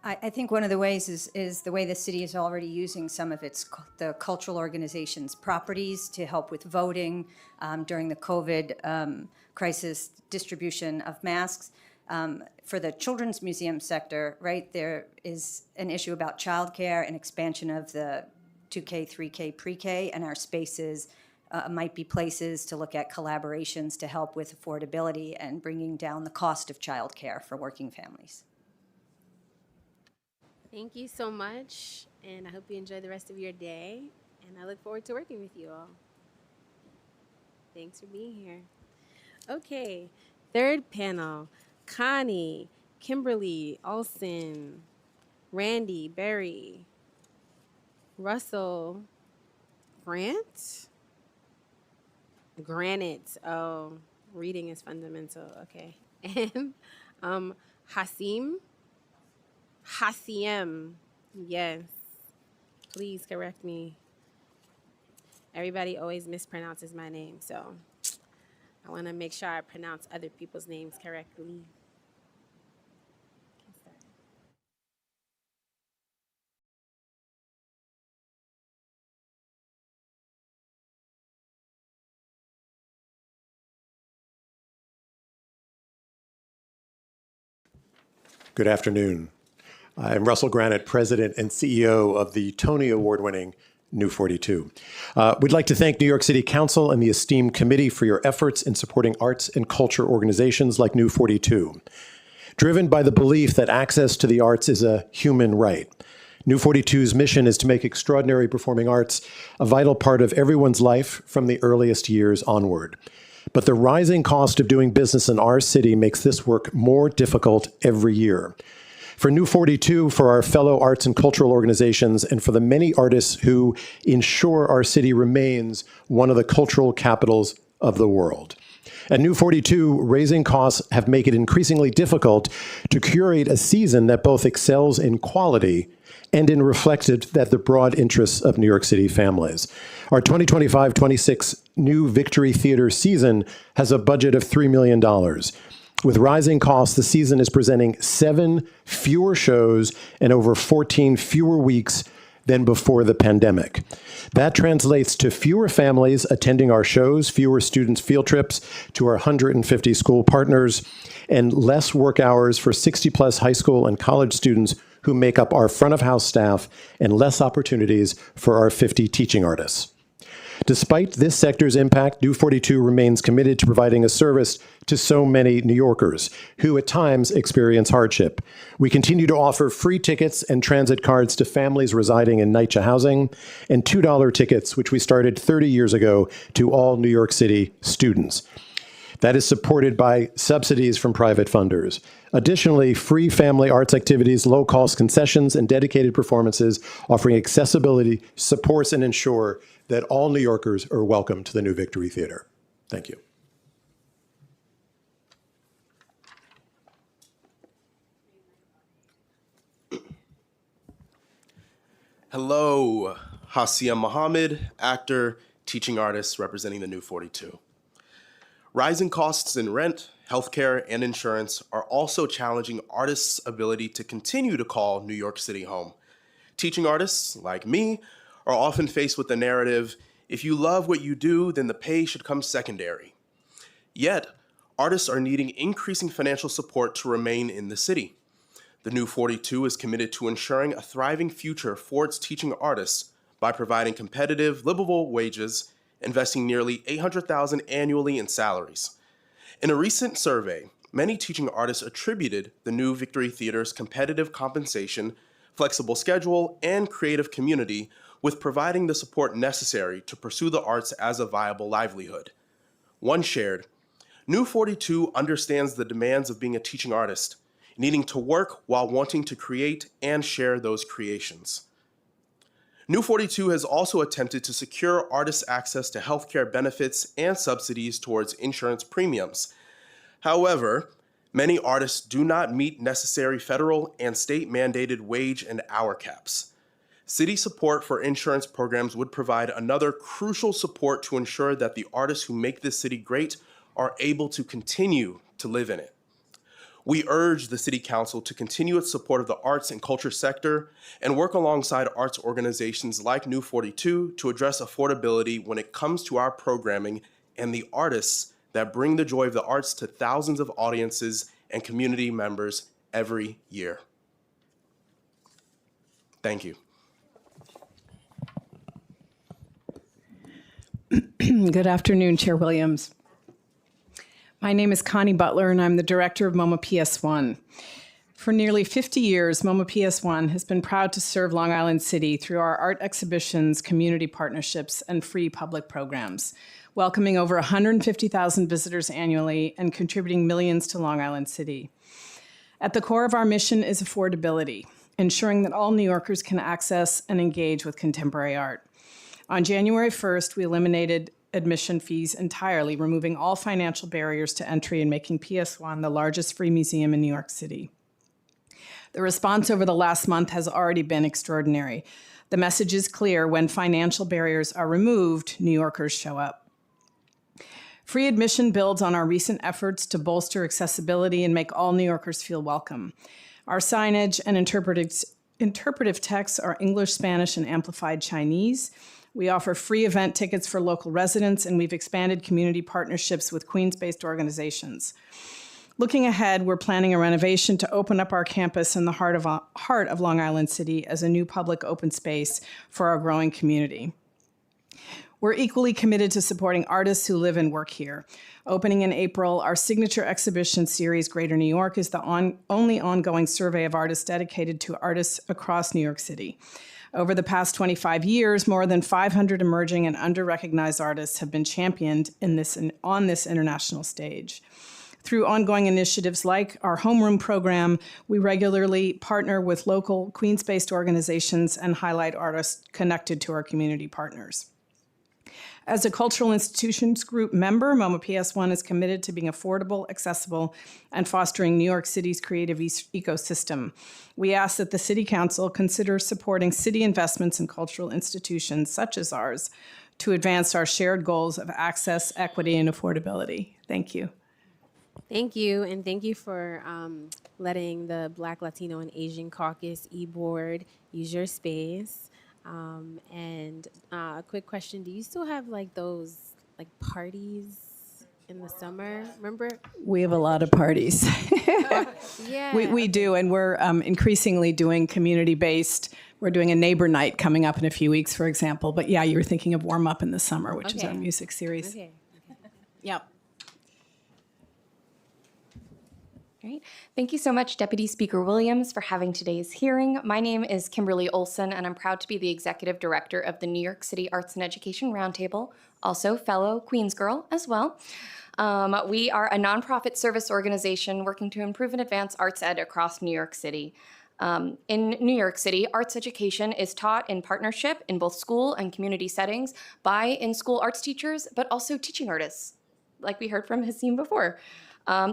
I think one of the ways is the way the city is already using some of the cultural organizations' properties to help with voting during the COVID crisis, distribution of masks. For the children's museum sector, right, there is an issue about childcare and expansion of the 2K, 3K, pre-K, and our spaces might be places to look at collaborations to help with affordability and bringing down the cost of childcare for working families. Thank you so much, and I hope you enjoy the rest of your day, and I look forward to working with you all. Thanks for being here. Okay, third panel, Connie, Kimberly, Olson, Randy, Barry, Russell, Grant? Granite. Oh, reading is fundamental. Okay. And Hasim. Yes. Please correct me. Everybody always mispronounces my name, so I want to make sure I pronounce other people's names correctly. Good afternoon. I'm Russell Granite, President and CEO of the Tony Award-winning New 42. We'd like to thank New York City Council and the esteemed committee for your efforts in supporting arts and culture organizations like New 42. Driven by the belief that access to the arts is a human right, New 42's mission is to make extraordinary performing arts a vital part of everyone's life from the earliest years onward. But the rising cost of doing business in our city makes this work more difficult every year. For New 42, for our fellow arts and cultural organizations, and for the many artists who ensure our city remains one of the cultural capitals of the world. At New 42, raising costs have made it increasingly difficult to curate a season that both excels in quality and reflected that the broad interests of New York City families. Our 2025-26 new Victory Theater season has a budget of $3 million. With rising costs, the season is presenting 7 fewer shows and over 14 fewer weeks than before the pandemic. That translates to fewer families attending our shows, fewer students' field trips to our 150 school partners, and less work hours for 60-plus high school and college students who make up our front-of-house staff, and less opportunities for our 50 teaching artists. Despite this sector's impact, New 42 remains committed to providing a service to so many New Yorkers who at times experience hardship. We continue to offer free tickets and transit cards to families residing in NYCHA housing, and $2 tickets, which we started 30 years ago, to all New York City students. That is supported by subsidies from private funders. Additionally, free family arts activities, low-cost concessions, and dedicated performances offering accessibility supports and ensure that all New Yorkers are welcome to the new Victory Theater. Thank you. Hello, Hasia Mohammed, actor, teaching artist representing the New 42. Rising costs in rent, healthcare, and insurance are also challenging artists' ability to continue to call New York City home. Teaching artists, like me, are often faced with the narrative, if you love what you do, then the pay should come secondary. Yet, artists are needing increasing financial support to remain in the city. The New 42 is committed to ensuring a thriving future for its teaching artists by providing competitive, livable wages, investing nearly $800,000 annually in salaries. In a recent survey, many teaching artists attributed the new Victory Theater's competitive compensation, flexible schedule, and creative community with providing the support necessary to pursue the arts as a viable livelihood. One shared, New 42 understands the demands of being a teaching artist, needing to work while wanting to create and share those creations. New 42 has also attempted to secure artists access to healthcare benefits and subsidies towards insurance premiums. However, many artists do not meet necessary federal and state-mandated wage and hour caps. City support for insurance programs would provide another crucial support to ensure that the artists who make this city great are able to continue to live in it. We urge the City Council to continue its support of the arts and culture sector and work alongside arts organizations like New 42 to address affordability when it comes to our programming and the artists that bring the joy of the arts to thousands of audiences and community members every year. Thank you. Good afternoon, Chair Williams. My name is Connie Butler, and I'm the director of MoMA PS1. For nearly 50 years, MoMA PS1 has been proud to serve Long Island City through our art exhibitions, community partnerships, and free public programs, welcoming over 150,000 visitors annually and contributing millions to Long Island City. At the core of our mission is affordability, ensuring that all New Yorkers can access and engage with contemporary art. On January 1st, we eliminated admission fees entirely, removing all financial barriers to entry and making PS1 the largest free museum in New York City. The response over the last month has already been extraordinary. The message is clear: when financial barriers are removed, New Yorkers show up. Free admission builds on our recent efforts to bolster accessibility and make all New Yorkers feel welcome. Our signage and interpretive texts are English, Spanish, and amplified Chinese. We offer free event tickets for local residents, and we've expanded community partnerships with Queens-based organizations. Looking ahead, we're planning a renovation to open up our campus in the heart of Long Island City as a new public open space for our growing community. We're equally committed to supporting artists who live and work here. Opening in April, our signature exhibition series, Greater New York, is the only ongoing survey of artists dedicated to artists across New York City. Over the past 25 years, more than 500 emerging and under-recognized artists have been championed on this international stage. Through ongoing initiatives like our homeroom program, we regularly partner with local Queens-based organizations and highlight artists connected to our community partners. As a cultural institutions group member, MoMA PS1 is committed to being affordable, accessible, and fostering New York City's creative ecosystem. We ask that the City Council consider supporting city investments in cultural institutions such as ours to advance our shared goals of access, equity, and affordability. Thank you. Thank you, and thank you for letting the Black, Latino, and Asian Caucus e-board use your space. A quick question, do you still have like those like parties in the summer? Remember? We have a lot of parties. Yeah. We do, and we're increasingly doing community-based. We're doing a neighbor night coming up in a few weeks, for example. But yeah, you were thinking of Warm Up in the Summer, which is our music series. Okay. Yep. Great. Thank you so much, Deputy Speaker Williams, for having today's hearing. My name is Kimberly Olson, and I'm proud to be the Executive Director of the New York City Arts and Education Roundtable, also fellow Queens girl as well. We are a nonprofit service organization working to improve and advance arts ed across New York City. In New York City, arts education is taught in partnership in both school and community settings by in-school arts teachers, but also teaching artists, like we heard from Hasim before.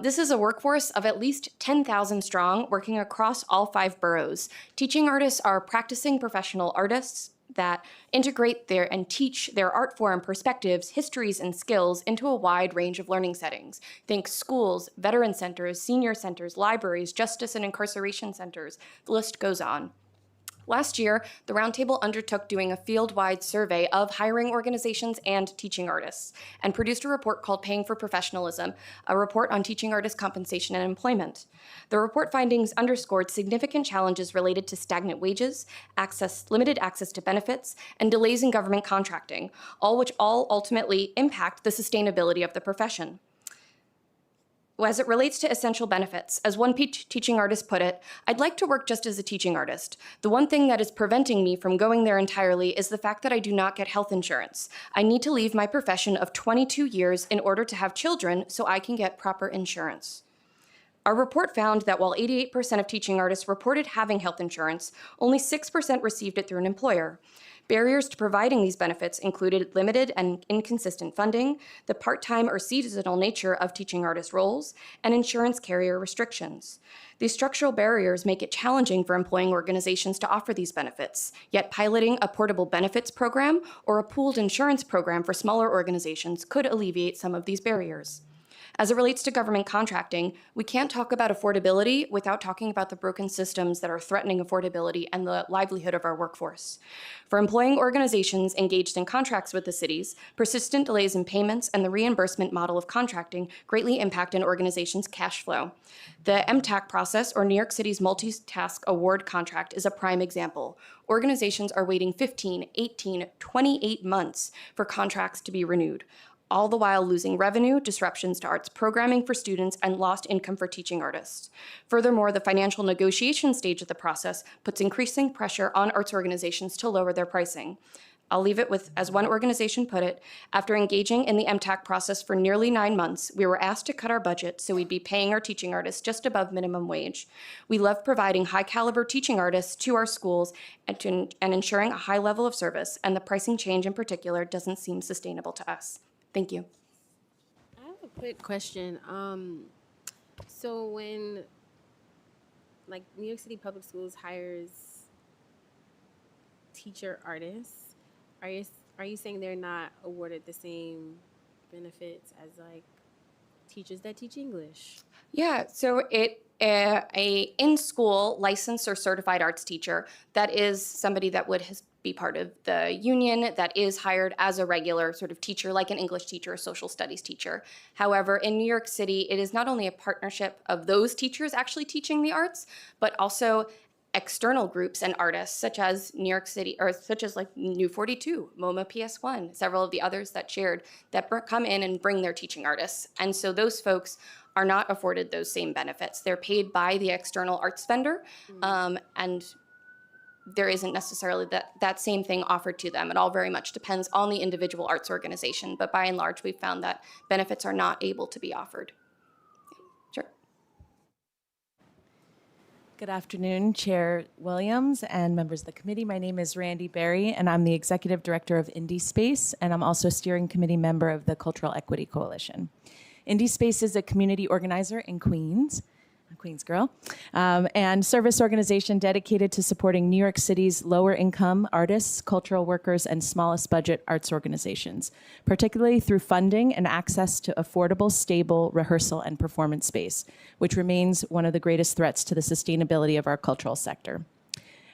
This is a workforce of at least 10,000 strong, working across all 5 boroughs. Teaching artists are practicing professional artists that integrate and teach their art form perspectives, histories, and skills into a wide range of learning settings. Think schools, veteran centers, senior centers, libraries, justice and incarceration centers. The list goes on. Last year, the Roundtable undertook doing a field-wide survey of hiring organizations and teaching artists and produced a report called Paying for Professionalism, a report on teaching artist compensation and employment. The report findings underscored significant challenges related to stagnant wages, limited access to benefits, and delays in government contracting, which ultimately impact the sustainability of the profession. As it relates to essential benefits, as one teaching artist put it, I'd like to work just as a teaching artist. The one thing that is preventing me from going there entirely is the fact that I do not get health insurance. I need to leave my profession of 22 years in order to have children so I can get proper insurance. Our report found that while 88% of teaching artists reported having health insurance, only 6% received it through an employer. Barriers to providing these benefits included limited and inconsistent funding, the part-time or seasonal nature of teaching artist roles, and insurance carrier restrictions. These structural barriers make it challenging for employing organizations to offer these benefits, yet piloting a portable benefits program or a pooled insurance program for smaller organizations could alleviate some of these barriers. As it relates to government contracting, we can't talk about affordability without talking about the broken systems that are threatening affordability and the livelihood of our workforce. For employing organizations engaged in contracts with the cities, persistent delays in payments and the reimbursement model of contracting greatly impact an organization's cash flow. The MTAC process, or New York City's multi-task award contract, is a prime example. Organizations are waiting 15, 18, 28 months for contracts to be renewed, all the while losing revenue, disruptions to arts programming for students, and lost income for teaching artists. Furthermore, the financial negotiation stage of the process puts increasing pressure on arts organizations to lower their pricing. I'll leave it with, as one organization put it, after engaging in the MTAC process for nearly 9 months, we were asked to cut our budget so we'd be paying our teaching artists just above minimum wage. We love providing high-caliber teaching artists to our schools and ensuring a high level of service, and the pricing change in particular doesn't seem sustainable to us. Thank you. I have a quick question. So when, like, New York City Public Schools hires teacher artists, are you saying they're not awarded the same benefits as like teachers that teach English? Yeah, so a in-school licensed or certified arts teacher, that is somebody that would be part of the union, that is hired as a regular sort of teacher, like an English teacher or social studies teacher. However, in New York City, it is not only a partnership of those teachers actually teaching the arts, but also external groups and artists, such as New York City, or such as like New 42, MoMA PS1, several of the others that shared, that come in and bring their teaching artists. And so those folks are not afforded those same benefits. They're paid by the external arts vendor, and there isn't necessarily that same thing offered to them. It all very much depends on the individual arts organization, but by and large, we've found that benefits are not able to be offered. Sure. Good afternoon, Chair Williams and members of the committee. My name is Randy Berry, and I'm the Executive Director of Indie Space, and I'm also a steering committee member of the Cultural Equity Coalition. Indie Space is a community organizer in Queens, a Queens girl, and service organization dedicated to supporting New York City's lower income artists, cultural workers, and smallest budget arts organizations, particularly through funding and access to affordable, stable rehearsal and performance space, which remains one of the greatest threats to the sustainability of our cultural sector.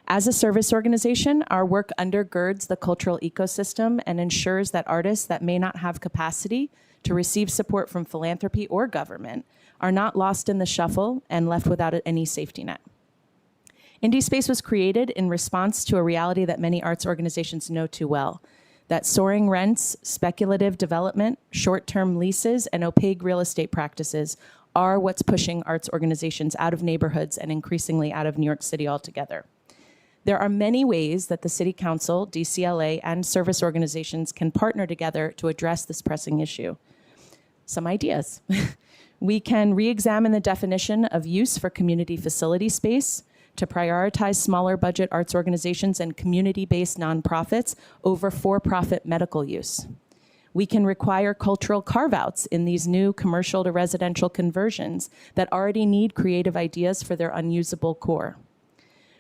As a service organization, our work undergirds the cultural ecosystem and ensures that artists that may not have capacity to receive support from philanthropy or government are not lost in the shuffle and left without any safety net. Indie Space was created in response to a reality that many arts organizations know too well, that soaring rents, speculative development, short-term leases, and opaque real estate practices are what's pushing arts organizations out of neighborhoods and increasingly out of New York City altogether. There are many ways that the City Council, DCLA, and service organizations can partner together to address this pressing issue. Some ideas. We can re-examine the definition of use for community facility space to prioritize smaller budget arts organizations and community-based nonprofits over for-profit medical use. We can require cultural carve-outs in these new commercial to residential conversions that already need creative ideas for their unusable core.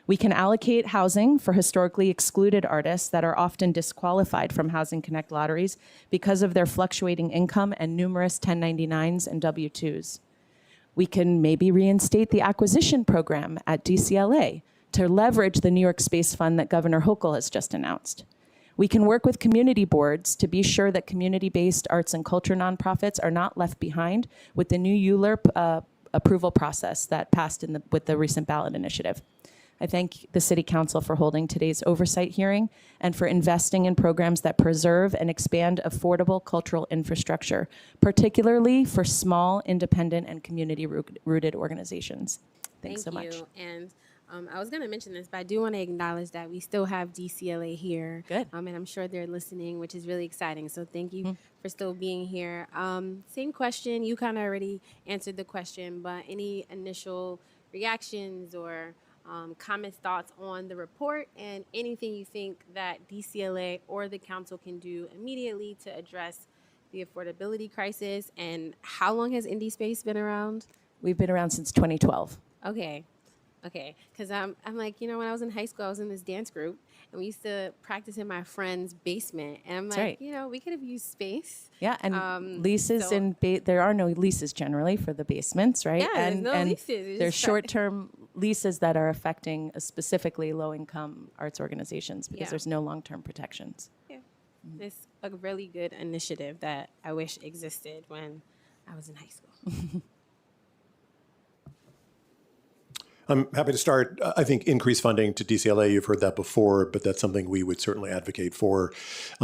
We can allocate housing for historically excluded artists that are often disqualified from Housing Connect lotteries because of their fluctuating income and numerous 1099s and W-2s. We can maybe reinstate the acquisition program at DCLA to leverage the New York Space Fund that Governor Hochul has just announced. We can work with community boards to be sure that community-based arts and culture nonprofits are not left behind with the new ULURP approval process that passed with the recent ballot initiative. I thank the City Council for holding today's oversight hearing and for investing in programs that preserve and expand affordable cultural infrastructure, particularly for small, independent, and community-rooted organizations. Thanks so much. Thank you. And I was going to mention this, but I do want to acknowledge that we still have DCLA here. Good. And I'm sure they're listening, which is really exciting. So thank you for still being here. Same question. You kind of already answered the question, but any initial reactions or comments, thoughts on the report, and anything you think that DCLA or the council can do immediately to address the affordability crisis? And how long has Indie Space been around? We've been around since 2012. Okay. Because I'm like, when I was in high school, I was in this dance group, and we used to practice in my friend's basement. And I'm like, right. We could have used space. Yeah, and leases there are no leases generally for the basements, right? Yeah, and, there's no and leases. There's short-term leases that are affecting specifically low-income arts organizations because there's no long-term protections. Yeah, it's a really good initiative that I wish existed when I was in high school. I'm happy to start. I think increased funding to DCLA, you've heard that before, but that's something we would certainly advocate for.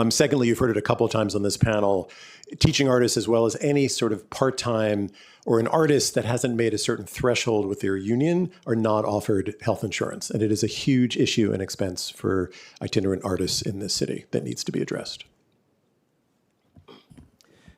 Secondly, you've heard it a couple of times on this panel, teaching artists as well as any sort of part-time or an artist that hasn't made a certain threshold with their union are not offered health insurance. And it is a huge issue and expense for itinerant artists in this city that needs to be addressed.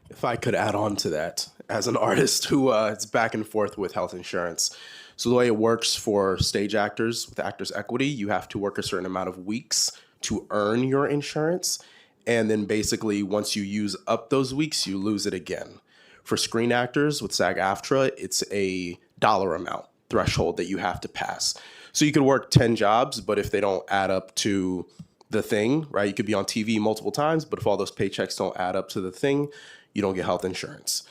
If I could add on to that, as an artist who is back and forth with health insurance. So the way it works for stage actors with Actors Equity, you have to work a certain amount of weeks to earn your insurance. And then basically once you use up those weeks, you lose it again. For screen actors with SAG-AFTRA, it's a dollar amount threshold that you have to pass. So you could work 10 jobs, but if they don't add up to the thing, right? You could be on TV multiple times, but if all those paychecks don't add up to the thing, you don't get health insurance.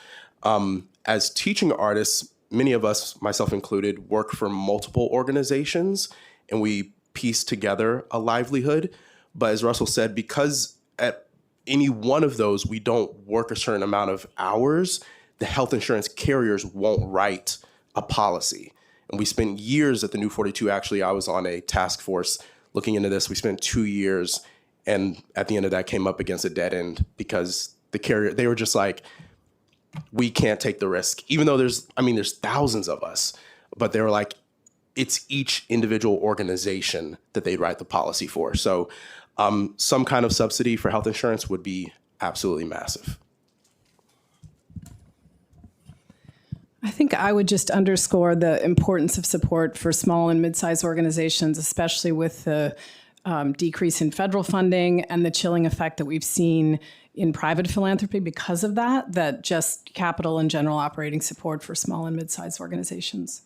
As teaching artists, many of us, myself included, work for multiple organizations and we piece together a livelihood. But as Russell said, because at any one of those, we don't work a certain amount of hours, the health insurance carriers won't write a policy. And we spent years at the New 42. Actually, I was on a task force looking into this. We spent 2 years, and at the end of that came up against a dead end because the carrier, they were just like, we can't take the risk, even though there's thousands of us, but they were like, it's each individual organization that they'd write the policy for. So some kind of subsidy for health insurance would be absolutely massive. I think I would just underscore the importance of support for small and mid-sized organizations, especially with the decrease in federal funding and the chilling effect that we've seen in private philanthropy because of that just capital and general operating support for small and mid-sized organizations.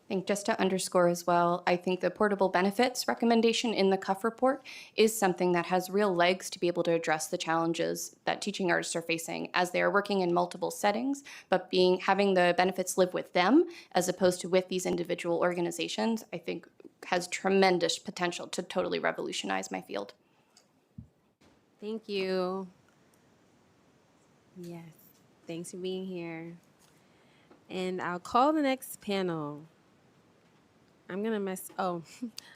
I think just to underscore as well, I think the portable benefits recommendation in the CUF report is something that has real legs to be able to address the challenges that teaching artists are facing as they are working in multiple settings, but having the benefits live with them as opposed to with these individual organizations, I think has tremendous potential to totally revolutionize my field. Thank you. Yes, thanks for being here. And I'll call the next panel. I'm gonna I'm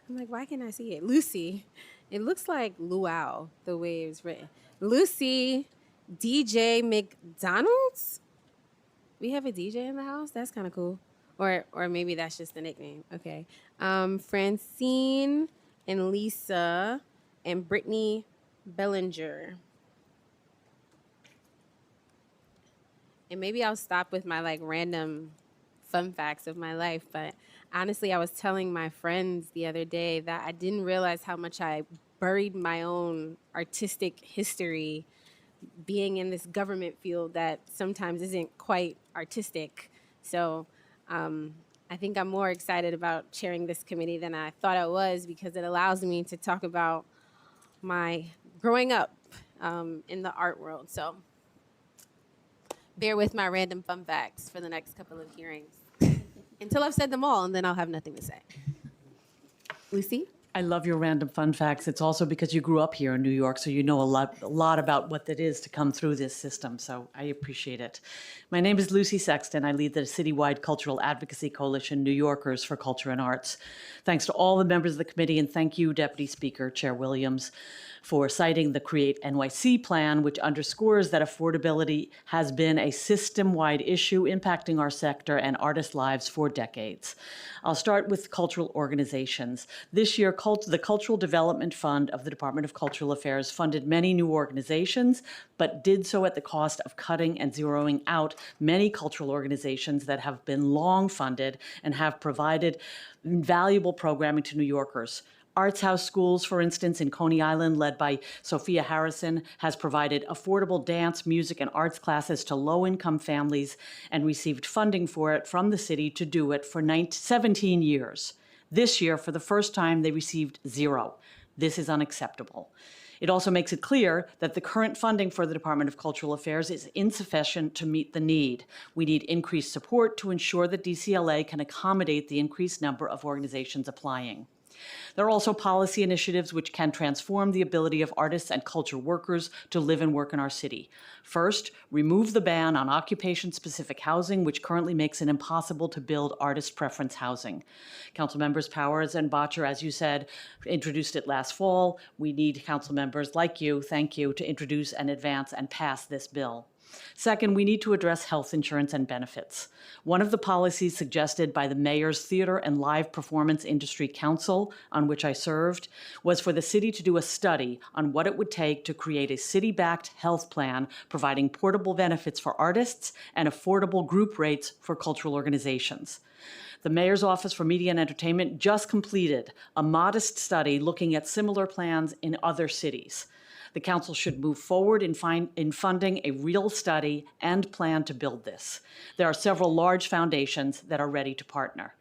like, why can't I see it? Lucy. It looks like luau, the way it was written. Lucy DJ McDonald's? We have a DJ in the house? That's kind of cool. Or maybe that's just the nickname. Okay. Francine and Lisa and Brittany Bellinger. And maybe I'll stop with my random fun facts of my life, but honestly, I was telling my friends the other day that I didn't realize how much I buried my own artistic history being in this government field that sometimes isn't quite artistic. So I think I'm more excited about chairing this committee than I thought I was because it allows me to talk about my growing up in the art world. So bear with my random fun facts for the next couple of hearings until I've said them all, and then I'll have nothing to say. Lucy? I love your random fun facts. It's also because you grew up here in New York, so you know a lot about what it is to come through this system, so I appreciate it. My name is Lucy Sexton. I lead the citywide cultural advocacy coalition, New Yorkers for Culture and Arts. Thanks to all the members of the committee, and thank you, Deputy Speaker, Chair Williams, for citing the Create NYC plan, which underscores that affordability has been a system-wide issue impacting our sector and artists' lives for decades. I'll start with cultural organizations. This year, the Cultural Development Fund of the Department of Cultural Affairs funded many new organizations, but did so at the cost of cutting and zeroing out many cultural organizations that have been long funded and have provided valuable programming to New Yorkers. Arts House Schools, for instance, in Coney Island, led by Sophia Harrison, has provided affordable dance, music, and arts classes to low-income families and received funding for it from the city to do it for 17 years. This year, for the first time, they received zero. This is unacceptable. It also makes it clear that the current funding for the Department of Cultural Affairs is insufficient to meet the need. We need increased support to ensure that DCLA can accommodate the increased number of organizations applying. There are also policy initiatives which can transform the ability of artists and culture workers to live and work in our city. First, remove the ban on occupation-specific housing, which currently makes it impossible to build artist preference housing. Council members Powers and Botcher, as you said, introduced it last fall. We need council members like you, thank you, to introduce and advance and pass this bill. Second, we need to address health insurance and benefits. One of the policies suggested by the Mayor's Theater and Live Performance Industry Council, on which I served, was for the city to do a study on what it would take to create a city-backed health plan providing portable benefits for artists and affordable group rates for cultural organizations. The Mayor's Office for Media and Entertainment just completed a modest study looking at similar plans in other cities. The council should move forward in funding a real study and plan to build this. There are several large foundations that are ready to partner.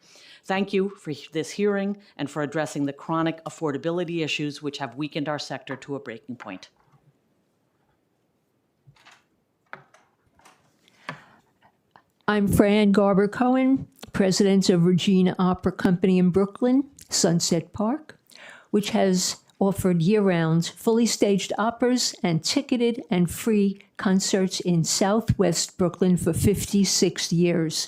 Thank you for this hearing and for addressing the chronic affordability issues which have weakened our sector to a breaking point. I'm Fran Garber Cohen, president of Regina Opera Company in Brooklyn, Sunset Park, which has offered year-round, fully staged operas and ticketed and free concerts in Southwest Brooklyn for 56 years.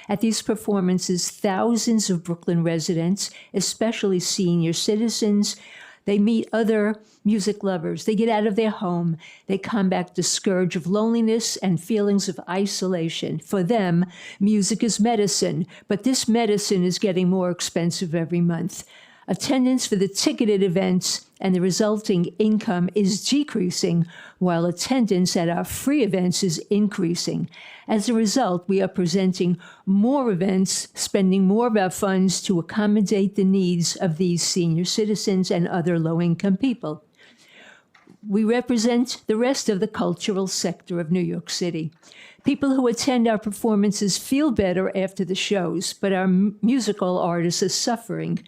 At these performances, thousands of Brooklyn residents, especially senior citizens, they meet other music lovers. They get out of their home. They combat the scourge of loneliness and feelings of isolation. For them, music is medicine, but this medicine is getting more expensive every month. Attendance for the ticketed events and the resulting income is decreasing, while attendance at our free events is increasing. As a result, we are presenting more events, spending more of our funds to accommodate the needs of these senior citizens and other low-income people. We represent the rest of the cultural sector of New York City. People who attend our performances feel better after the shows, but our musical artists are suffering.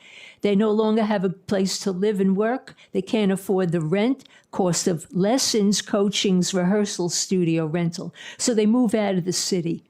They no longer have a place to live and work. They can't afford the rent, cost of lessons, coachings, rehearsal, studio rental. So they move out of the city.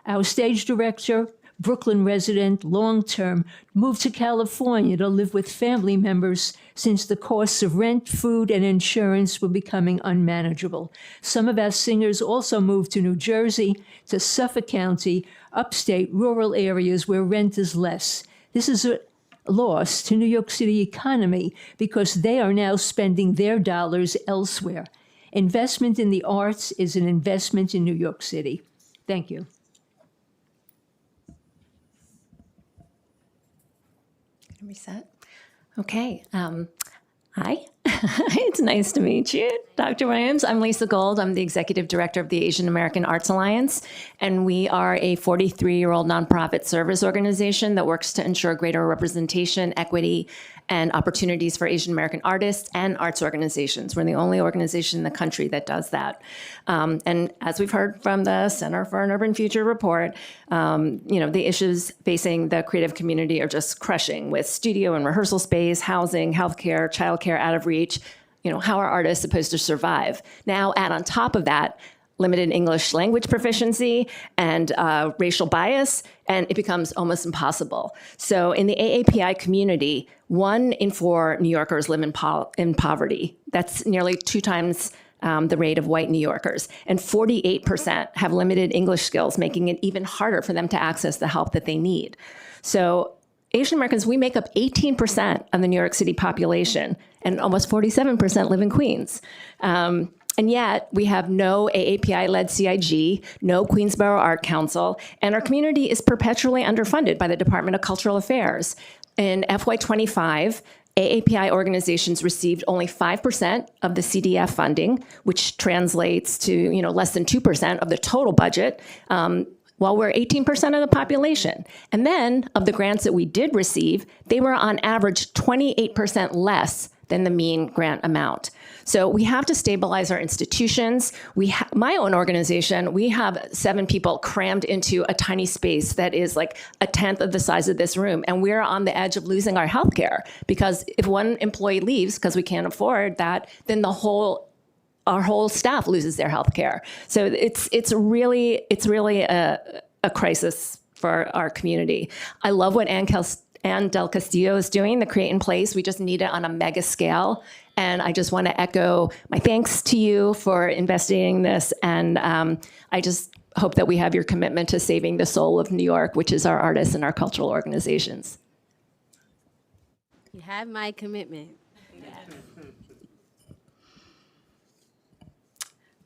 Our stage director, Brooklyn resident, long-term, moved to California to live with family members since the costs of rent, food, and insurance were becoming unmanageable. Some of our singers also moved to New Jersey, to Suffolk County, upstate rural areas where rent is less. This is a loss to New York City economy because they are now spending their dollars elsewhere. Investment in the arts is an investment in New York City. Thank you. Reset. Okay. Hi. It's nice to meet you, Dr. Williams. I'm Lisa Gold. I'm the Executive Director of the Asian American Arts Alliance, and we are a 43-year-old nonprofit service organization that works to ensure greater representation, equity, and opportunities for Asian American artists and arts organizations. We're the only organization in the country that does that. And as we've heard from the Center for an Urban Future report, the issues facing the creative community are just crushing, with studio and rehearsal space, housing, healthcare, childcare out of reach. How are artists supposed to survive? Now, add on top of that, limited English language proficiency and racial bias, and it becomes almost impossible. So in the AAPI community, 1 in 4 New Yorkers live in poverty. That's nearly 2 times the rate of white New Yorkers. And 48% have limited English skills, making it even harder for them to access the help that they need. So Asian Americans, we make up 18% of the New York City population, and almost 47% live in Queens. And yet we have no AAPI-led CIG, no Queensborough Art Council, and our community is perpetually underfunded by the Department of Cultural Affairs. In FY25, AAPI organizations received only 5% of the CDF funding, which translates to less than 2% of the total budget, while we're 18% of the population. And then of the grants that we did receive, they were on average 28% less than the mean grant amount. So we have to stabilize our institutions. My own organization, we have 7 people crammed into a tiny space that is like a 10th of the size of this room. And we're on the edge of losing our healthcare, because if one employee leaves because we can't afford that, then our whole staff loses their health care. So it's really a crisis for our community. I love what Ann Del Castillo is doing, the Create in Place. We just need it on a mega scale. And I just want to echo my thanks to you for investing in this. And I just hope that we have your commitment to saving the soul of New York, which is our artists and our cultural organizations. You have my commitment.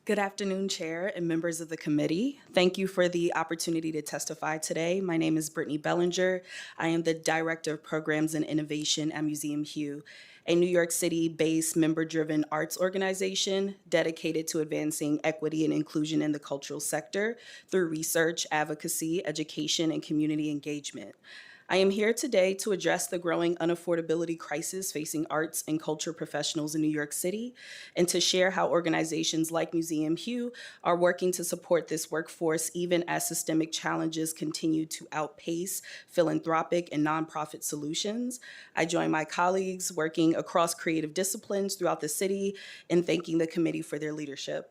Good afternoon, Chair and members of the committee. Thank you for the opportunity to testify today. My name is Brittany Bellinger. I am the Director of Programs and Innovation at Museum Hugh, a New York City-based member-driven arts organization dedicated to advancing equity and inclusion in the cultural sector through research, advocacy, education, and community engagement. I am here today to address the growing unaffordability crisis facing arts and culture professionals in New York City, and to share how organizations like Museum Hugh are working to support this workforce even as systemic challenges continue to outpace philanthropic and nonprofit solutions. I join my colleagues working across creative disciplines throughout the city in thanking the committee for their leadership.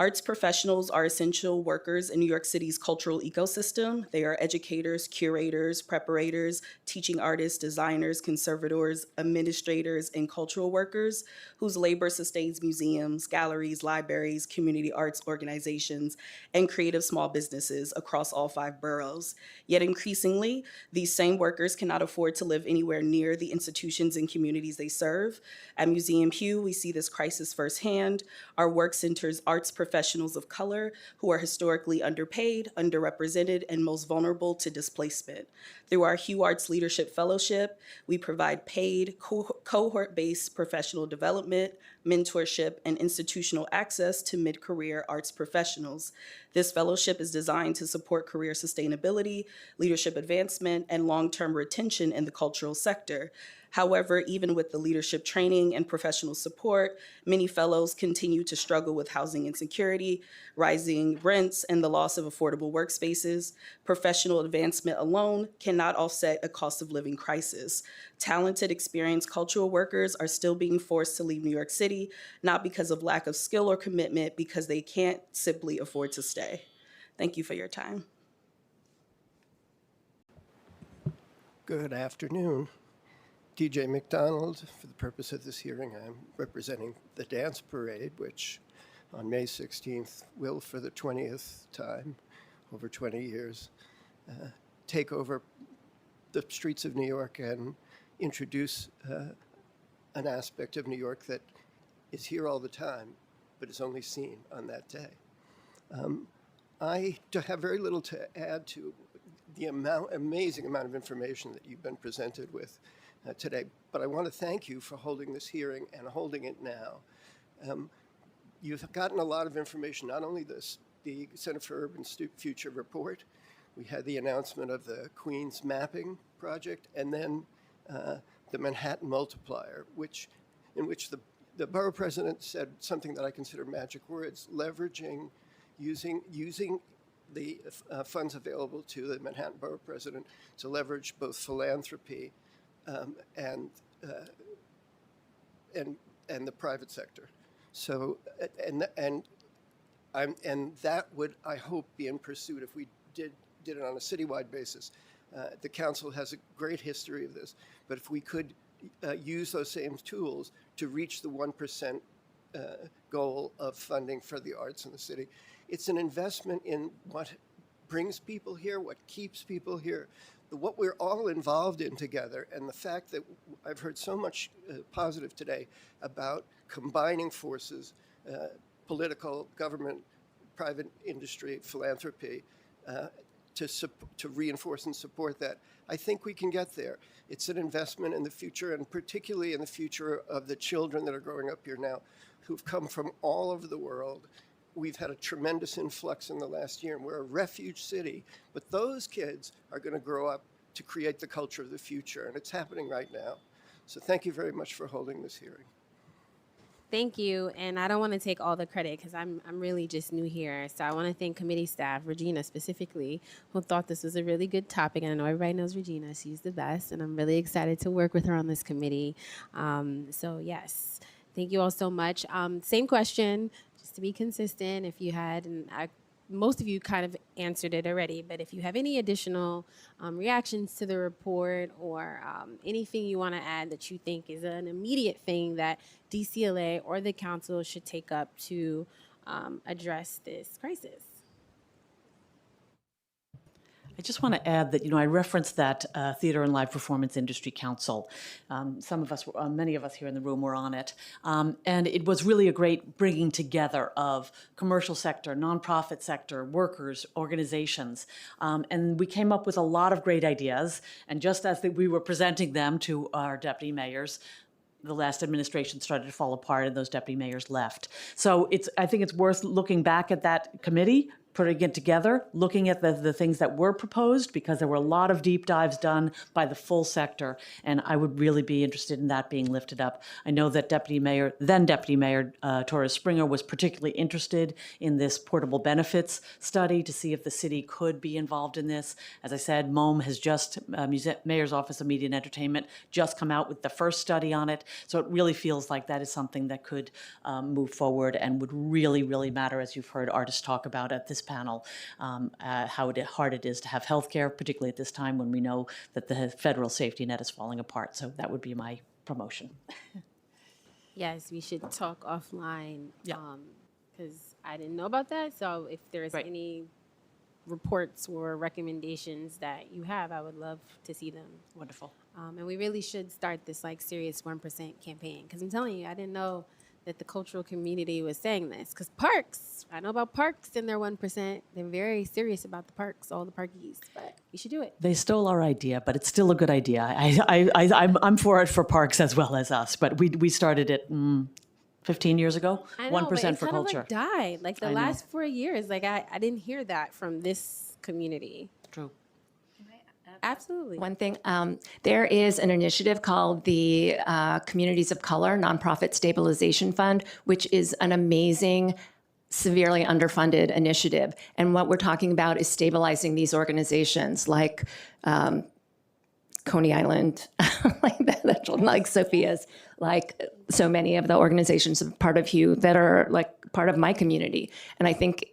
Arts professionals are essential workers in New York City's cultural ecosystem. They are educators, curators, preparators, teaching artists, designers, conservators, administrators, and cultural workers whose labor sustains museums, galleries, libraries, community arts organizations, and creative small businesses across all 5 boroughs. Yet increasingly, these same workers cannot afford to live anywhere near the institutions and communities they serve. At Museum Hugh, we see this crisis firsthand. Our work centers arts professionals professionals of color who are historically underpaid, underrepresented, and most vulnerable to displacement. Through our Hugh Arts Leadership Fellowship, we provide paid, cohort-based professional development, mentorship, and institutional access to mid-career arts professionals. This fellowship is designed to support career sustainability, leadership advancement, and long-term retention in the cultural sector. However, even with the leadership training and professional support, many fellows continue to struggle with housing insecurity, rising rents, and the loss of affordable workspaces. Professional advancement alone cannot offset a cost of living crisis. Talented, experienced cultural workers are still being forced to leave New York City, not because of lack of skill or commitment, because they can't simply afford to stay. Thank you for your time. Good afternoon. DJ McDonald. For the purpose of this hearing, I'm representing the dance parade, which on May 16th will, for the 20th time, over 20 years, take over the streets of New York and introduce an aspect of New York that is here all the time, but is only seen on that day. I have very little to add to the amazing amount of information that you've been presented with today, but I want to thank you for holding this hearing and holding it now. You've gotten a lot of information, not only the Center for Urban Future report, we had the announcement of the Queens Mapping Project, and then the Manhattan Multiplier, in which the borough president said something that I consider magic words, leveraging, using the funds available to the Manhattan borough president to leverage both philanthropy and the private sector. So, and that would, I hope, be in pursuit if we did it on a citywide basis. The council has a great history of this, but if we could use those same tools to reach the 1% goal of funding for the arts in the city, it's an investment in what brings people here, what keeps people here, what we're all involved in together, and the fact that I've heard so much positive today about combining forces, political, government, private industry, philanthropy, to reinforce and support that. I think we can get there. It's an investment in the future, and particularly in the future of the children that are growing up here now, who've come from all over the world. We've had a tremendous influx in the last year, and we're a refuge city. But those kids are going to grow up to create the culture of the future, and it's happening right now. So thank you very much for holding this hearing. Thank you, and I don't want to take all the credit because I'm really just new here. So I want to thank committee staff, Regina specifically, who thought this was a really good topic. And I know everybody knows Regina; she's the best, and I'm really excited to work with her on this committee. So yes, thank you all so much. Same question, just to be consistent. If you had, and most of you kind of answered it already, but if you have any additional reactions to the report or anything you want to add that you think is an immediate thing that DCLA or the council should take up to address this crisis. I just want to add that, I referenced that Theater and Live Performance Industry Council. Many of us here in the room were on it. And it was really a great bringing together of commercial sector, nonprofit sector, workers, organizations. And we came up with a lot of great ideas. And just as we were presenting them to our deputy mayors, the last administration started to fall apart and those deputy mayors left. So I think it's worth looking back at that committee, putting it together, looking at the things that were proposed, because there were a lot of deep dives done by the full sector, and I would really be interested in that being lifted up. I know that then Deputy Mayor Torres Springer was particularly interested in this portable benefits study to see if the city could be involved in this. As I said, MOM has Mayor's Office of Media and Entertainment, just come out with the first study on it, so it really feels like that is something that could move forward and would really, really matter, as you've heard artists talk about at this panel, how hard it is to have health care, particularly at this time when we know that the federal safety net is falling apart. So that would be my promotion. Yes, we should talk offline because I didn't know about that. So if there's any reports or recommendations that you have, I would love to see them. Wonderful. And we really should start this serious 1% campaign, because I'm telling you, I didn't know that the cultural community was saying this, because parks, I know about parks and their 1%. They're very serious about the parks, all the parkies, but we should do it. They stole our idea, but it's still a good idea. I'm for it for parks as well as us, but we started it 15 years ago. I know, 1% but it for kind of culture. like died. Like the I know. last 4 years, like I didn't hear that from this community. True. Absolutely. One thing, there is an initiative called the Communities of Color Nonprofit Stabilization Fund, which is an amazing, severely underfunded initiative. And what we're talking about is stabilizing these organizations like Coney Island, like Sophia's, like so many of the organizations of part of Hugh that are like part of my community. And I think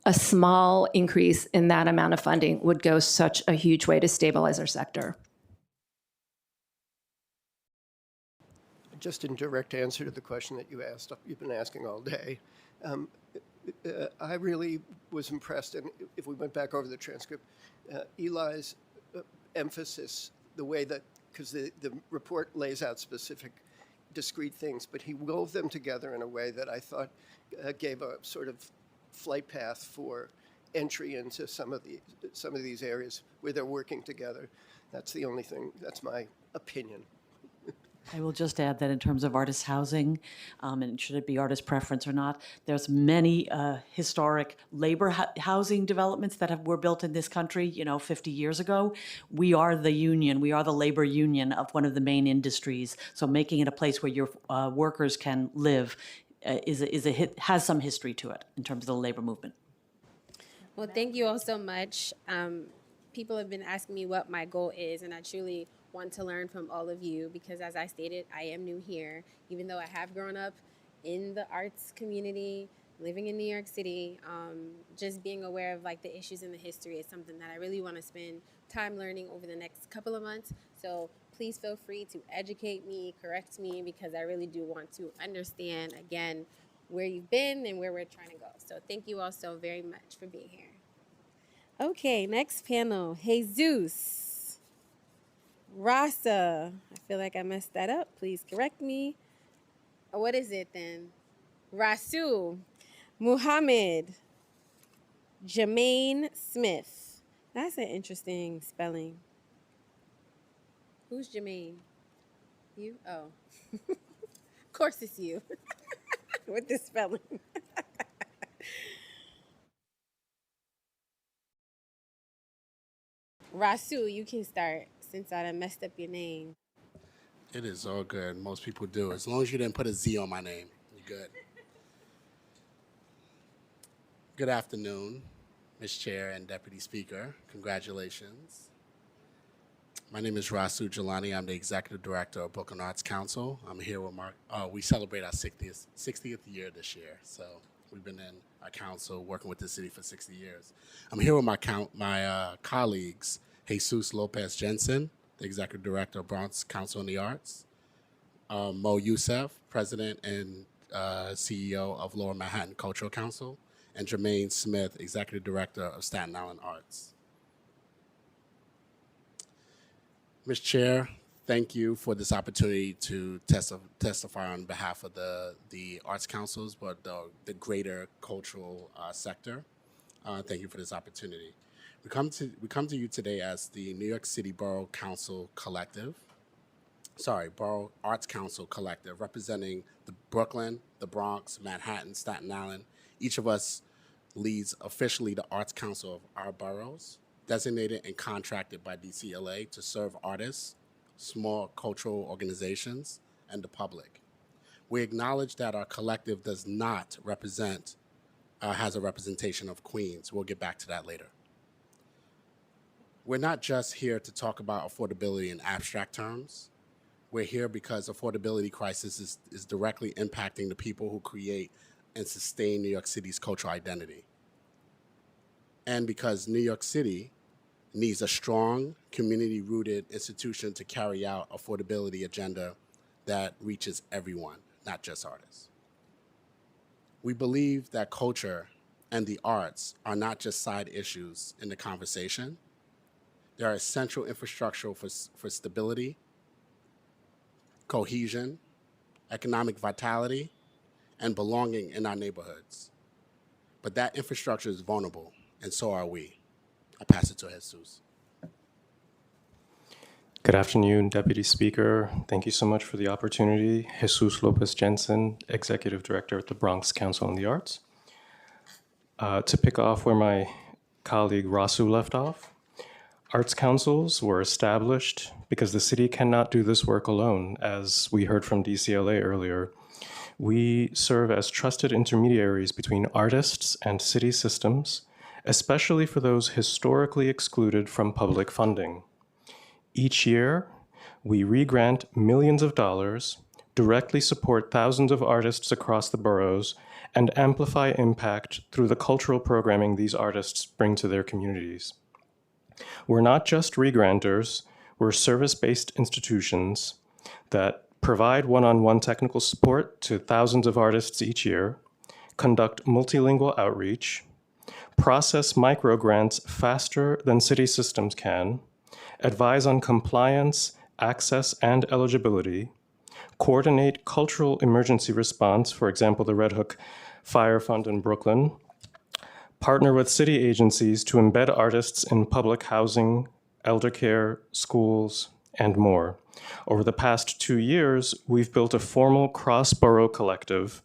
a small increase in that amount of funding would go such a huge way to stabilize our sector. Just in direct answer to the question that you've been asking all day, I really was impressed, and if we went back over the transcript, Eli's emphasis, the way that, because the report lays out specific discrete things, but he wove them together in a way that I thought gave a sort of flight path for entry into some of these areas where they're working together. That's the only thing. That's my opinion. I will just add that in terms of artist housing, and should it be artist preference or not, there's many historic labor housing developments that were built in this country, 50 years ago. We are the union. We are the labor union of one of the main industries. So making it a place where your workers can live has some history to it in terms of the labor movement. Well, thank you all so much. People have been asking me what my goal is, and I truly want to learn from all of you because, as I stated, I am new here. Even though I have grown up in the arts community, living in New York City, just being aware of like the issues in the history is something that I really want to spend time learning over the next couple of months. So please feel free to educate me, correct me, because I really do want to understand, again, where you've been and where we're trying to go. So thank you all so very much for being here. Okay, next panel, Jesus. Rasa. I feel like I messed that up. Please correct me. What is it then? Rasul. Muhammad. Jermaine Smith. That's an interesting spelling. Who's Jermaine? You? Oh. Of course it's you. With this spelling. Rasul, you can start since I done messed up your name. It is all good. Most people do. As long as you didn't put a Z on my name, you're good. Good afternoon, Ms. Chair and Deputy Speaker. Congratulations. My name is Rasul Jelani. I'm the Executive Director of Brooklyn Arts Council. I'm here with we celebrate our 60th year this year. So we've been in our council working with the city for 60 years. I'm here with my colleagues, Jesus Lopez Jensen, the Executive Director of Bronx Council on the Arts, Mo Youssef, President and CEO of Lower Manhattan Cultural Council, and Jermaine Smith, Executive Director of Staten Island Arts. Ms. Chair, thank you for this opportunity to testify on behalf of the Arts Councils, but the greater cultural sector. Thank you for this opportunity. We come to you today as the New York City Borough Arts Council Collective, representing the Brooklyn, the Bronx, Manhattan, Staten Island. Each of us leads officially the Arts Council of our boroughs, designated and contracted by DCLA to serve artists, small cultural organizations, and the public. We acknowledge that our collective does not has a representation of Queens. We'll get back to that later. We're not just here to talk about affordability in abstract terms. We're here because affordability crisis is directly impacting the people who create and sustain New York City's cultural identity. And because New York City needs a strong, community-rooted institution to carry out affordability agenda that reaches everyone, not just artists. We believe that culture and the arts are not just side issues in the conversation. They are essential infrastructure for stability, cohesion, economic vitality, and belonging in our neighborhoods. But that infrastructure is vulnerable, and so are we. I pass it to Jesus. Good afternoon, Deputy Speaker. Thank you so much for the opportunity. Jesus Lopez Jensen, Executive Director at the Bronx Council on the Arts. To pick off where my colleague Rasu left off, arts councils were established because the city cannot do this work alone, as we heard from DCLA earlier. We serve as trusted intermediaries between artists and city systems, especially for those historically excluded from public funding. Each year, we re-grant millions of dollars, directly support thousands of artists across the boroughs, and amplify impact through the cultural programming these artists bring to their communities. We're not just re-granters, we're service-based institutions that provide one-on-one technical support to thousands of artists each year, conduct multilingual outreach, process micro-grants faster than city systems can, advise on compliance, access, and eligibility, coordinate cultural emergency response, for example, the Red Hook Fire Fund in Brooklyn, partner with city agencies to embed artists in public housing, elder care, schools, and more. Over the past 2 years, we've built a formal cross-borough collective.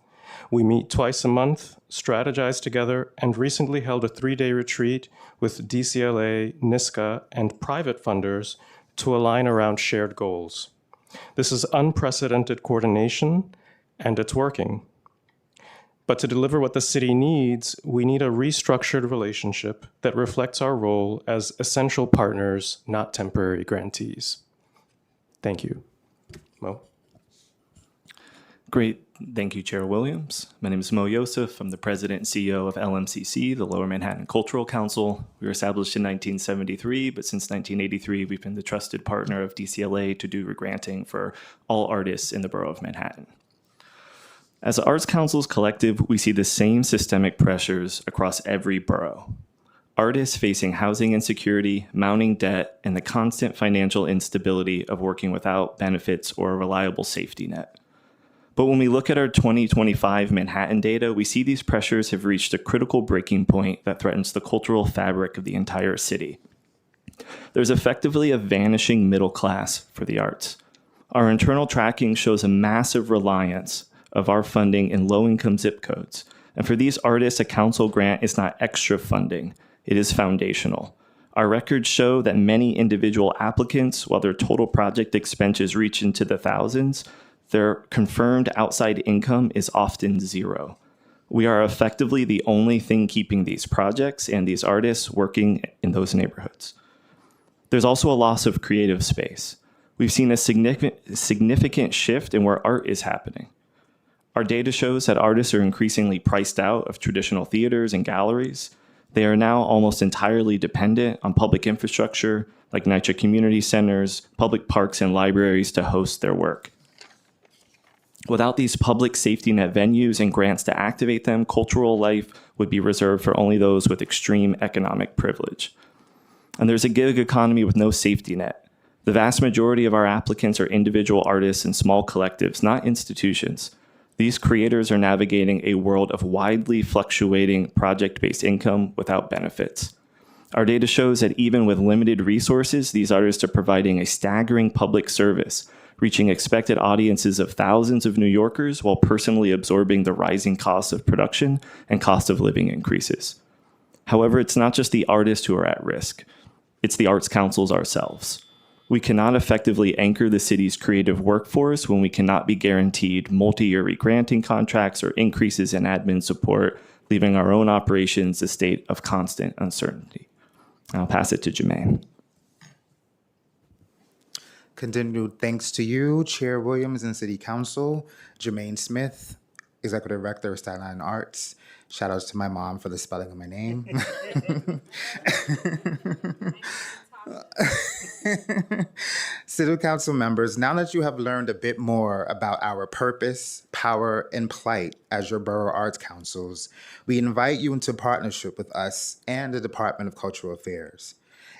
We meet twice a month, strategize together, and recently held a 3-day retreat with DCLA, NISCA, and private funders to align around shared goals. This is unprecedented coordination, and it's working. But to deliver what the city needs, we need a restructured relationship that reflects our role as essential partners, not temporary grantees. Thank you. Mo? Great. Thank you, Chair Williams. My name is Mo Yosef. I'm the president and CEO of LMCC, the Lower Manhattan Cultural Council. We were established in 1973, but since 1983, we've been the trusted partner of DCLA to do granting for all artists in the borough of Manhattan. As the Arts Council's collective, we see the same systemic pressures across every borough. Artists facing housing insecurity, mounting debt, and the constant financial instability of working without benefits or a reliable safety net. But when we look at our 2025 Manhattan data, we see these pressures have reached a critical breaking point that threatens the cultural fabric of the entire city. There's effectively a vanishing middle class for the arts. Our internal tracking shows a massive reliance of our funding in low-income zip codes. And for these artists, a council grant is not extra funding, it is foundational. Our records show that many individual applicants, while their total project expenses reach into the thousands, their confirmed outside income is often zero. We are effectively the only thing keeping these projects and these artists working in those neighborhoods. There's also a loss of creative space. We've seen a significant shift in where art is happening. Our data shows that artists are increasingly priced out of traditional theaters and galleries. They are now almost entirely dependent on public infrastructure like NYCHA community centers, public parks, and libraries to host their work. Without these public safety net venues and grants to activate them, cultural life would be reserved for only those with extreme economic privilege. And there's a gig economy with no safety net. The vast majority of our applicants are individual artists and small collectives, not institutions. These creators are navigating a world of widely fluctuating project-based income without benefits. Our data shows that even with limited resources, these artists are providing a staggering public service, reaching expected audiences of thousands of New Yorkers while personally absorbing the rising costs of production and cost of living increases. However, it's not just the artists who are at risk. It's the arts councils ourselves. We cannot effectively anchor the city's creative workforce when we cannot be guaranteed multi-year re-granting contracts or increases in admin support, leaving our own operations a state of constant uncertainty. I'll pass it to Jermaine. Continued thanks to you, Chair Williams and City Council, Jermaine Smith, Executive Director of Staten Island Arts. Shout outs to my mom for the spelling of my name. City Council members, now that you have learned a bit more about our purpose, power, and plight as your borough arts councils, we invite you into partnership with us and the Department of Cultural Affairs.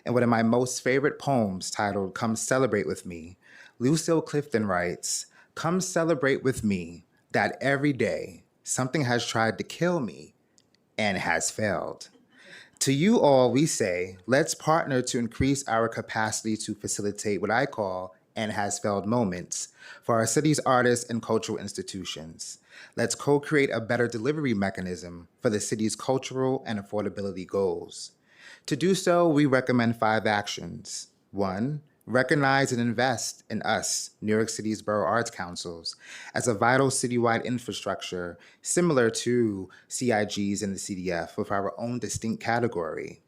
In one of my most favorite poems titled Come Celebrate With Me, Lucille Clifton writes, "Come celebrate with me that every day Something has tried to kill me and has failed. To you all, we say, let's partner to increase our capacity to facilitate what I call and has failed moments for our city's artists and cultural institutions. Let's co-create a better delivery mechanism for the city's cultural and affordability goals. To do so, we recommend 5 actions. 1, recognize and invest in us, New York City's borough arts councils, as a vital citywide infrastructure similar to CIGs and the CDF with our own distinct category.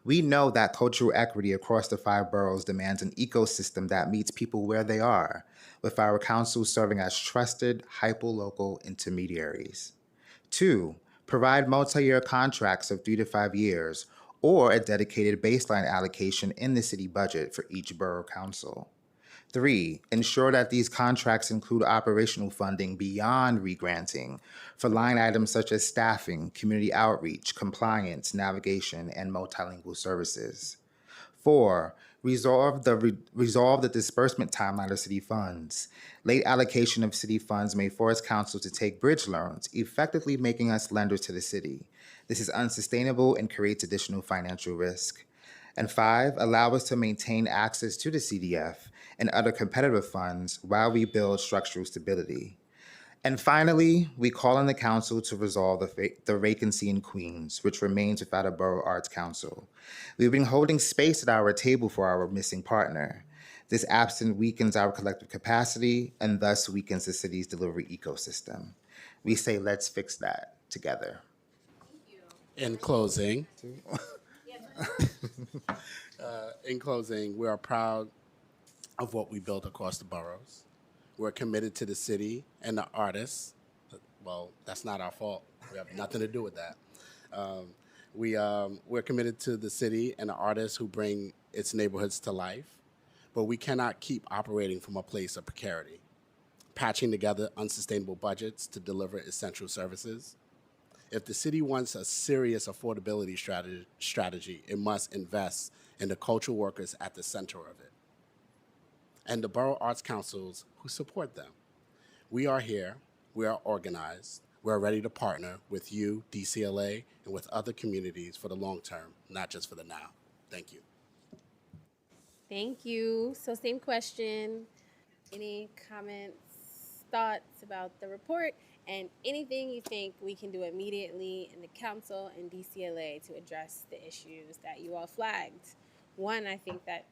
We know that cultural equity across the 5 boroughs demands an ecosystem that meets people where they are, with our councils serving as trusted, hyper-local intermediaries. 2, provide multi-year contracts of 3 to 5 years or a dedicated baseline allocation in the city budget for each borough council. 3, ensure that these contracts include operational funding beyond regranting for line items such as staffing, community outreach, compliance, navigation, and multilingual services. 4, resolve the disbursement timeline of city funds. Late allocation of city funds may force council to take bridge loans, effectively making us lenders to the city. This is unsustainable and creates additional financial risk. And 5, allow us to maintain access to the CDF and other competitive funds while we build structural stability. And finally, we call on the council to resolve the vacancy in Queens, which remains without a borough arts council. We've been holding space at our table for our missing partner. This absence weakens our collective capacity and thus weakens the city's delivery ecosystem. We say, let's fix that together. In closing, we are proud of what we built across the boroughs. We're committed to the city and the artists. Well, that's not our fault. We have nothing to do with that. We're committed to the city and the artists who bring its neighborhoods to life, but we cannot keep operating from a place of precarity, patching together unsustainable budgets to deliver essential services. If the city wants a serious affordability strategy, it must invest in the cultural workers at the center of it and the borough arts councils who support them. We are here, we are organized, we are ready to partner with you, DCLA, and with other communities for the long term, not just for the now. Thank you. Thank you. So same question. Any comments, thoughts about the report, and anything you think we can do immediately in the council and DCLA to address the issues that you all flagged? One, I think that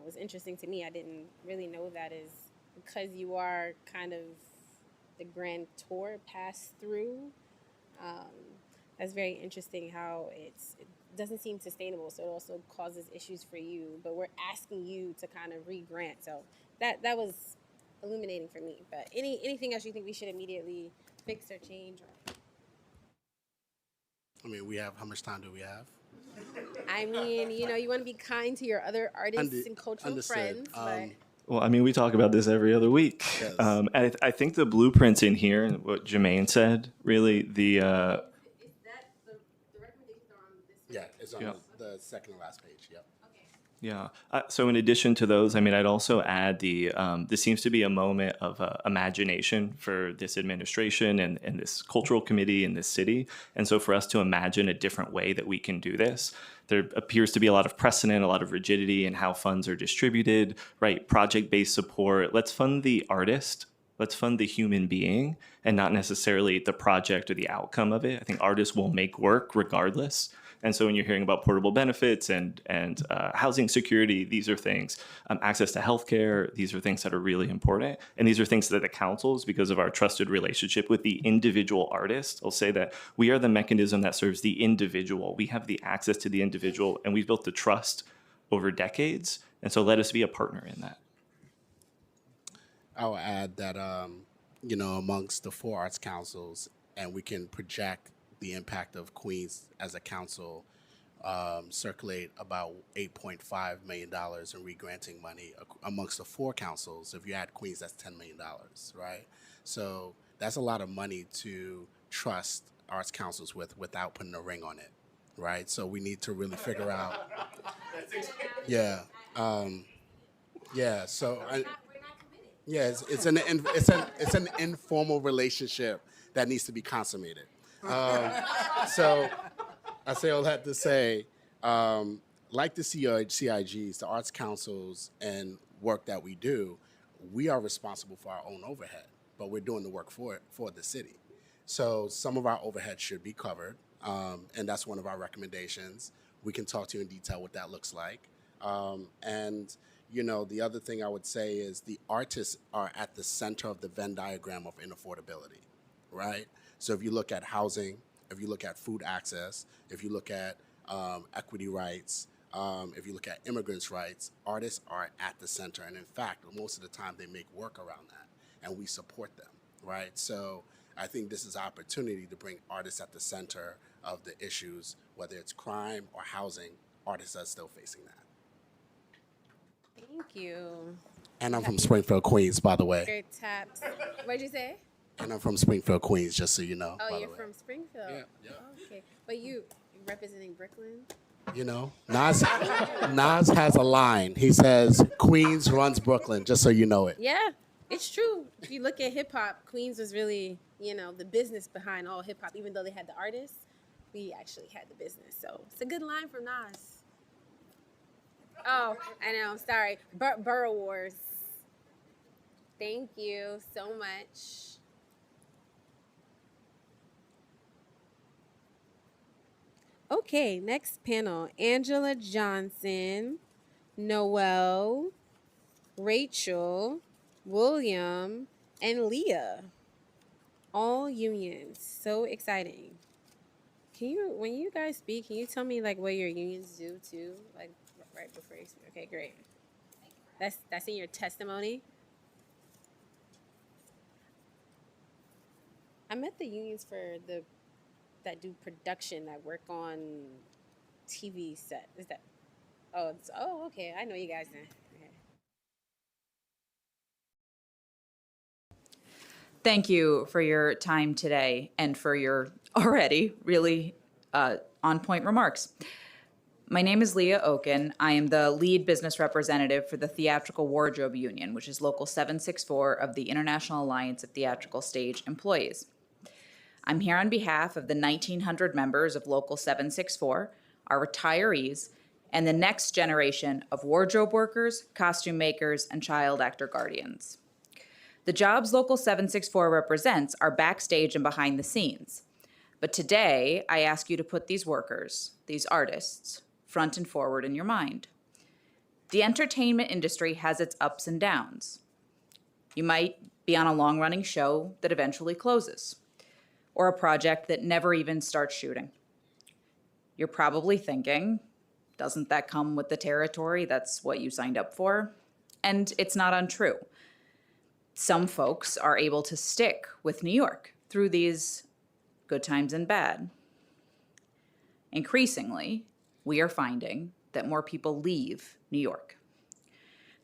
was interesting to me. I didn't really know that is because you are kind of the grantor pass through. That's very interesting how it doesn't seem sustainable, so it also causes issues for you, but we're asking you to kind of re-grant. So that was illuminating for me. But anything else you think we should immediately fix or change? I mean, how much time do we have? I mean, you want to be kind to your other artists and cultural friends, but... Well, I mean, we talk about this every other week. Yes. I think the blueprints in here, and what Jermaine said, really, the recommendations are on this? Yeah, it's on the second to last page, yep. Yeah. So in addition to those, I mean, I'd also add this seems to be a moment of imagination for this administration and this cultural committee in this city. And so for us to imagine a different way that we can do this, there appears to be a lot of precedent, a lot of rigidity in how funds are distributed, right? Project-based support. Let's fund the artist. Let's fund the human being and not necessarily the project or the outcome of it. I think artists will make work regardless. And so when you're hearing about portable benefits and housing security, these are things, access to healthcare, these are things that are really important. And these are things that the councils, because of our trusted relationship with the individual artist, will say that we are the mechanism that serves the individual. We have the access to the individual, and we've built the trust over decades. And so let us be a partner in that. I will add that, amongst the 4 arts councils, and we can project the impact of Queens as a council, circulate about $8.5 million in re-granting money amongst the 4 councils. If you add Queens, that's $10 million, right? So that's a lot of money to trust arts councils without putting a ring on it, right? So we need to really figure out. Yeah. So it's an informal relationship that needs to be consummated. So I say all that to say, like the CIGs, the arts councils, and work that we do, we are responsible for our own overhead, but we're doing the work for the city. So some of our overhead should be covered, and that's one of our recommendations. We can talk to you in detail what that looks like. And you know, the other thing I would say is the artists are at the center of the Venn diagram of inaffordability, right? So if you look at housing, if you look at food access, if you look at equity rights, if you look at immigrants' rights, artists are at the center. And in fact, most of the time they make work around that, and we support them, right? So I think this is an opportunity to bring artists at the center of the issues, whether it's crime or housing, artists are still facing that. Thank you. And I'm from Springfield, Queens, by the way. Your taps. What'd you say? And I'm from Springfield, Queens, just so you know. Oh, by you're the way. from Springfield. Yeah. Oh, okay, but you representing Brooklyn. You know, Nas has a line. He says, Queens runs Brooklyn, just so you know it. Yeah, it's true. If you look at hip hop, Queens was really, you know, the business behind all hip hop. Even though they had the artists, we actually had the business. So it's a good line from Nas. Oh, I know. Sorry. Borough Wars. Thank you so much. Okay, next panel. Angela Johnson, Noel, Rachel, William, and Leah. All unions. So exciting. Can you, when you guys speak, can you tell me like what your unions do too? Like right before you speak. Okay, great. That's in your testimony. I met the unions for that do production, that work on TV set. Is that? Oh, okay. I know you guys then. Okay. Thank you for your time today and for your already really on-point remarks. My name is Leah Oken. I am the lead business representative for the Theatrical Wardrobe Union, which is Local 764 of the International Alliance of Theatrical Stage Employees. I'm here on behalf of the 1,900 members of Local 764, our retirees, and the next generation of wardrobe workers, costume makers, and child actor guardians. The jobs Local 764 represents are backstage and behind the scenes. But today, I ask you to put these workers, these artists, front and forward in your mind. The entertainment industry has its ups and downs. You might be on a long-running show that eventually closes, or a project that never even starts shooting. You're probably thinking, doesn't that come with the territory? That's what you signed up for. And it's not untrue. Some folks are able to stick with New York through these good times and bad. Increasingly, we are finding that more people leave New York,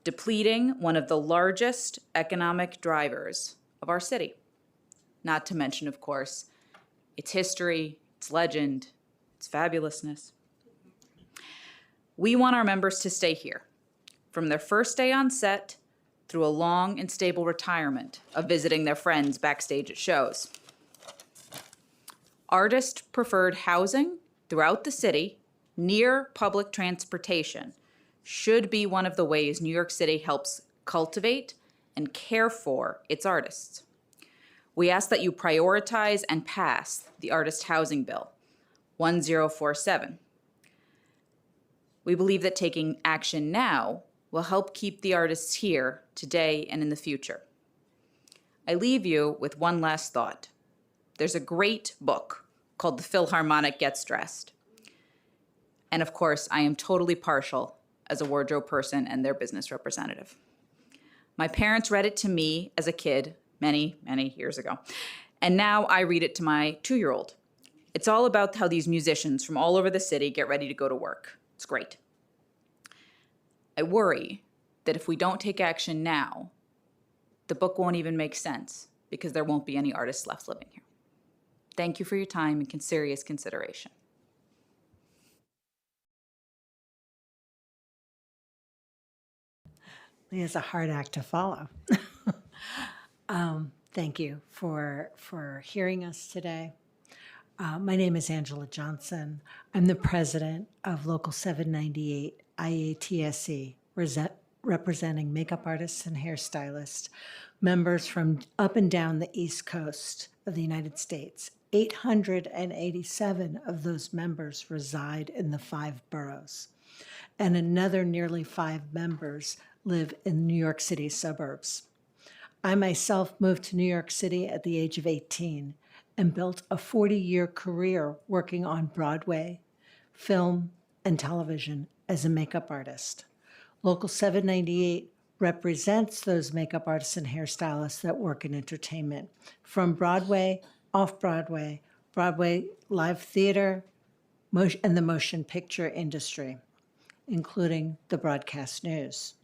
depleting one of the largest economic drivers of our city. Not to mention, of course, its history, its legend, its fabulousness. We want our members to stay here, from their first day on set through a long and stable retirement of visiting their friends backstage at shows. Artist-preferred housing throughout the city, near public transportation, should be one of the ways New York City helps cultivate and care for its artists. We ask that you prioritize and pass the Artist Housing Bill, 1047. We believe that taking action now will help keep the artists here today and in the future. I leave you with one last thought. There's a great book called The Philharmonic Gets Dressed. And of course, I am totally partial as a wardrobe person and their business representative. My parents read it to me as a kid many, many years ago. And now I read it to my 2-year-old. It's all about how these musicians from all over the city get ready to go to work. It's great. I worry that if we don't take action now, the book won't even make sense because there won't be any artists left living here. Thank you for your time and serious consideration. It's a hard act to follow. Thank you for hearing us today. My name is Angela Johnson. I'm the president of Local 798 IATSE, representing makeup artists and hairstylists, members from up and down the East Coast of the United States. 887 of those members reside in the 5 boroughs, and another nearly 5 members live in New York City suburbs. I myself moved to New York City at the age of 18 and built a 40-year career working on Broadway, film, and television as a makeup artist. Local 798 represents those makeup artists and hairstylists that work in entertainment, from Broadway, off-Broadway, Broadway live theater, and the motion picture industry, including the broadcast news.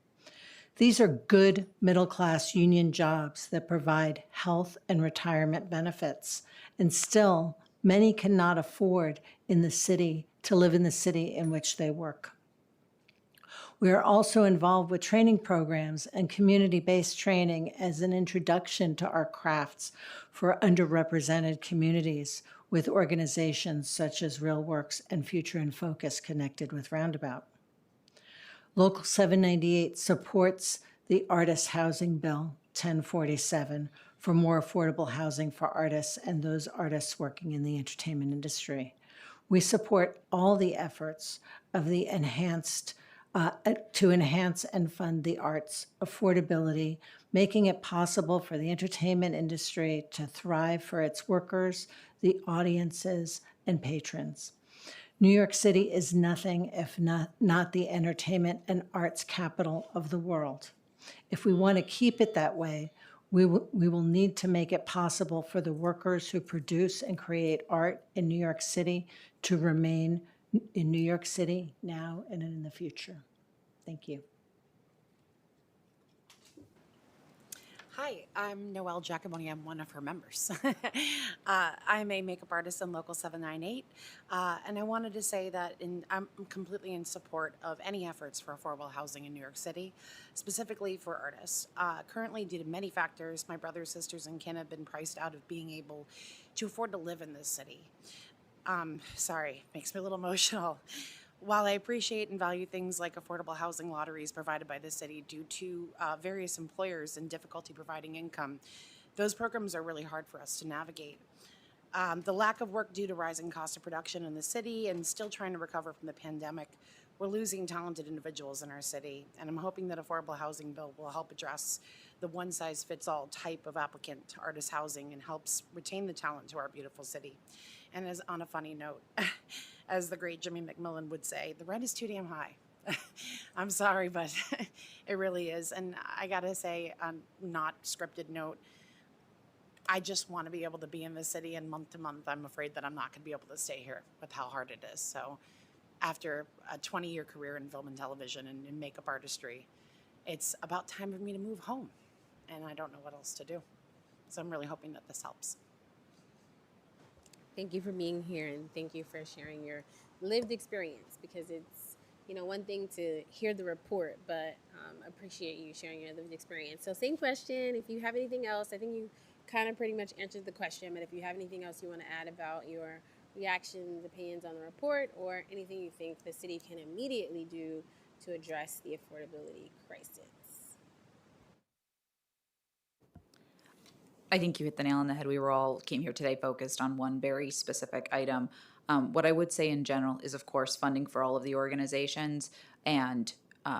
These are good middle-class union jobs that provide health and retirement benefits, and still many cannot afford to live in the city in which they work. We are also involved with training programs and community-based training as an introduction to our crafts for underrepresented communities with organizations such as RealWorks and Future in Focus connected with Roundabout. Local 798 supports the Artist Housing Bill 1047 for more affordable housing for artists and those artists working in the entertainment industry. We support all the efforts of the to enhance and fund the arts, affordability, making it possible for the entertainment industry to thrive for its workers, the audiences, and patrons. New York City is nothing if not the entertainment and arts capital of the world. If we want to keep it that way, we will need to make it possible for the workers who produce and create art in New York City to remain in New York City now and in the future. Thank you. Hi, I'm Noelle Giacomoni. I'm one of her members. I'm a makeup artist in Local 798, and I wanted to say that I'm completely in support of any efforts for affordable housing in New York City, specifically for artists. Currently, due to many factors, my brothers, sisters, and kin have been priced out of being able to afford to live in this city. Sorry, makes me a little emotional. While I appreciate and value things like affordable housing lotteries provided by the city due to various employers and difficulty providing income, those programs are really hard for us to navigate. The lack of work due to rising cost of production in the city and still trying to recover from the pandemic, we're losing talented individuals in our city, and I'm hoping that affordable housing bill will help address the one-size-fits-all type of applicant to artist housing and helps retain the talent to our beautiful city. And as on a funny note, as the great Jimmy McMillan would say, the rent is too damn high. I'm sorry, but it really is. And I gotta say, not scripted note, I just want to be able to be in the city, and month to month, I'm afraid that I'm not gonna be able to stay here with how hard it is. So after a 20-year career in film and television and in makeup artistry, it's about time for me to move home. And I don't know what else to do. So I'm really hoping that this helps. Thank you for being here, and thank you for sharing your lived experience, because it's, one thing to hear the report, but appreciate you sharing your lived experience. So same question, if you have anything else, I think you kind of pretty much answered the question, but if you have anything else you want to add about your reactions, opinions on the report, or anything you think the city can immediately do to address the affordability crisis. I think you hit the nail on the head. We came here today focused on one very specific item. What I would say in general is, of course, funding for all of the organizations and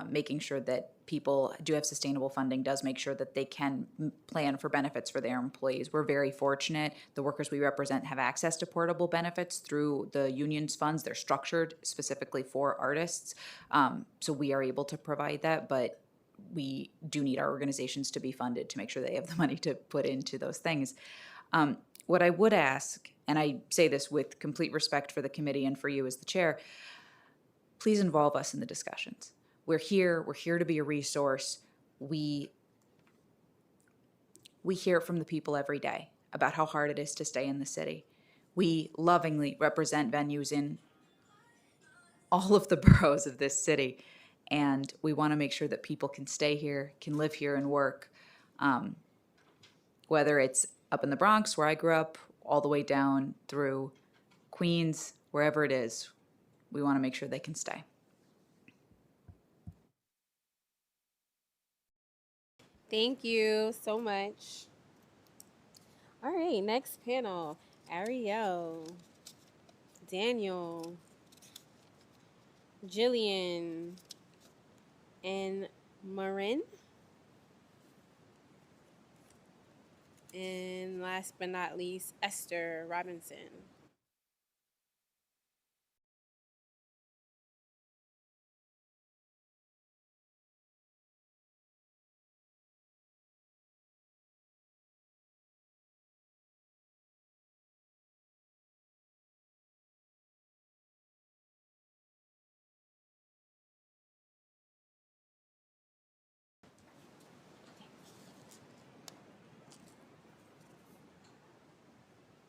making sure that people do have sustainable funding does make sure that they can plan for benefits for their employees. We're very fortunate. The workers we represent have access to portable benefits through the union's funds. They're structured specifically for artists. So we are able to provide that, but we do need our organizations to be funded to make sure they have the money to put into those things. What I would ask, and I say this with complete respect for the committee and for you as the chair, please involve us in the discussions. We're here to be a resource. We hear from the people every day about how hard it is to stay in the city. We lovingly represent venues in all of the boroughs of this city. And we want to make sure that people can stay here, can live here and work. whether it's up in the Bronx, where I grew up, all the way down through Queens, wherever it is, we want to make sure they can stay. Thank you so much. All right, next panel. Ariel, Daniel, Jillian, and Marin. And last but not least, Esther Robinson.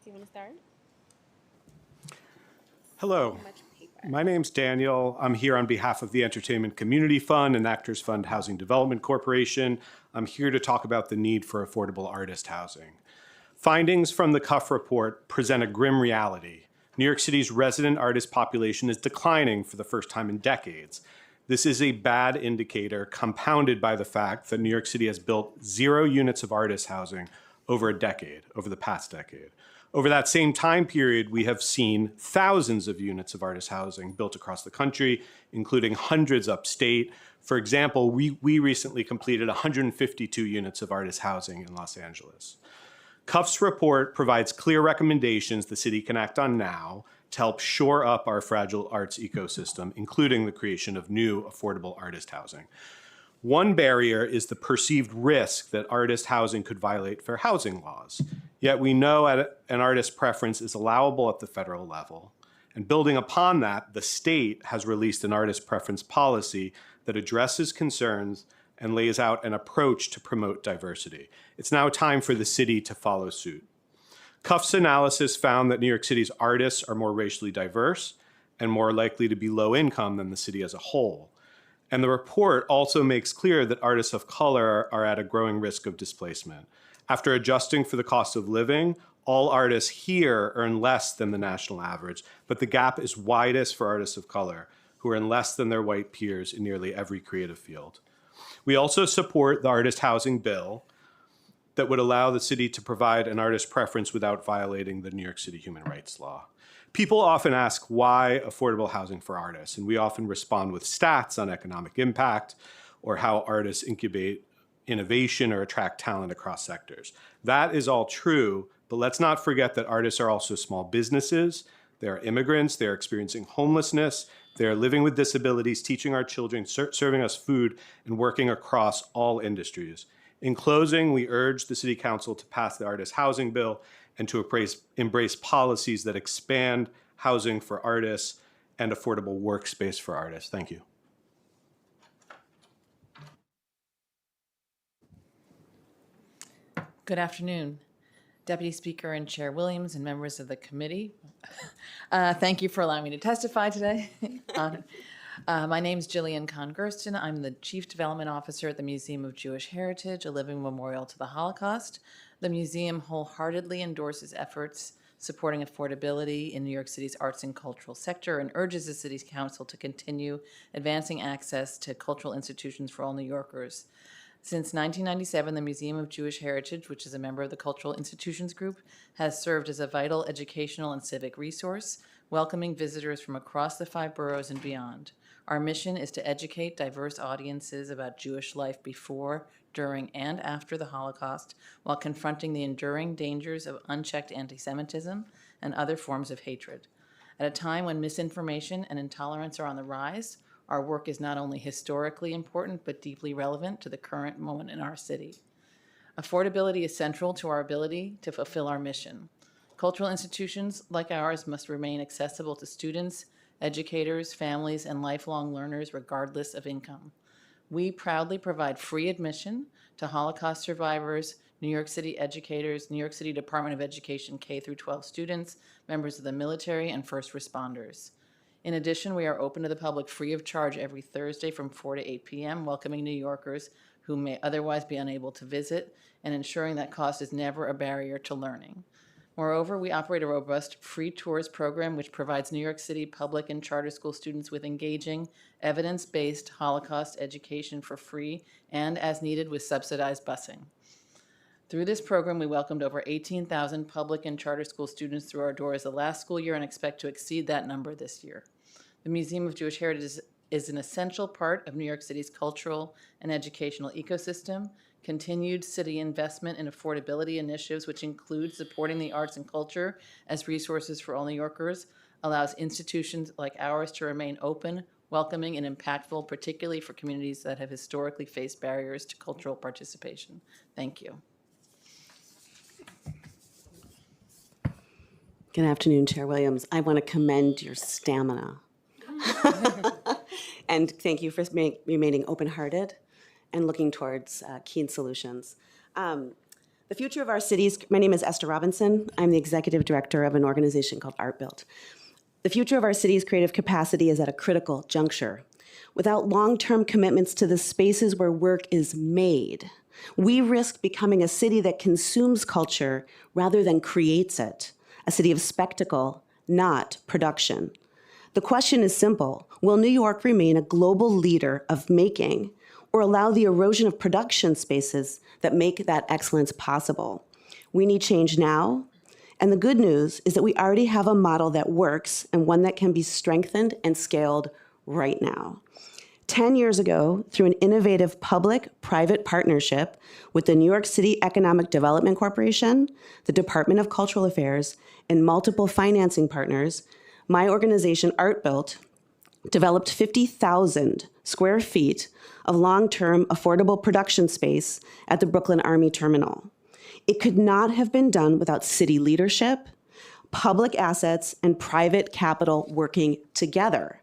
Do you want to start? Hello, my name's Daniel. I'm here on behalf of the Entertainment Community Fund and Actors Fund Housing Development Corporation. I'm here to talk about the need for affordable artist housing. Findings from the Cuff report present a grim reality. New York City's resident artist population is declining for the first time in decades. This is a bad indicator, compounded by the fact that New York City has built 0 units of artist housing over the past decade. Over that same time period, we have seen thousands of units of artist housing built across the country, including hundreds upstate. For example, we recently completed 152 units of artist housing in Los Angeles. Cuff's report provides clear recommendations the city can act on now to help shore up our fragile arts ecosystem, including the creation of new affordable artist housing. One barrier is the perceived risk that artist housing could violate fair housing laws. Yet we know an artist preference is allowable at the federal level. And building upon that, the state has released an artist preference policy that addresses concerns and lays out an approach to promote diversity. It's now time for the city to follow suit. Cuff's analysis found that New York City's artists are more racially diverse and more likely to be low income than the city as a whole. And the report also makes clear that artists of color are at a growing risk of displacement. After adjusting for the cost of living, all artists here earn less than the national average, but the gap is widest for artists of color, who earn less than their white peers in nearly every creative field. We also support the artist housing bill that would allow the city to provide an artist preference without violating the New York City human rights law. People often ask why affordable housing for artists, and we often respond with stats on economic impact or how artists incubate innovation or attract talent across sectors. That is all true, but let's not forget that artists are also small businesses. They are immigrants, they're experiencing homelessness, they're living with disabilities, teaching our children, serving us food, and working across all industries. In closing, we urge the City Council to pass the Artist Housing Bill and to embrace policies that expand housing for artists and affordable workspace for artists. Thank you. Good afternoon, Deputy Speaker and Chair Williams and members of the committee. Thank you for allowing me to testify today. My name is Jillian Kahn-Gersten. I'm the Chief Development Officer at the Museum of Jewish Heritage, a living memorial to the Holocaust. The museum wholeheartedly endorses efforts supporting affordability in New York City's arts and cultural sector and urges the City's Council to continue advancing access to cultural institutions for all New Yorkers. Since 1997, the Museum of Jewish Heritage, which is a member of the Cultural Institutions Group, has served as a vital educational and civic resource, welcoming visitors from across the 5 boroughs and beyond. Our mission is to educate diverse audiences about Jewish life before, during, and after the Holocaust, while confronting the enduring dangers of unchecked anti-Semitism and other forms of hatred. At a time when misinformation and intolerance are on the rise, our work is not only historically important, but deeply relevant to the current moment in our city. Affordability is central to our ability to fulfill our mission. Cultural institutions like ours must remain accessible to students, educators, families, and lifelong learners regardless of income. We proudly provide free admission to Holocaust survivors, New York City educators, New York City Department of Education K-12 students, members of the military, and first responders. In addition, we are open to the public free of charge every Thursday from 4 to 8 p.m., welcoming New Yorkers who may otherwise be unable to visit and ensuring that cost is never a barrier to learning. Moreover, we operate a robust free tours program which provides New York City public and charter school students with engaging, evidence-based Holocaust education for free and as needed with subsidized busing. Through this program, we welcomed over 18,000 public and charter school students through our doors the last school year and expect to exceed that number this year. The Museum of Jewish Heritage is an essential part of New York City's cultural and educational ecosystem. Continued city investment in affordability initiatives, which include supporting the arts and culture as resources for all New Yorkers, allows institutions like ours to remain open, welcoming, and impactful, particularly for communities that have historically faced barriers to cultural participation. Thank you. Good afternoon, Chair Williams. I want to commend your stamina. And thank you for remaining open-hearted and looking towards keen solutions. The future of our cities, my name is Esther Robinson. I'm the executive director of an organization called Art Built. The future of our city's creative capacity is at a critical juncture. Without long-term commitments to the spaces where work is made, we risk becoming a city that consumes culture rather than creates it, a city of spectacle, not production. The question is simple. Will New York remain a global leader of making or allow the erosion of production spaces that make that excellence possible? We need change now, and the good news is that we already have a model that works and one that can be strengthened and scaled right now. 10 years ago, through an innovative public-private partnership with the New York City Economic Development Corporation, the Department of Cultural Affairs, and multiple financing partners, my organization, Art Built, developed 50,000 square feet of long-term affordable production space at the Brooklyn Army Terminal. It could not have been done without city leadership, public assets, and private capital working together.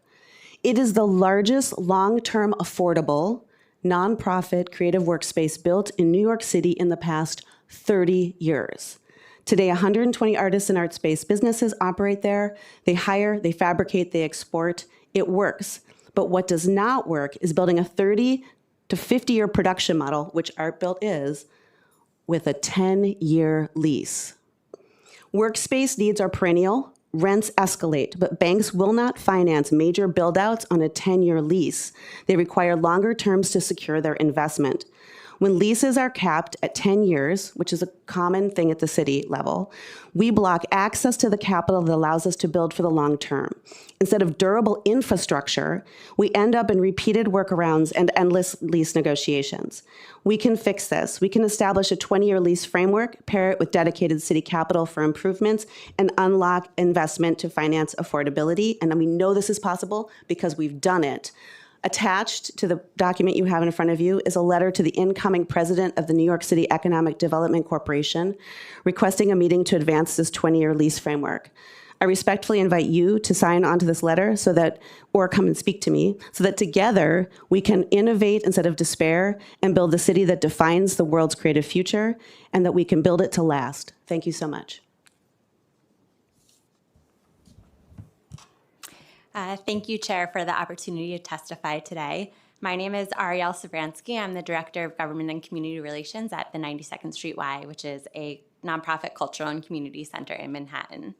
It is the largest long-term affordable, nonprofit creative workspace built in New York City in the past 30 years. Today, 120 artists and arts-based businesses operate there. They hire, they fabricate, they export. It works. But what does not work is building a 30 to 50-year production model, which Art Built is, with a 10-year lease. Workspace needs are perennial, rents escalate, but banks will not finance major build-outs on a 10-year lease. They require longer terms to secure their investment. When leases are capped at 10 years, which is a common thing at the city level, we block access to the capital that allows us to build for the long term. Instead of durable infrastructure, we end up in repeated workarounds and endless lease negotiations. We can fix this. We can establish a 20-year lease framework, pair it with dedicated city capital for improvements, and unlock investment to finance affordability. And we know this is possible because we've done it. Attached to the document you have in front of you is a letter to the incoming president of the New York City Economic Development Corporation requesting a meeting to advance this 20-year lease framework. I respectfully invite you to sign onto this letter or come and speak to me, so that together we can innovate instead of despair and build the city that defines the world's creative future and that we can build it to last. Thank you so much. Thank you, Chair, for the opportunity to testify today. My name is Ariel Savransky. I'm the Director of Government and Community Relations at the 92nd Street Y, which is a nonprofit cultural and community center in Manhattan.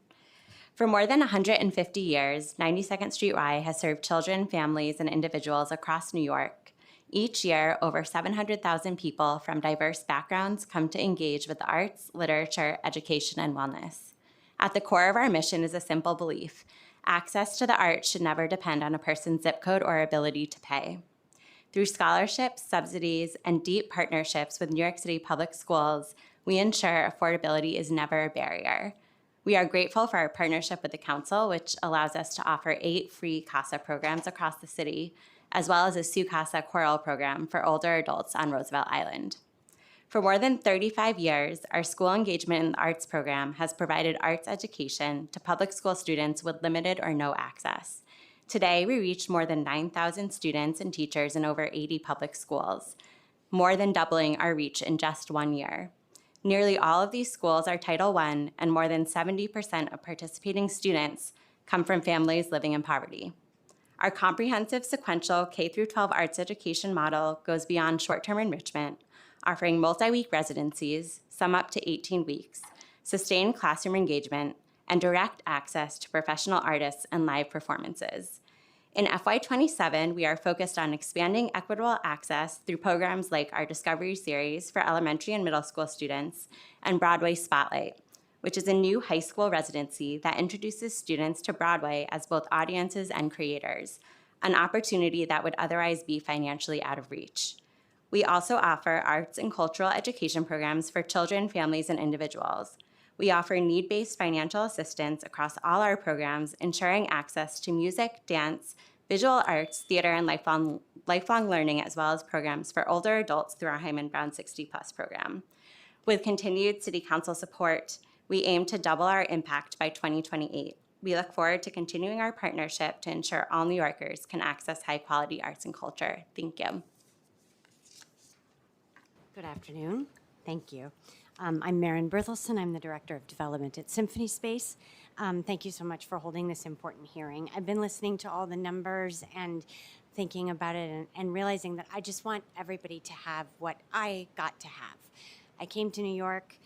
For more than 150 years, 92nd Street Y has served children, families, and individuals across New York. Each year, over 700,000 people from diverse backgrounds come to engage with the arts, literature, education, and wellness. At the core of our mission is a simple belief: access to the arts should never depend on a person's zip code or ability to pay. Through scholarships, subsidies, and deep partnerships with New York City public schools, we ensure affordability is never a barrier. We are grateful for our partnership with the council, which allows us to offer 8 free CASA programs across the city, as well as a Su Casa choral program for older adults on Roosevelt Island. For more than 35 years, our school engagement in the arts program has provided arts education to public school students with limited or no access. Today, we reach more than 9,000 students and teachers in over 80 public schools, more than doubling our reach in just 1 year. Nearly all of these schools are Title I, and more than 70% of participating students come from families living in poverty. Our comprehensive sequential K-12 arts education model goes beyond short-term enrichment, offering multi-week residencies, some up to 18 weeks, sustained classroom engagement, and direct access to professional artists and live performances. In FY27, we are focused on expanding equitable access through programs like our Discovery Series for elementary and middle school students and Broadway Spotlight, which is a new high school residency that introduces students to Broadway as both audiences and creators, an opportunity that would otherwise be financially out of reach. We also offer arts and cultural education programs for children, families, and individuals. We offer need-based financial assistance across all our programs, ensuring access to music, dance, visual arts, theater, and lifelong learning, as well as programs for older adults through our Hyman Brown 60+ program. With continued City Council support, we aim to double our impact by 2028. We look forward to continuing our partnership to ensure all New Yorkers can access high-quality arts and culture. Thank you. Good afternoon. Thank you. I'm Maren Berthelsen. I'm the Director of Development at Symphony Space. Thank you so much for holding this important hearing. I've been listening to all the numbers and thinking about it and realizing that I just want everybody to have what I got to have. I came to New York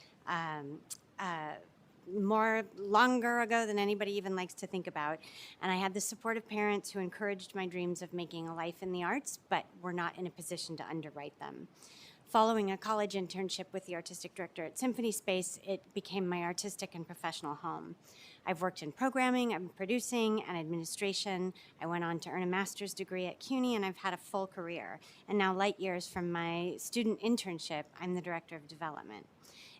longer ago than anybody even likes to think about. And I had the support of parents who encouraged my dreams of making a life in the arts, but were not in a position to underwrite them. Following a college internship with the artistic director at Symphony Space, it became my artistic and professional home. I've worked in programming, I'm producing, and administration. I went on to earn a master's degree at CUNY, and I've had a full career. And now, light years from my student internship, I'm the director of development.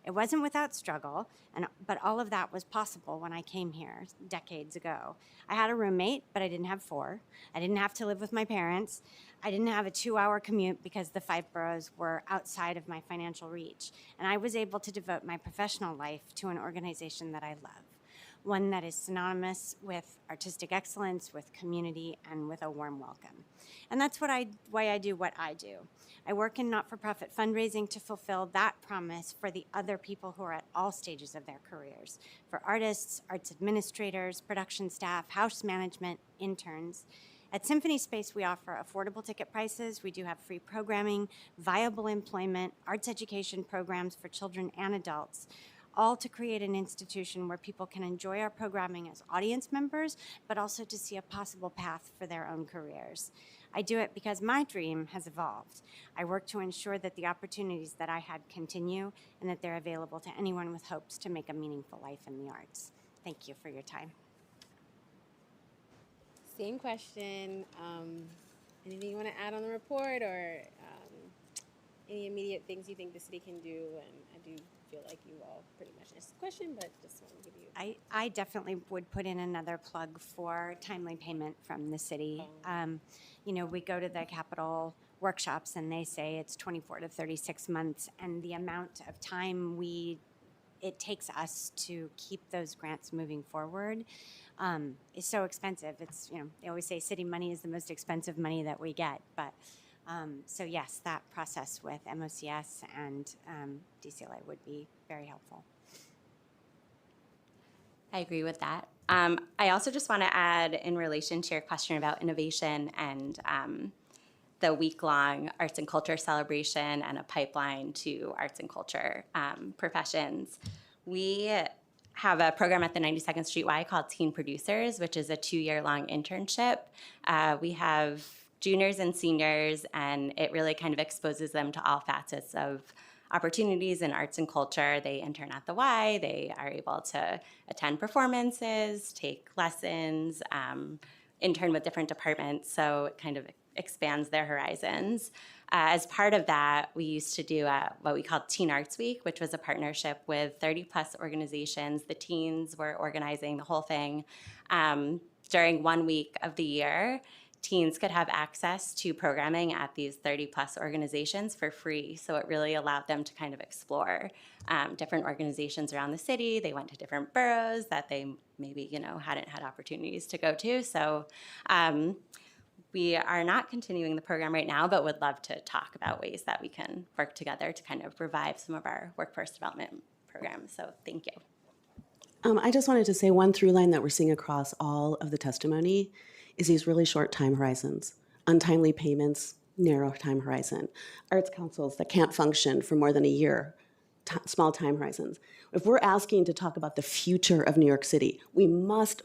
It wasn't without struggle, but all of that was possible when I came here decades ago. I had a roommate, but I didn't have four. I didn't have to live with my parents. I didn't have a 2-hour commute because the 5 boroughs were outside of my financial reach. And I was able to devote my professional life to an organization that I love, one that is synonymous with artistic excellence, with community, and with a warm welcome. And that's why I do what I do. I work in not-for-profit fundraising to fulfill that promise for the other people who are at all stages of their careers, for artists, arts administrators, production staff, house management, interns. At Symphony Space, we offer affordable ticket prices. We do have free programming, viable employment, arts education programs for children and adults, all to create an institution where people can enjoy our programming as audience members, but also to see a possible path for their own careers. I do it because my dream has evolved. I work to ensure that the opportunities that I had continue and that they're available to anyone with hopes to make a meaningful life in the arts. Thank you for your time. Same question. Anything you want to add on the report, or any immediate things you think the city can do? And I do feel like you all pretty much answered the question, but just want to give you. I definitely would put in another plug for timely payment from the city. You know, we go to the capital workshops and they say it's 24 to 36 months, and the amount of time it takes us to keep those grants moving forward is so expensive. It's, you know, they always say city money is the most expensive money that we get, but so yes, that process with MOCS and DCLA would be very helpful. I agree with that. I also just want to add, in relation to your question about innovation and the week-long arts and culture celebration and a pipeline to arts and culture professions, we have a program at the 92nd Street Y called Teen Producers, which is a 2-year-long internship. We have juniors and seniors, and it really kind of exposes them to all facets of opportunities in arts and culture. They intern at the Y, they are able to attend performances, take lessons, intern with different departments, so it kind of expands their horizons. As part of that, we used to do what we called Teen Arts Week, which was a partnership with 30+ organizations. The teens were organizing the whole thing. During 1 week of the year, teens could have access to programming at these 30+ organizations for free. So it really allowed them to kind of explore different organizations around the city. They went to different boroughs that they maybe, hadn't had opportunities to go to. So we are not continuing the program right now, but would love to talk about ways that we can work together to kind of revive some of our workforce development programs. So thank you. I just wanted to say one through line that we're seeing across all of the testimony is these really short time horizons, untimely payments, narrow time horizon, arts councils that can't function for more than a year, small time horizons. If we're asking to talk about the future of New York City, we must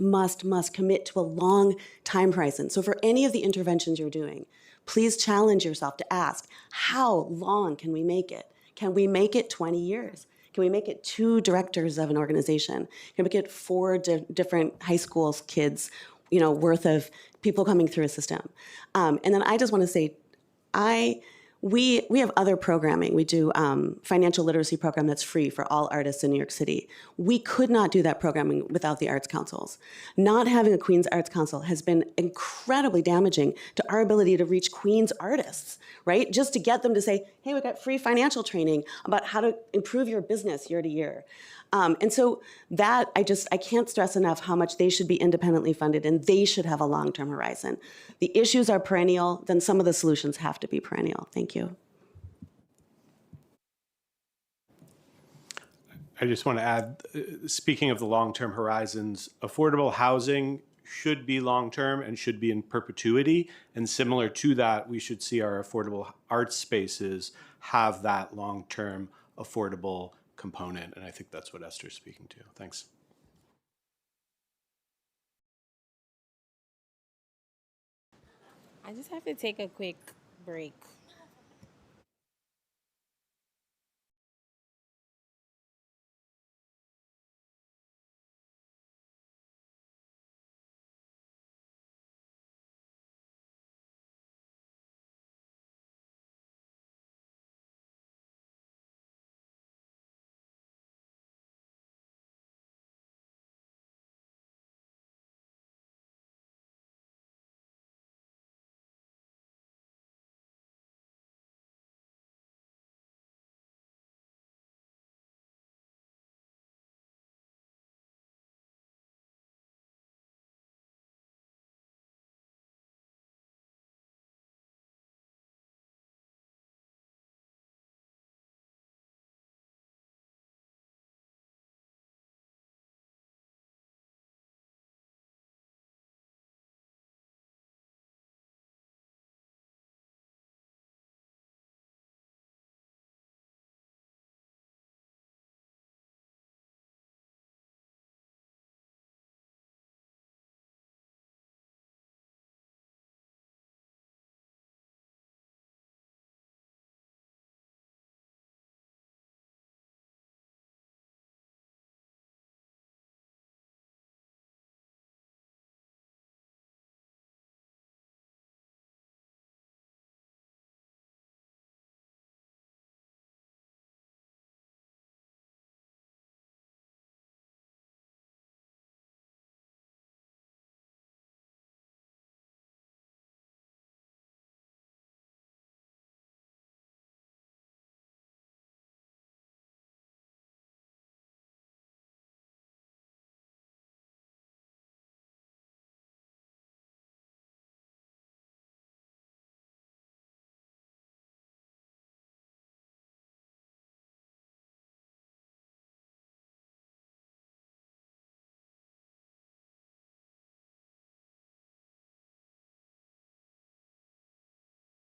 commit to a long time horizon. So for any of the interventions you're doing, please challenge yourself to ask, how long can we make it? Can we make it 20 years? Can we make it 2 directors of an organization? Can we make it 4 different high school kids, worth of people coming through a system? And then I just want to say, we have other programming. We do financial literacy program that's free for all artists in New York City. We could not do that programming without the arts councils. Not having a Queens Arts Council has been incredibly damaging to our ability to reach Queens artists, right? Just to get them to say, hey, we got free financial training about how to improve your business year to year. And so that, I can't stress enough how much they should be independently funded and they should have a long-term horizon. The issues are perennial, then some of the solutions have to be perennial. Thank you. I just want to add, speaking of the long-term horizons, affordable housing should be long-term and should be in perpetuity. And similar to that, we should see our affordable arts spaces have that long-term affordable component. And I think that's what Esther's speaking to. Thanks. I just have to take a quick break.